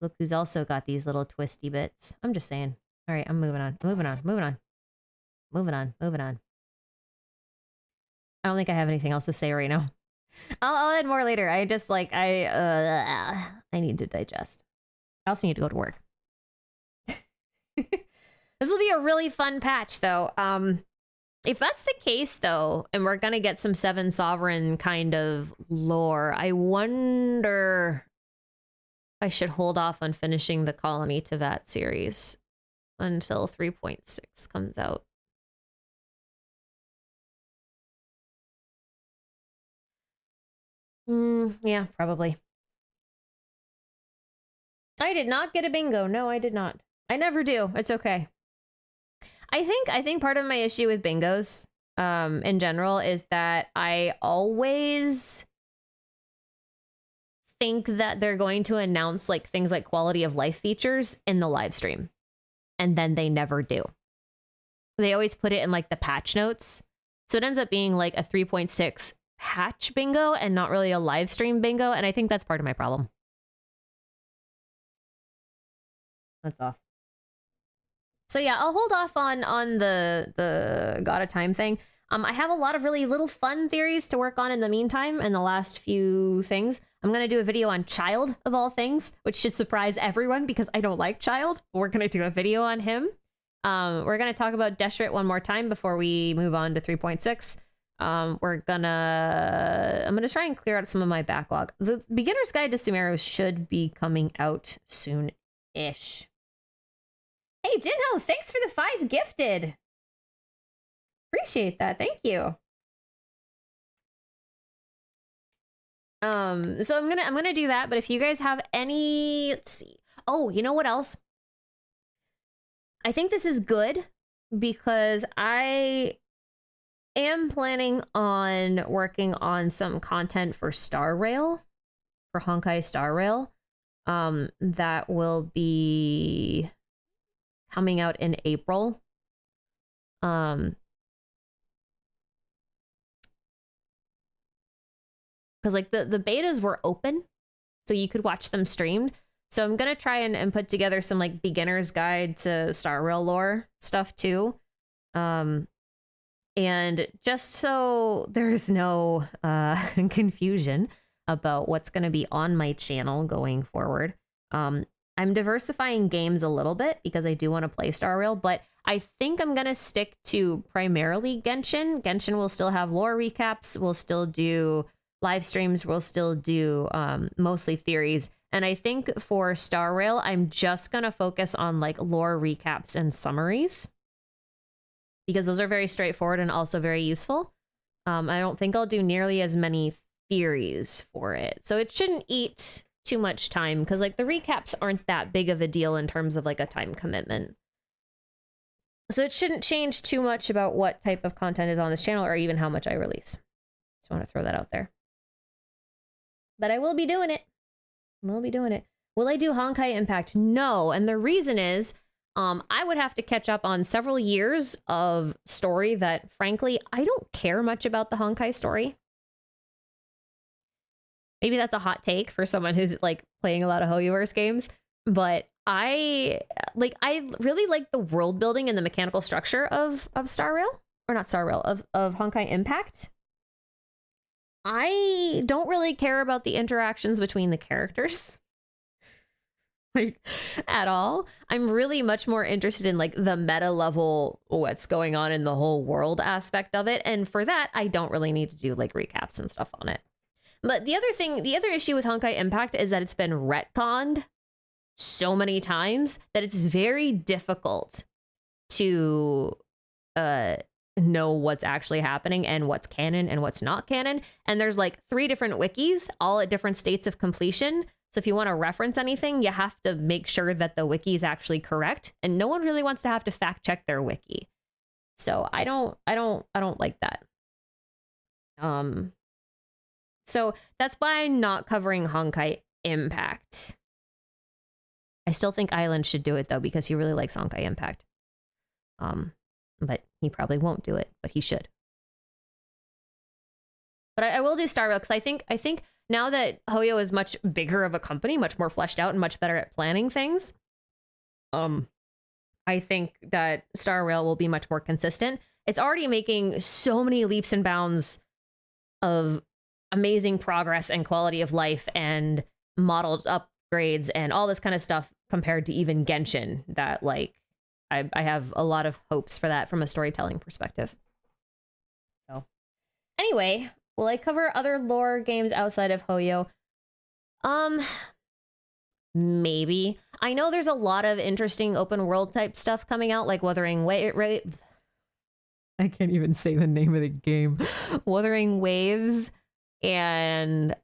look who's also got these little twisty bits. I'm just saying. All right, I'm moving on. Moving on. I don't think I have anything else to say right now. I'll add more later. I just like I need to digest. I also need to go to work. This will be a really fun patch, though. If that's the case, though, and we're gonna get some 7 Sovereign kind of lore, I wonder if I should hold off on finishing the Colony to Vat series until 3.6 comes out. Yeah, probably. I did not get a bingo. No, I did not. I never do. It's okay. I think part of my issue with bingos in general is that I always think that they're going to announce like things like quality of life features in the live stream, and then they never do. They always put it in like the patch notes, so it ends up being like a 3.6 patch bingo and not really a live stream bingo, and I think that's part of my problem. That's off. So yeah, I'll hold off on the God of Time thing. I have a lot of really little fun theories to work on in the meantime, and the last few things. I'm going to do a video on Child, of all things, which should surprise everyone because I don't like Child. We're going to do a video on him. We're going to talk about Deshret one more time before we move on to 3.6. I'm gonna try and clear out some of my backlog. The Beginner's Guide to Sumeru should be coming out soon-ish. Hey, Jinho, thanks for the 5 gifted. Appreciate that. Thank you. So I'm gonna do that, but if you guys have any, let's see. Oh, you know what else? I think this is good because I am planning on working on some content for Star Rail, for Honkai Star Rail. That will be coming out in April. Because like the betas were open, so you could watch them streamed. So I'm gonna try and put together some like beginner's guide to Star Rail lore stuff too. And just so there's no confusion about what's gonna be on my channel going forward, I'm diversifying games a little bit because I do want to play Star Rail, but I think I'm gonna stick to primarily Genshin. Genshin will still have lore recaps, we'll still do live streams, we'll still do mostly theories. And I think for Star Rail, I'm just gonna focus on like lore recaps and summaries because those are very straightforward and also very useful. I don't think I'll do nearly as many theories for it. So it shouldn't eat too much time because like the recaps aren't that big of a deal in terms of like a time commitment. So it shouldn't change too much about what type of content is on this channel or even how much I release. Just want to throw that out there. But I will be doing it. Will I do Honkai Impact? No. And the reason is I would have to catch up on several years of story that, frankly, I don't care much about the Honkai story. Maybe that's a hot take for someone who's like playing a lot of Hoyoverse games, but I really like the world building and the mechanical structure of Star Rail, or not Star Rail, of Honkai Impact. I don't really care about the interactions between the characters, like, at all. I'm really much more interested in like the meta level, what's going on in the whole world aspect of it. And for that, I don't really need to do like recaps and stuff on it. But the other issue with Honkai Impact is that it's been retconned so many times that it's very difficult to know what's actually happening and what's canon and what's not canon. And there's like 3 different wikis, all at different states of completion. So if you want to reference anything, you have to make sure that the wiki is actually correct. And no one really wants to have to fact check their wiki. So I don't like that. So that's why I'm not covering Honkai Impact. I still think Island should do it though, because he really likes Honkai Impact. But he probably won't do it, but he should. But I will do Star Rail because I think now that Hoyo is much bigger of a company, much more fleshed out and much better at planning things, I think that Star Rail will be much more consistent. It's already making so many leaps and bounds of amazing progress and quality of life and modeled upgrades and all this kind of stuff compared to even Genshin that like I have a lot of hopes for that from a storytelling perspective. So anyway, will I cover other lore games outside of Hoyo? Maybe. I know there's a lot of interesting open world type stuff coming out, like Wuthering Waves. I can't even say the name of the game. Wuthering Waves and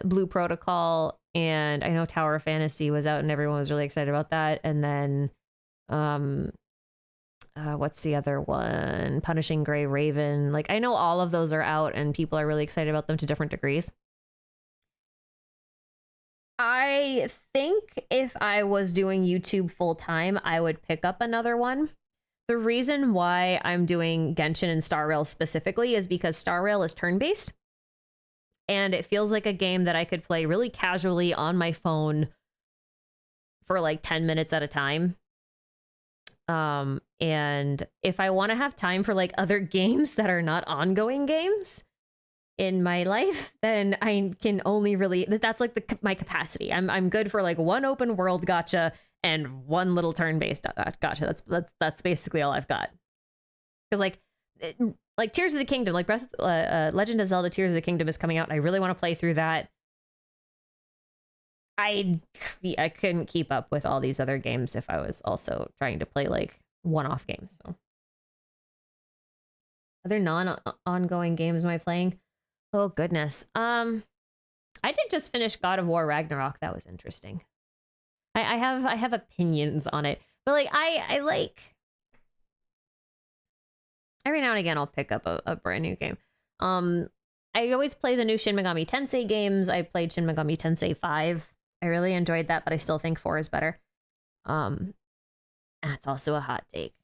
Blue Protocol, and I know Tower of Fantasy was out and everyone was really excited about that. And then What's the other one? Punishing Gray Raven. Like, I know all of those are out and people are really excited about them to different degrees. I think if I was doing YouTube full time, I would pick up another one. The reason why I'm doing Genshin and Star Rail specifically is because Star Rail is turn-based. And it feels like a game that I could play really casually on my phone for like 10 minutes at a time. And if I want to have time for like other games that are not ongoing games in my life, then I can only really, that's like my capacity. I'm good for like one open world gacha and one little turn-based gacha. That's basically all I've got. Because like Tears of the Kingdom, like Legend of Zelda Tears of the Kingdom is coming out. And I really want to play through that. I couldn't keep up with all these other games if I was also trying to play like one-off games. So, other non-ongoing games am I playing? Oh goodness. I did just finish God of War Ragnarok. That was interesting. I have opinions on it, but like I like every now and again I'll pick up a brand new game. I always play the new Shin Megami Tensei games. I played Shin Megami Tensei 5. I really enjoyed that, but I still think 4 is better. That's also a hot take.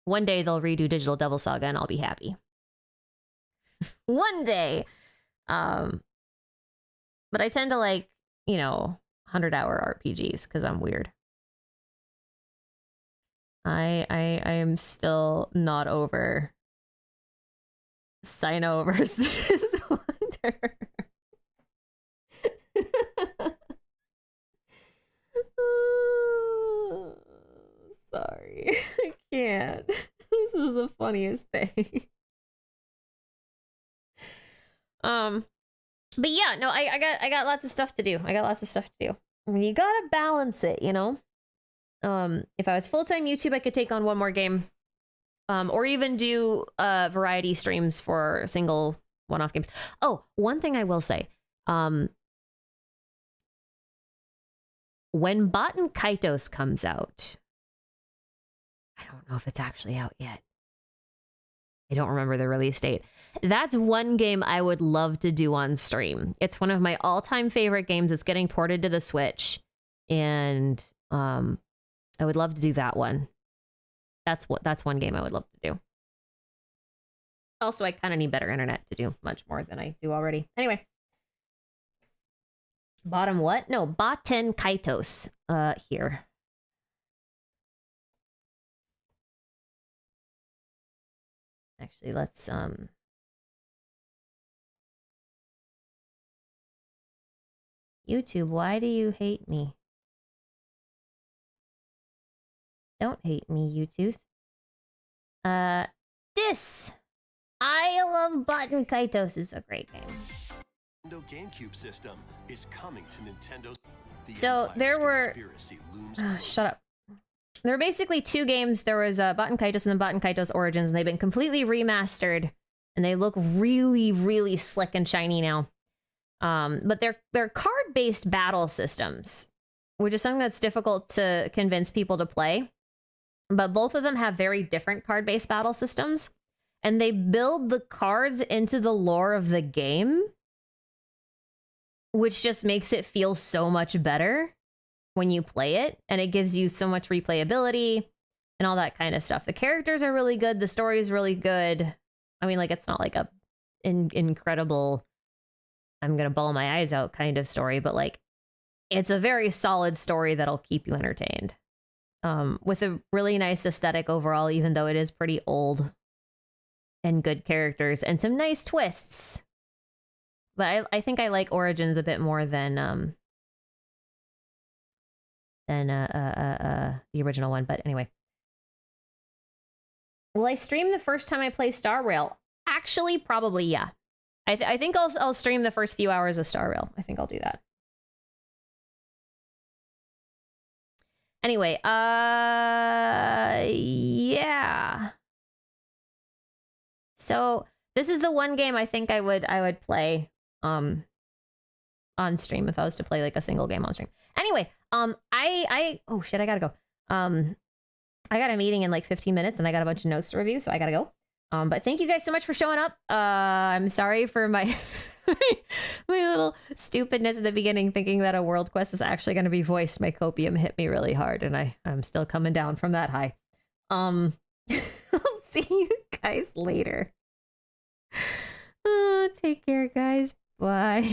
One day they'll redo Digital Devil Saga and I'll be happy. One day. But I tend to like, 100-hour RPGs because I'm weird. I am still not over Sino versus Wonder. Sorry, I can't. This is the funniest thing. But yeah, no, I got lots of stuff to do. You gotta balance it, If I was full-time YouTube, I could take on one more game. Or even do variety streams for single one-off games. Oh, one thing I will say. When Baten Kaitos comes out, I don't know if it's actually out yet. I don't remember the release date. That's one game I would love to do on stream. It's one of my all-time favorite games. It's getting ported to the Switch. And I would love to do that one. That's one game I would love to do. Also, I kind of need better internet to do much more than I do already. Anyway. Bottom what? No, Baten Kaitos. Here. Actually, let's YouTube, why do you hate me? Don't hate me, YouTube. This! I love Baten Kaitos. It's a great game. Nintendo GameCube system is coming to Nintendo's. So there were shut up. There were basically two games. There was Baten Kaitos and then Baten Kaitos Origins, and they've been completely remastered, and they look really, really slick and shiny now. But they're card-based battle systems, which is something that's difficult to convince people to play. But both of them have very different card-based battle systems, and they build the cards into the lore of the game, which just makes it feel so much better when you play it, and it gives you so much replayability and all that kind of stuff. The characters are really good. The story is really good. I mean, like, it's not like a incredible, I'm gonna bawl my eyes out kind of story, but like, it's a very solid story that'll keep you entertained. With a really nice aesthetic overall, even though it is pretty old, and good characters and some nice twists. But I think I like Origins a bit more than the original one. But anyway, will I stream the first time I play Star Rail? Actually, probably, yeah. I think I'll stream the first few hours of Star Rail. I think I'll do that. Anyway, yeah. So this is the one game I think I would play on stream if I was to play like a single game on stream. Anyway, oh shit, I gotta go. I got a meeting in like 15 minutes and I got a bunch of notes to review, so I gotta go. But thank you guys so much for showing up. I'm sorry for my my little stupidness at the beginning, thinking that a world quest was actually going to be voiced. My copium hit me really hard, and I'm still coming down from that high. I'll see you guys later. Take care, guys. Bye.